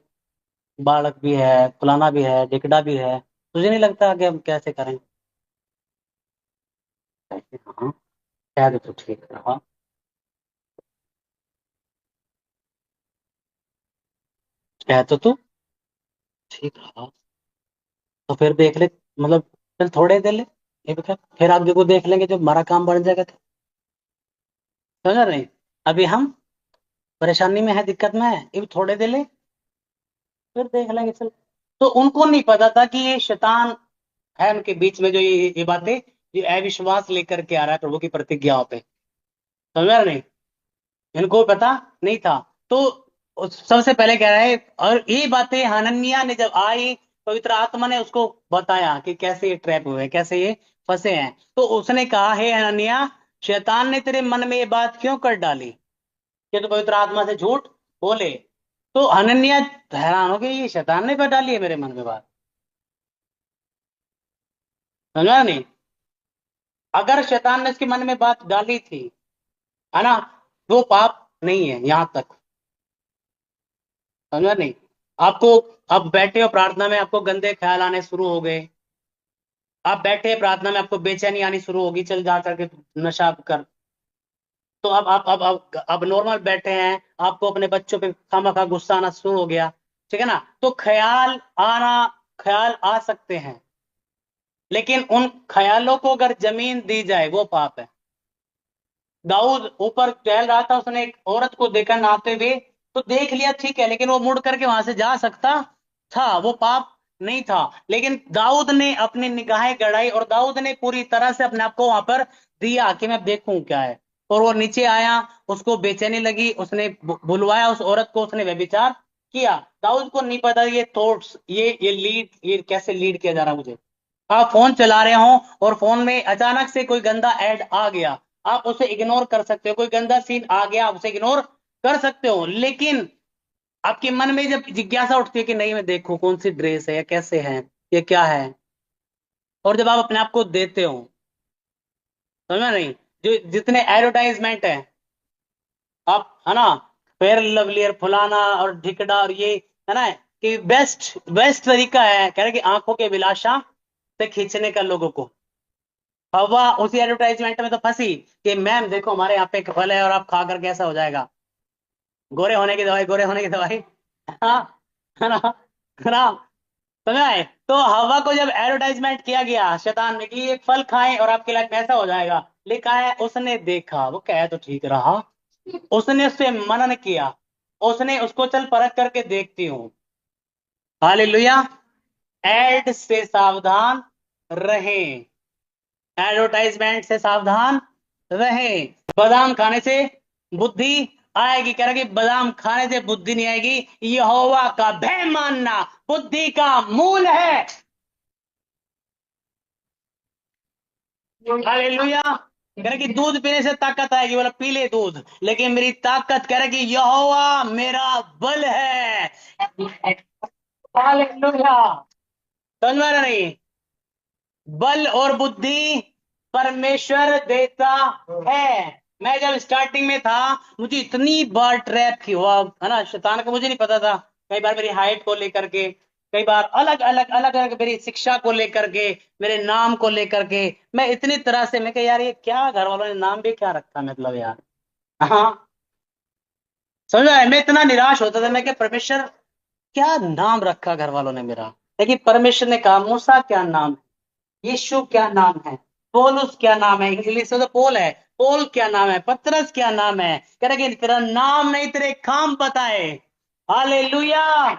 बालक भी है, फलाना भी है, ढिकड़ा भी है, तुझे नहीं लगता कि हम कैसे करें। हाँ, शायद तो ठीक रहा, शायद तो तू ठीक रहा, तो फिर देख ले, मतलब चल थोड़े दे ले, ये भी फिर आगे को देख लेंगे जब हमारा काम बढ़ जाएगा तो। समझ रहे। अभी हम परेशानी में है, दिक्कत में है, ये भी थोड़े दे ले, फिर देख लेंगे चल। तो उनको नहीं पता था कि ये शैतान है उनके बीच में, जो ये बातें, ये अविश्वास लेकर के आ रहा है प्रभु की प्रतिज्ञाओं पे। समझ रहे नहीं। इनको पता नहीं था। तो सबसे पहले कह रहा है, और ये बातें हनन्याह ने जब आई, पवित्र आत्मा ने उसको बताया कि कैसे ये ट्रैप हुए, कैसे ये फंसे हैं। तो उसने कहा, हे हनन्याह, शैतान ने तेरे मन में ये बात क्यों कर डाली कि तू पवित्र आत्मा से झूठ बोले। तो हनन्याह हैरान हो गए, ये शैतान ने कर डाली है मेरे मन में बात। समझा नहीं। अगर शैतान ने इसके मन में बात डाली थी, है ना, वो पाप नहीं है यहां तक। समझा नहीं। आपको, आप बैठे हो प्रार्थना में, आपको गंदे ख्याल आने शुरू हो गए, आप बैठे प्रार्थना में आपको बेचैनी आनी शुरू होगी, चल जा करके नशा कर। तो अब नॉर्मल बैठे हैं, आपको अपने बच्चों पे खामखा गुस्सा आना शुरू हो गया, ठीक है ना, तो ख्याल आ सकते हैं, लेकिन उन ख्यालों को अगर जमीन दी जाए वो पाप है। दाऊद ऊपर टहल रहा था, उसने एक औरत को देखा नहाते हुए, तो देख लिया ठीक है, लेकिन वो मुड़ करके वहां से जा सकता था, वो पाप नहीं था। लेकिन दाऊद ने अपनी निगाहें गड़ाई और दाऊद ने पूरी तरह से अपने आप को वहां पर दिया कि मैं देखूं क्या है। और वो नीचे आया, उसको बेचैनी लगी, उसने बुलवाया उस औरत को, उसने व्यभिचार किया। दाऊद को नहीं पता ये थॉट्स, ये लीड, ये कैसे लीड किया जा रहा है मुझे। आप फोन चला रहे हो और फोन में अचानक से कोई गंदा ऐड आ गया, आप उसे इग्नोर कर सकते हो। कोई गंदा सीन आ गया, आप उसे इग्नोर कर सकते हो, लेकिन आपके मन में जब जिज्ञासा उठती है कि नहीं मैं देखूं कौन सी ड्रेस है या कैसे है, ये क्या है, और जब आप अपने आप को देते हो, समझ नहीं, जो जितने एडवर्टाइजमेंट है, आप है ना, फेयर लवली और फुलाना और ढिकड़ा और ये, है ना, कि बेस्ट बेस्ट तरीका है कह रहे कि आंखों के विलासा से खींचने का लोगों को। हवा उसी एडवर्टाइजमेंट में तो फंसी कि मैम देखो हमारे यहाँ पे एक फल है और आप खाकर कैसा हो जाएगा, गोरे होने की दवाई, गोरे होने की दवाई। हाँ, है ना, है ना, समझ आए। तो हवा को जब एडवर्टाइजमेंट किया गया शैतान ने कि एक फल खाएं और आपके लाइफ में ऐसा हो जाएगा, लिखा है उसने देखा, वो कहे तो ठीक रहा, उसने उससे मनन किया, उसने उसको चल परख करके देखती हूँ। हालेलुया। एड से सावधान रहें, एडवर्टाइजमेंट से सावधान रहें। बादाम खाने से बुद्धि आएगी, कह रहा कि बादाम खाने से बुद्धि नहीं आएगी, यहोवा का भय मानना बुद्धि का मूल है। हालेलुया। कह रहा कि दूध पीने से ताकत आएगी, बोला पी ले दूध, लेकिन मेरी ताकत कह रहा कि यहोवा मेरा बल है। हालेलुया। समझ में आ रहा नहीं, बल और बुद्धि परमेश्वर देता है। मैं जब स्टार्टिंग में था, मुझे इतनी बार ट्रैप की हुआ है ना शैतान का, मुझे नहीं पता था। कई बार मेरी हाइट को लेकर के, कई बार अलग अलग मेरी शिक्षा को लेकर के, मेरे नाम को लेकर के, मैं इतनी तरह से मैं कहा यार ये क्या घर वालों ने नाम भी क्या रखा, मतलब यार। हाँ, समझ में आया? मैं इतना निराश होता था, मैं क्या परमेश्वर क्या नाम रखा घर वालों ने मेरा। लेकिन परमेश्वर ने कहा मूसा क्या नाम, यीशु क्या नाम है, पौलुस क्या नाम है, इंग्लिश में तो पोल है, पोल क्या नाम है, पतरस क्या नाम है, कह रहे कि तेरा नाम नहीं तेरे काम बताए। हालेलुया।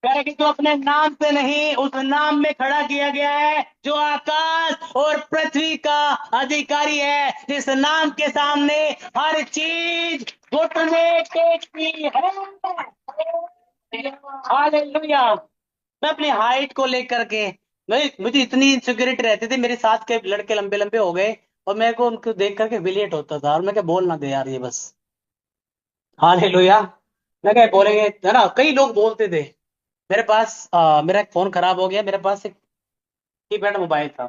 कह रहे कि तू अपने नाम से नहीं, उस नाम में खड़ा किया गया है जो आकाश और पृथ्वी का अधिकारी है, जिस नाम के सामने हर चीज घुटने टेकती है। हालेलुया। मैं अपनी हाइट को लेकर के, मैं मुझे इतनी इनसिक्योरिटी रहती थी, मेरे साथ के लड़के लंबे लंबे हो गए और मेरे को उनको देख करके विलेट होता था, और मैं क्या बोल ना दे यार ये बस। हालेलुया। मैं क्या बोलेंगे, है ना, कई लोग बोलते थे। मेरे पास मेरा एक फोन खराब हो गया, मेरे पास एक कीपैड मोबाइल था,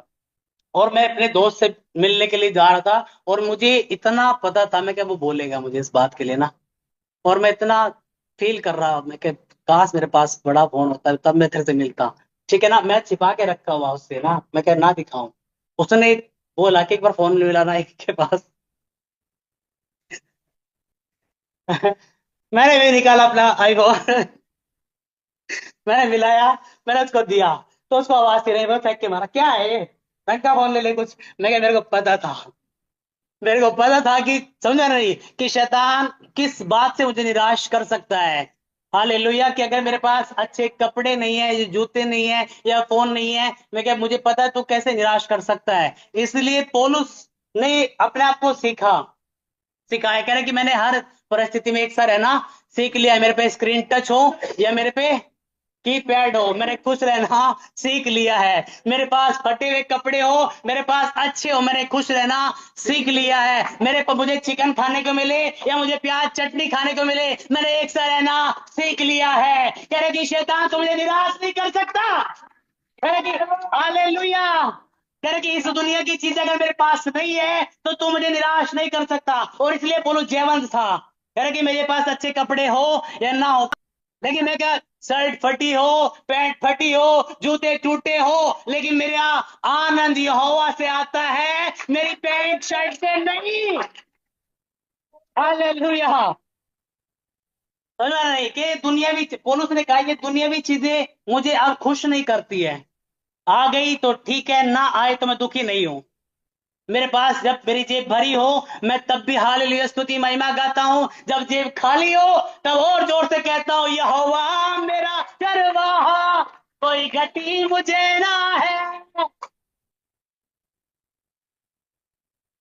और मैं अपने दोस्त से मिलने के लिए जा रहा था, और मुझे इतना पता था मैं क्या वो बोलेगा मुझे इस बात के लिए ना, और मैं इतना फील कर रहा मैं कि काश मेरे पास बड़ा फोन होता तब मैं तेरे से मिलता। ठीक है ना, मैं छिपा के रखा हुआ उससे ना, मैं क्या ना दिखाऊं। उसने बोला कि एक बार फोन मिलाना एक के पास। मैंने भी निकाला अपना आईफोन। मैंने मिलाया, मैंने उसको दिया, तो उसको आवाज थी रही, मैं फेंक के मारा क्या है ये, मैं क्या फोन ले ले कुछ। मैं क्या, मेरे को पता था, मेरे को पता था कि, समझा नहीं, कि शैतान किस बात से मुझे निराश कर सकता है। हालेलुया। कि अगर मेरे पास अच्छे कपड़े नहीं है, ये जूते नहीं है या फोन नहीं है, मैं क्या, मुझे पता है तू कैसे निराश कर सकता है। इसलिए पौलुस ने अपने आप को सिखाया, कह रहे कि मैंने हर परिस्थिति में एक सा रहना सीख लिया है। मेरे पे स्क्रीन टच हो या मेरे पे कीपैड हो, मैंने खुश रहना सीख लिया है। मेरे पास फटे हुए कपड़े हो, मेरे पास अच्छे हो, मैंने खुश रहना सीख लिया है। मेरे को मुझे चिकन खाने को मिले या मुझे प्याज चटनी खाने को मिले, मैंने एक सा रहना सीख लिया है। कह रहे कि शैतान तो मुझे निराश नहीं कर सकता। कह रहे कि हालेलुया। कह रहे कि इस दुनिया की चीज अगर मेरे पास नहीं है तो तू मुझे निराश नहीं कर सकता, और इसलिए बोलो जयवंत था। कह रहे कि मेरे पास अच्छे कपड़े हो या ना हो, लेकिन मैं क्या, शर्ट फटी हो, पैंट फटी हो, जूते टूटे हो, लेकिन मेरा आनंद यहोवा से आता है, मेरी पैंट शर्ट से नहीं। हालेलुया। समझ में नहीं कि दुनियावी, पौलुस ने कहा ये दुनियावी चीजें मुझे अब खुश नहीं करती है। आ गई तो ठीक है, ना आए तो मैं दुखी नहीं हूं। मेरे पास जब मेरी जेब भरी हो, मैं तब भी हालेलुया स्तुति महिमा गाता हूं। जब जेब खाली हो तब और जोर से कहता हूं यहोवा मेरा चरवाहा, कोई घटी मुझे ना है,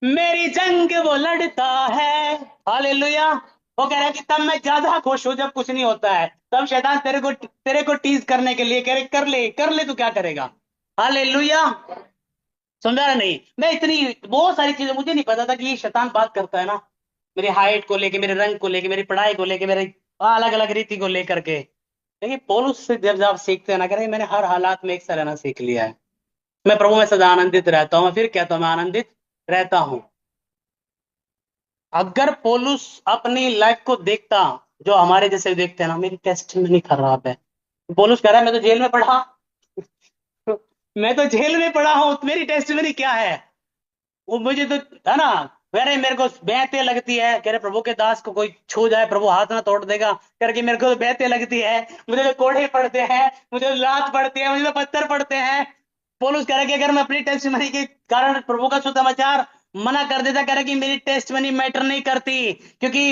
मेरी जंग वो लड़ता है। हालेलुया। वो कह रहा है कि तब मैं ज्यादा खुश हूं जब कुछ नहीं होता है, तब शैतान तेरे को टीज करने के लिए कह रहे कर ले कर ले, तू क्या करेगा। हालेलुया। समझा रहा नहीं? मैं इतनी बहुत सारी चीजें मुझे नहीं पता था कि ये शैतान बात करता है ना, मेरी हाइट को लेके, मेरे रंग को लेके, मेरी पढ़ाई को लेके, मेरे अलग अलग रीति को लेकर के। देखिए पौलुस से जब आप सीखते हैं ना, करें मैंने हर हालात में एक सा रहना सीख लिया है। मैं प्रभु में सदा आनंदित रहता हूँ। मैं फिर कहता हूँ मैं आनंदित रहता हूँ। अगर पौलुस अपनी लाइफ को देखता, जो हमारे जैसे देखते हैं ना, मेरी टेस्ट में नहीं खराब है, पौलुस कह रहा है मैं तो जेल में पढ़ा, मैं तो जेल में पढ़ा हूं, मेरी टेस्ट में नहीं क्या है। वो मुझे तो, है ना, अरे मेरे को बेहते लगती है, कह रहे प्रभु के दास को कोई छू जाए प्रभु हाथ ना तोड़ देगा करके, मेरे को तो बेहते लगती है, मुझे तो कोड़े पड़ते हैं, मुझे तो लात पड़ती है, मुझे तो पत्थर पड़ते हैं। पोलूस कह रहा कि अगर मैं अपनी टेस्ट मनी के कारण प्रभु का सुसमाचार मना कर देता, कह रहा कि मेरी टेस्ट मनी मैटर नहीं करती, क्योंकि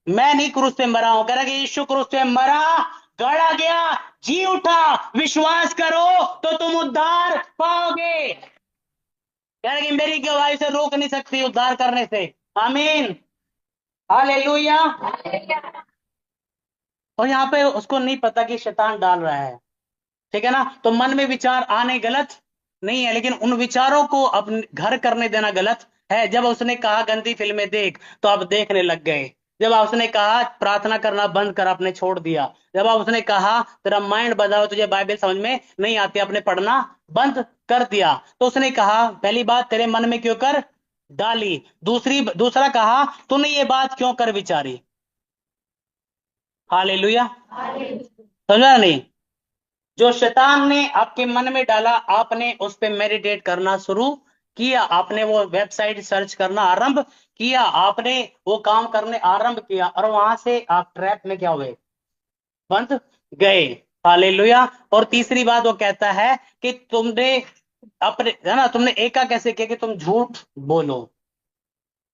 मैं नहीं क्रूस पे मरा हूं। कह रहा कि यीशु क्रूस पे मरा, गड़ा गया, जी उठा, विश्वास करो तो तुम उद्धार पाओगे। कह रहा कि मेरी गवाही से रोक नहीं सकती उद्धार करने से। आमीन। हालेलुया। और यहाँ पे उसको नहीं पता कि शैतान डाल रहा है, ठीक है ना। तो मन में विचार आने गलत नहीं है, लेकिन उन विचारों को अपने घर करने देना गलत है। जब उसने कहा गंदी फिल्में देख, तो आप देखने लग गए। जब उसने कहा प्रार्थना करना बंद कर, आपने छोड़ दिया। जब उसने कहा तेरा माइंड बदला, तुझे बाइबल समझ में नहीं आती, आपने पढ़ना बंद कर दिया। तो उसने कहा पहली बात तेरे मन में क्यों कर डाली, दूसरा कहा तूने ये बात क्यों कर विचारी। हालेलुया। समझा नहीं? जो शैतान ने आपके मन में डाला, आपने उस पे मेडिटेट करना शुरू किया, आपने वो वेबसाइट सर्च करना आरंभ किया, आपने वो काम करने आरंभ किया, और वहां से आप ट्रैप में क्या हुए, बंद गए। हालेलुया। और तीसरी बात वो कहता है कि तुमने अपने, है ना, तुमने एका कैसे किया कि तुम झूठ बोलो।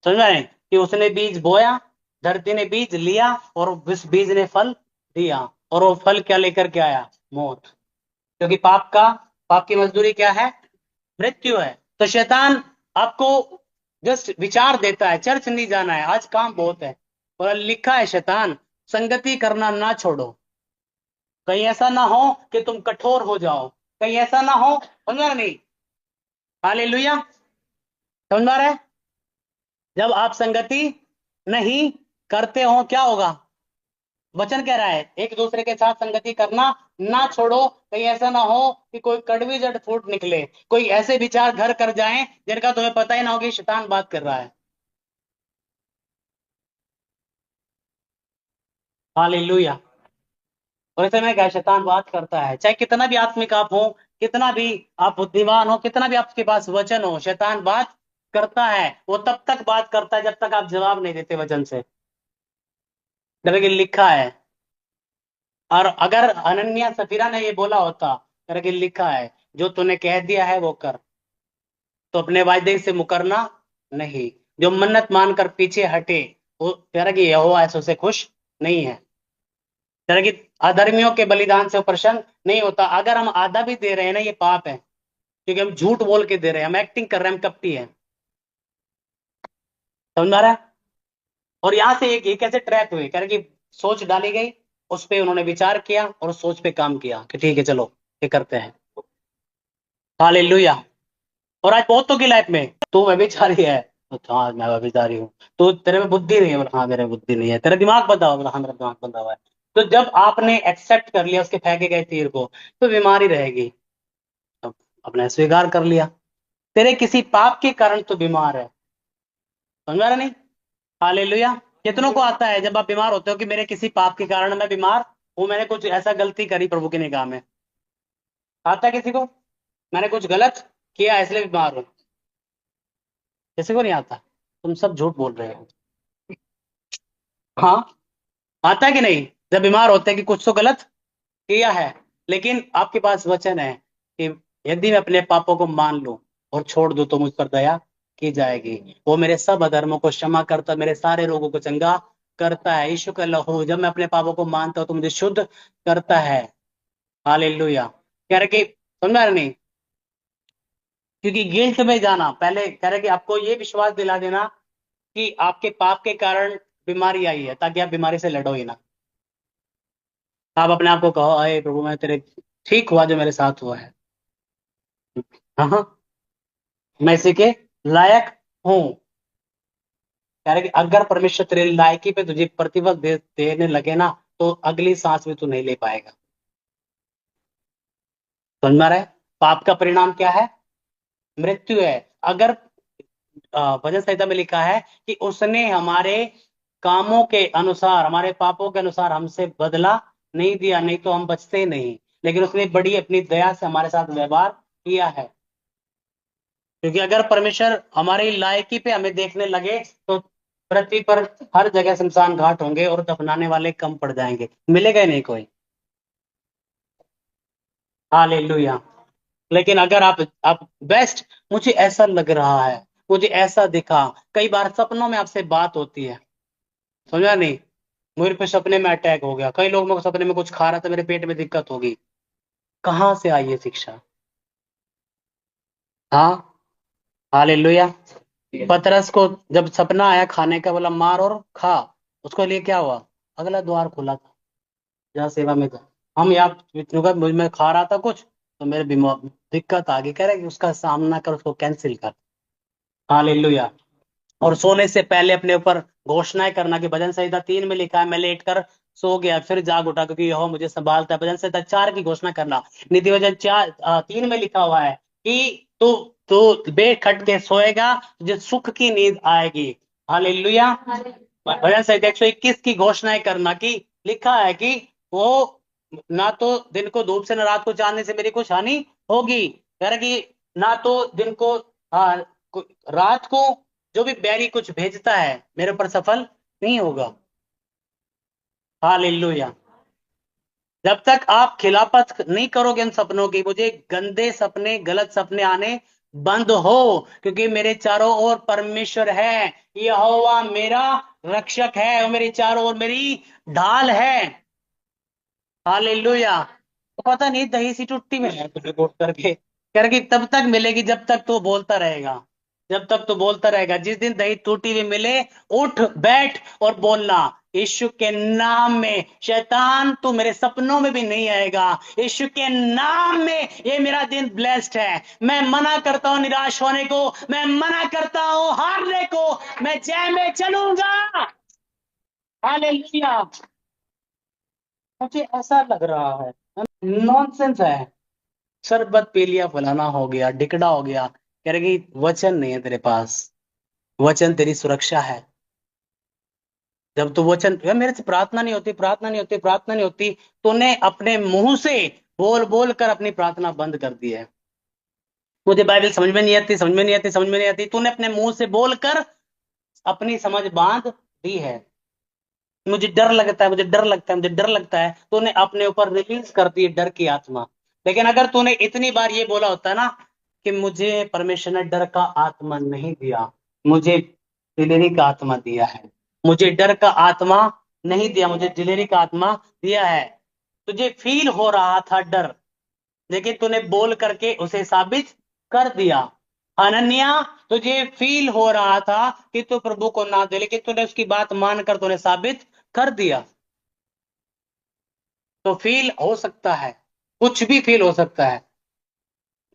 समझ में आए? कि उसने बीज बोया, धरती ने बीज लिया, और उस बीज ने फल दिया, और वो फल क्या लेकर के आया, मौत। क्योंकि पाप की मजदूरी क्या है, मृत्यु है। तो शैतान आपको जस्ट विचार देता है चर्च नहीं जाना है, आज काम बहुत है, और लिखा है शैतान संगति करना ना छोड़ो, कहीं ऐसा ना हो कि तुम कठोर हो जाओ, कहीं ऐसा ना हो। समझ नहीं? हालेलुया। समझ में आ रहा है? जब आप संगति नहीं करते हो क्या होगा, वचन कह रहा है एक दूसरे के साथ संगति करना ना छोड़ो, कहीं ऐसा ना हो कि कोई कड़वी जड़ फूट निकले, कोई ऐसे विचार घर कर जाएं जिनका तुम्हें पता ही ना हो कि शैतान बात कर रहा है। हालेलुया। और ऐसे में क्या, शैतान बात करता है, चाहे कितना भी आत्मिक आप हो, कितना भी आप बुद्धिमान हो, कितना भी आपके पास वचन हो, शैतान बात करता है। वो तब तक बात करता है जब तक आप जवाब नहीं देते वचन से। जैसे कि लिखा है, और अगर अनन्या सफीरा ने ये बोला होता, करके लिखा है जो तूने कह दिया है वो कर, तो अपने वायदे से मुकरना नहीं। जो मन्नत मानकर पीछे हटे, वो कह रहा कि यहोवा ऐसों से खुश नहीं है। कह रहा कि अधर्मियों के बलिदान से वो प्रसन्न नहीं होता। अगर हम आधा भी दे रहे हैं ना, ये पाप है, क्योंकि हम झूठ बोल के दे रहे हैं, हम एक्टिंग कर रहे हैं, हम कपटी है। समझ में आ रहा है? और यहां से एक कैसे ट्रैप हुए, कह रहा कि सोच डाली गई, उस पे उन्होंने विचार किया और उस सोच पे काम किया कि ठीक है चलो ये करते हैं। हालेलुया। और आज बहुतों की लाइफ में तू व्यभिचारी है, तो हाँ मैं व्यभिचारी हूँ। तो तेरे में बुद्धि नहीं है, बोला हाँ मेरे में बुद्धि नहीं है। तेरा दिमाग बंधा हुआ, बोला हाँ मेरा दिमाग बंधा हुआ है। तो जब आपने एक्सेप्ट कर लिया उसके फेंके गए तीर को, तो बीमारी रहेगी। तो आपने स्वीकार कर लिया, तेरे किसी पाप के कारण तो बीमार है। समझ रहा नहीं? हालेलुया। कितनों को आता है जब आप बीमार होते हो कि मेरे किसी पाप के कारण मैं बीमार हूं, मैंने कुछ ऐसा गलती करी प्रभु की निगाह में? आता है किसी को? मैंने कुछ गलत किया इसलिए बीमार हूं? किसी को नहीं आता। तुम सब झूठ बोल रहे हो। हाँ, आता है कि नहीं? जब बीमार होते हैं कि कुछ तो गलत किया है, लेकिन आपके पास वचन है कि यदि मैं अपने पापों को मान लूं और छोड़ दूं तो मुझ पर दया की जाएगी। वो मेरे सब अधर्मों को क्षमा करता, मेरे सारे रोगों को चंगा करता है। यीशु का लहू जब मैं अपने पापों को मानता हूं तो मुझे शुद्ध करता है। हालेलुया। कह रहे कि समझ रहे नहीं? क्योंकि गिल्ट में जाना, पहले कह रहे कि आपको ये विश्वास दिला देना कि आपके पाप के कारण बीमारी आई है, ताकि आप बीमारी से लड़ो ही ना। आप अपने आप को कहो अरे प्रभु मैं तेरे, ठीक हुआ जो मेरे साथ हुआ है। हाँ, मैं इसी के लायक हूं। कह रहे कि अगर परमेश्वर तेरे लायकी पे तुझे प्रतिफल देने लगे ना, तो अगली सांस में तू नहीं ले पाएगा। समझ में आ रहा है? पाप का परिणाम क्या है? मृत्यु है। अगर भजन संहिता में लिखा है कि उसने हमारे कामों के अनुसार, हमारे पापों के अनुसार हमसे बदला नहीं दिया, नहीं तो हम बचते ही नहीं। लेकिन उसने बड़ी अपनी दया से हमारे साथ व्यवहार किया है। क्योंकि अगर परमेश्वर हमारी लायकी पे हमें देखने लगे, तो पृथ्वी पर हर जगह शमशान घाट होंगे और दफनाने वाले कम पड़ जाएंगे, मिलेगा ही नहीं कोई। हालेलुया। लेकिन अगर आप बेस्ट, मुझे ऐसा लग रहा है, मुझे ऐसा दिखा। कई बार सपनों में आपसे बात होती है, समझा नहीं? मेरे पे सपने में अटैक हो गया, कई लोग मेरे को सपने में कुछ खा रहा था, मेरे पेट में दिक्कत होगी। कहाँ से आई ये शिक्षा? हाँ। हालेलुया। पतरस को जब सपना आया खाने का, बोला मार और खा। उसको लिए क्या हुआ? अगला द्वार खुला था, जहाँ सेवा में था। हम यहाँ विष्णु का मुझ में खा रहा था कुछ, तो मेरे बीमार दिक्कत आ गई। कह रहे कि उसका सामना कर, उसको कैंसिल कर। हालेलुया। और सोने से पहले अपने ऊपर घोषणाएं करना, कि भजन संहिता 3 में लिखा है, मैं लेटकर सो गया फिर जाग उठा क्योंकि यहोवा मुझे संभालता है। भजन संहिता 4 की घोषणा करना। नीति वचन 3 में लिखा हुआ है कि तू तू बेड खट के सोएगा, तुझे सुख की नींद आएगी। हालेलुया। भजन संहिता 121 की घोषणाएं करना, कि लिखा है कि वो ना तो दिन को धूप से, ना रात को चांदने से मेरी कुछ हानि होगी। कह रहा कि ना तो दिन को, रात को जो भी बैरी कुछ भेजता है मेरे ऊपर सफल नहीं होगा। हालेलुया। जब तक आप खिलाफत नहीं करोगे इन सपनों की, मुझे गंदे सपने, गलत सपने आने बंद हो। क्योंकि मेरे चारों ओर परमेश्वर है, यहोवा मेरा रक्षक है, वो मेरे चारों ओर मेरी ढाल है। हालेलुया। तो पता नहीं दही सी टुट्टी में है तुझे कोट करके, कह रहा कि तब तक मिलेगी जब तक तू बोलता रहेगा। जब तक तू बोलता रहेगा, जिस दिन दही टूटी हुई मिले, उठ बैठ और बोलना, यीशु के नाम में शैतान तू मेरे सपनों में भी नहीं आएगा। यीशु के नाम में ये मेरा दिन ब्लेस्ड है। मैं मना करता हूं निराश होने को, मैं मना करता हूं हारने को, मैं जय में चलूंगा। हालेलुया। मुझे ऐसा लग रहा है, नॉनसेंस है। शरबत पी लिया, फलाना हो गया, ढिकड़ा हो गया। कह रहे कि वचन नहीं है तेरे पास। वचन तेरी सुरक्षा है। जब तू वचन, यार मेरे से प्रार्थना नहीं होती, प्रार्थना नहीं होती, प्रार्थना नहीं होती, तूने अपने मुंह से बोल बोल कर अपनी प्रार्थना बंद कर दी है। मुझे बाइबल समझ में नहीं आती, समझ में नहीं आती, समझ में नहीं आती, तूने अपने मुंह से बोलकर अपनी समझ बांध दी है। मुझे डर लगता है, मुझे डर लगता है, मुझे डर लगता है, तूने अपने ऊपर रिलीज कर दी डर की आत्मा। लेकिन अगर तूने इतनी बार ये बोला होता ना, कि मुझे परमेश्वर ने डर का आत्मा नहीं दिया, मुझे दिलेरी का आत्मा दिया है। मुझे डर का आत्मा नहीं दिया, मुझे दिलेरी का आत्मा दिया है। तुझे फील हो रहा था डर, लेकिन तूने बोल करके उसे साबित कर दिया। अनन्या, तुझे फील हो रहा था कि तू प्रभु को ना दे, लेकिन तूने उसकी बात मानकर तूने साबित कर दिया। तो फील हो सकता है, कुछ भी फील हो सकता है।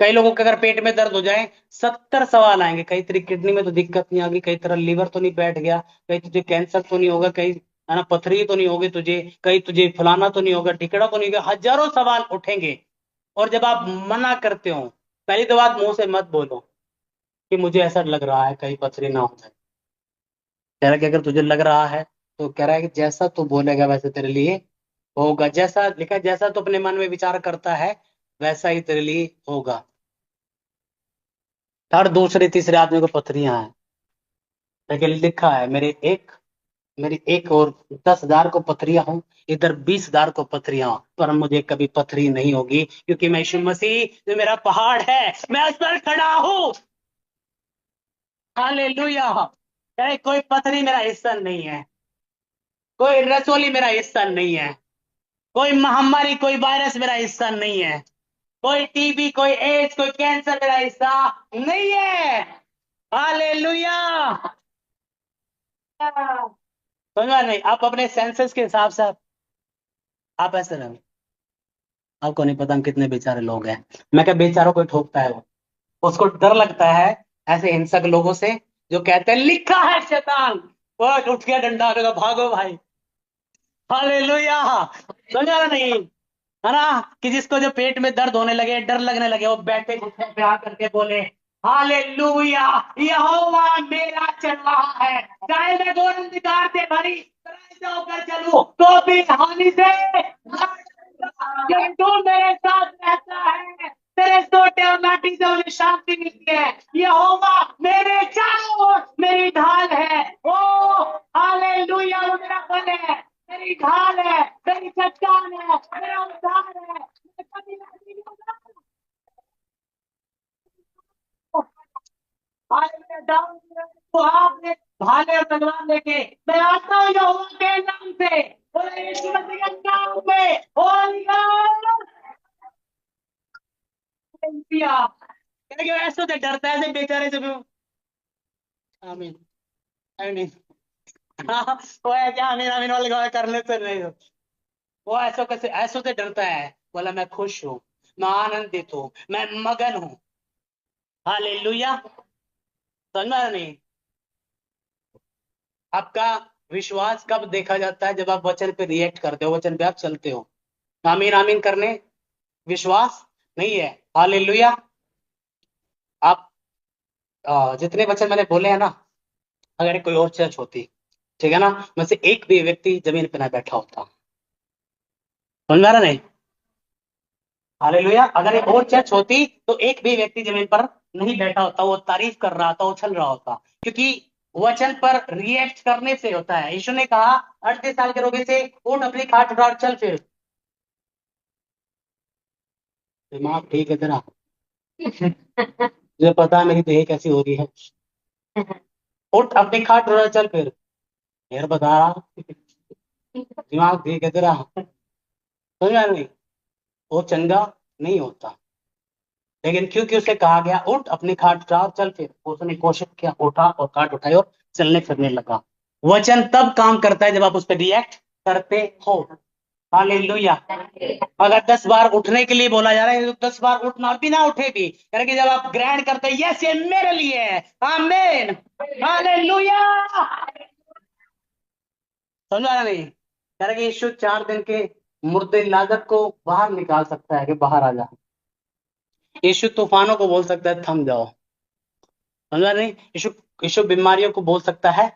कई लोगों के अगर पेट में दर्द हो जाए, 70 सवाल आएंगे। कहीं तेरी किडनी में तो दिक्कत नहीं आ गई, कहीं तेरा लीवर तो नहीं बैठ गया, कहीं तुझे कैंसर तो नहीं होगा, कहीं है ना पथरी तो नहीं होगी तुझे, कहीं तुझे फलाना तो नहीं होगा, टिकड़ा तो नहीं होगा, हजारों सवाल उठेंगे। और जब आप मना करते हो, पहली तो बात मुंह से मत बोलो कि मुझे ऐसा लग रहा है कहीं पथरी ना हो जाए। कह रहा है कि अगर तुझे लग रहा है, तो कह रहा है कि जैसा तू बोलेगा वैसे तेरे लिए होगा। जैसा लिखा है, जैसा तू अपने मन में विचार करता है वैसा ही तेरे लिए होगा। हर दूसरे तीसरे आदमी को पथरियां हैं, लेकिन लिखा है मेरी एक और 10,000 को पथरियां हूं, इधर 20,000 को पथरियां हूं, पर मुझे कभी पथरी नहीं होगी, क्योंकि मैं यीशु मसीह जो मेरा पहाड़ है, मैं उस पर खड़ा हूं। हालेलुया। चाहे कोई पथरी मेरा हिस्सा नहीं है, कोई रसोली मेरा हिस्सा नहीं है, कोई महामारी, कोई वायरस मेरा हिस्सा नहीं है, कोई टीबी, कोई एड्स, कोई कैंसर मेरा हिस्सा नहीं है। हालेलुया। समझा नहीं? आप अपने सेंसेस के हिसाब से आप ऐसे रहो। आपको नहीं पता हम कितने बेचारे लोग हैं। मैं क्या बेचारों को ठोकता है वो, उसको डर लगता है ऐसे हिंसक लोगों से जो कहते हैं लिखा है शैतान, वो उठ गया डंडा लगा भागो भाई। हालेलुया। समझा ना नहीं, है ना, कि जिसको जो पेट में दर्द होने लगे, डर लगने लगे, वो बैठे घुटने पे आ करके बोले हालेलुया, यहोवा मेरा चल रहा है, चाहे मैं घोर अंधकार से भरी तरह से होकर चलूं तो भी हानि से लेकिन तू मेरे साथ रहता है, तेरे सोटे और लाठी से मुझे शांति मिलती है। यहोवा मेरे चारों ओर मेरी ढाल है। ओ हालेलुया, वो मेरा बल है, मेरी ढाल है, मेरी चट्टान है, मेरा उद्धार है, मैं कभी नहीं होगा। हालेलुया, दाऊद को आपने भाले और तलवार लेके मैं आता हूँ यहोवा के नाम से, बोले यीशु मसीह के नाम में, होली क्योंकि ऐसे तो डरता है ऐसे बेचारे से भी। आमीन। आमीन। हाँ, वो है क्या आमीन आमीन वाले गवाह करने से नहीं हो। वो ऐसो कैसे ऐसो से डरता है, बोला मैं खुश हूँ, मैं आनंदित हूँ, मैं मगन हूँ। हालेलुया। समझ में आया नहीं? आपका विश्वास कब देखा जाता है? जब आप वचन पे रिएक्ट करते हो, वचन पे आप चलते हो। आमीन आमीन करने विश्वास नहीं है। हालेलुया। आप जितने वचन मैंने बोले हैं ना, अगर कोई और चर्च होती, ठीक है ना, में से एक भी व्यक्ति जमीन पे ना बैठा होता। समझ में आ रहा नहीं? हालेलुया। अगर एक और चर्च होती तो एक भी व्यक्ति जमीन पर नहीं बैठा होता, वो तारीफ कर रहा था, वो चल रहा होता, क्योंकि वचन पर रिएक्ट करने से होता है। यीशु ने कहा 38 साल के रोगी से उठ, अपनी खाट उठा और चल फिर। दिमाग ठीक है तेरा? मुझे पता है मेरी देह कैसी हो रही है। उठ, अपनी खाट उठा चल फिर। यार बता रहा, दिमाग ठीक है तेरा? समझ में आ रहा नहीं? वो चंगा नहीं होता, लेकिन क्योंकि उसे कहा गया उठ, अपनी खाट उठा और चल फिर, उसने कोशिश किया, उठा और खाट उठाई और चलने फिरने लगा। वचन तब काम करता है जब आप उस पर रिएक्ट करते हो। हालेलुया। अगर 10 बार उठने के लिए बोला जा रहा है तो 10 बार उठना और बिना उठे भी, क्योंकि जब आप ग्रहण करते हैं यस ये मेरे लिए है, आमीन, हालेलुया। समझ आया नहीं? क्योंकि यीशु 4 दिन के मुर्दे लाजर को बाहर निकाल सकता है कि बाहर आ जा। यीशु तूफानों को बोल सकता है थम जाओ। समझा नहीं? यीशु यीशु बीमारियों को बोल सकता है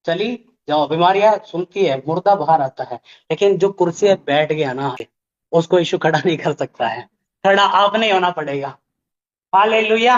चली जाओ, बीमारियां सुनती है, मुर्दा बाहर आता है। लेकिन जो कुर्सी पे बैठ गया ना, उसको यीशु खड़ा नहीं कर सकता है, खड़ा आपने होना पड़ेगा। हालेलुया।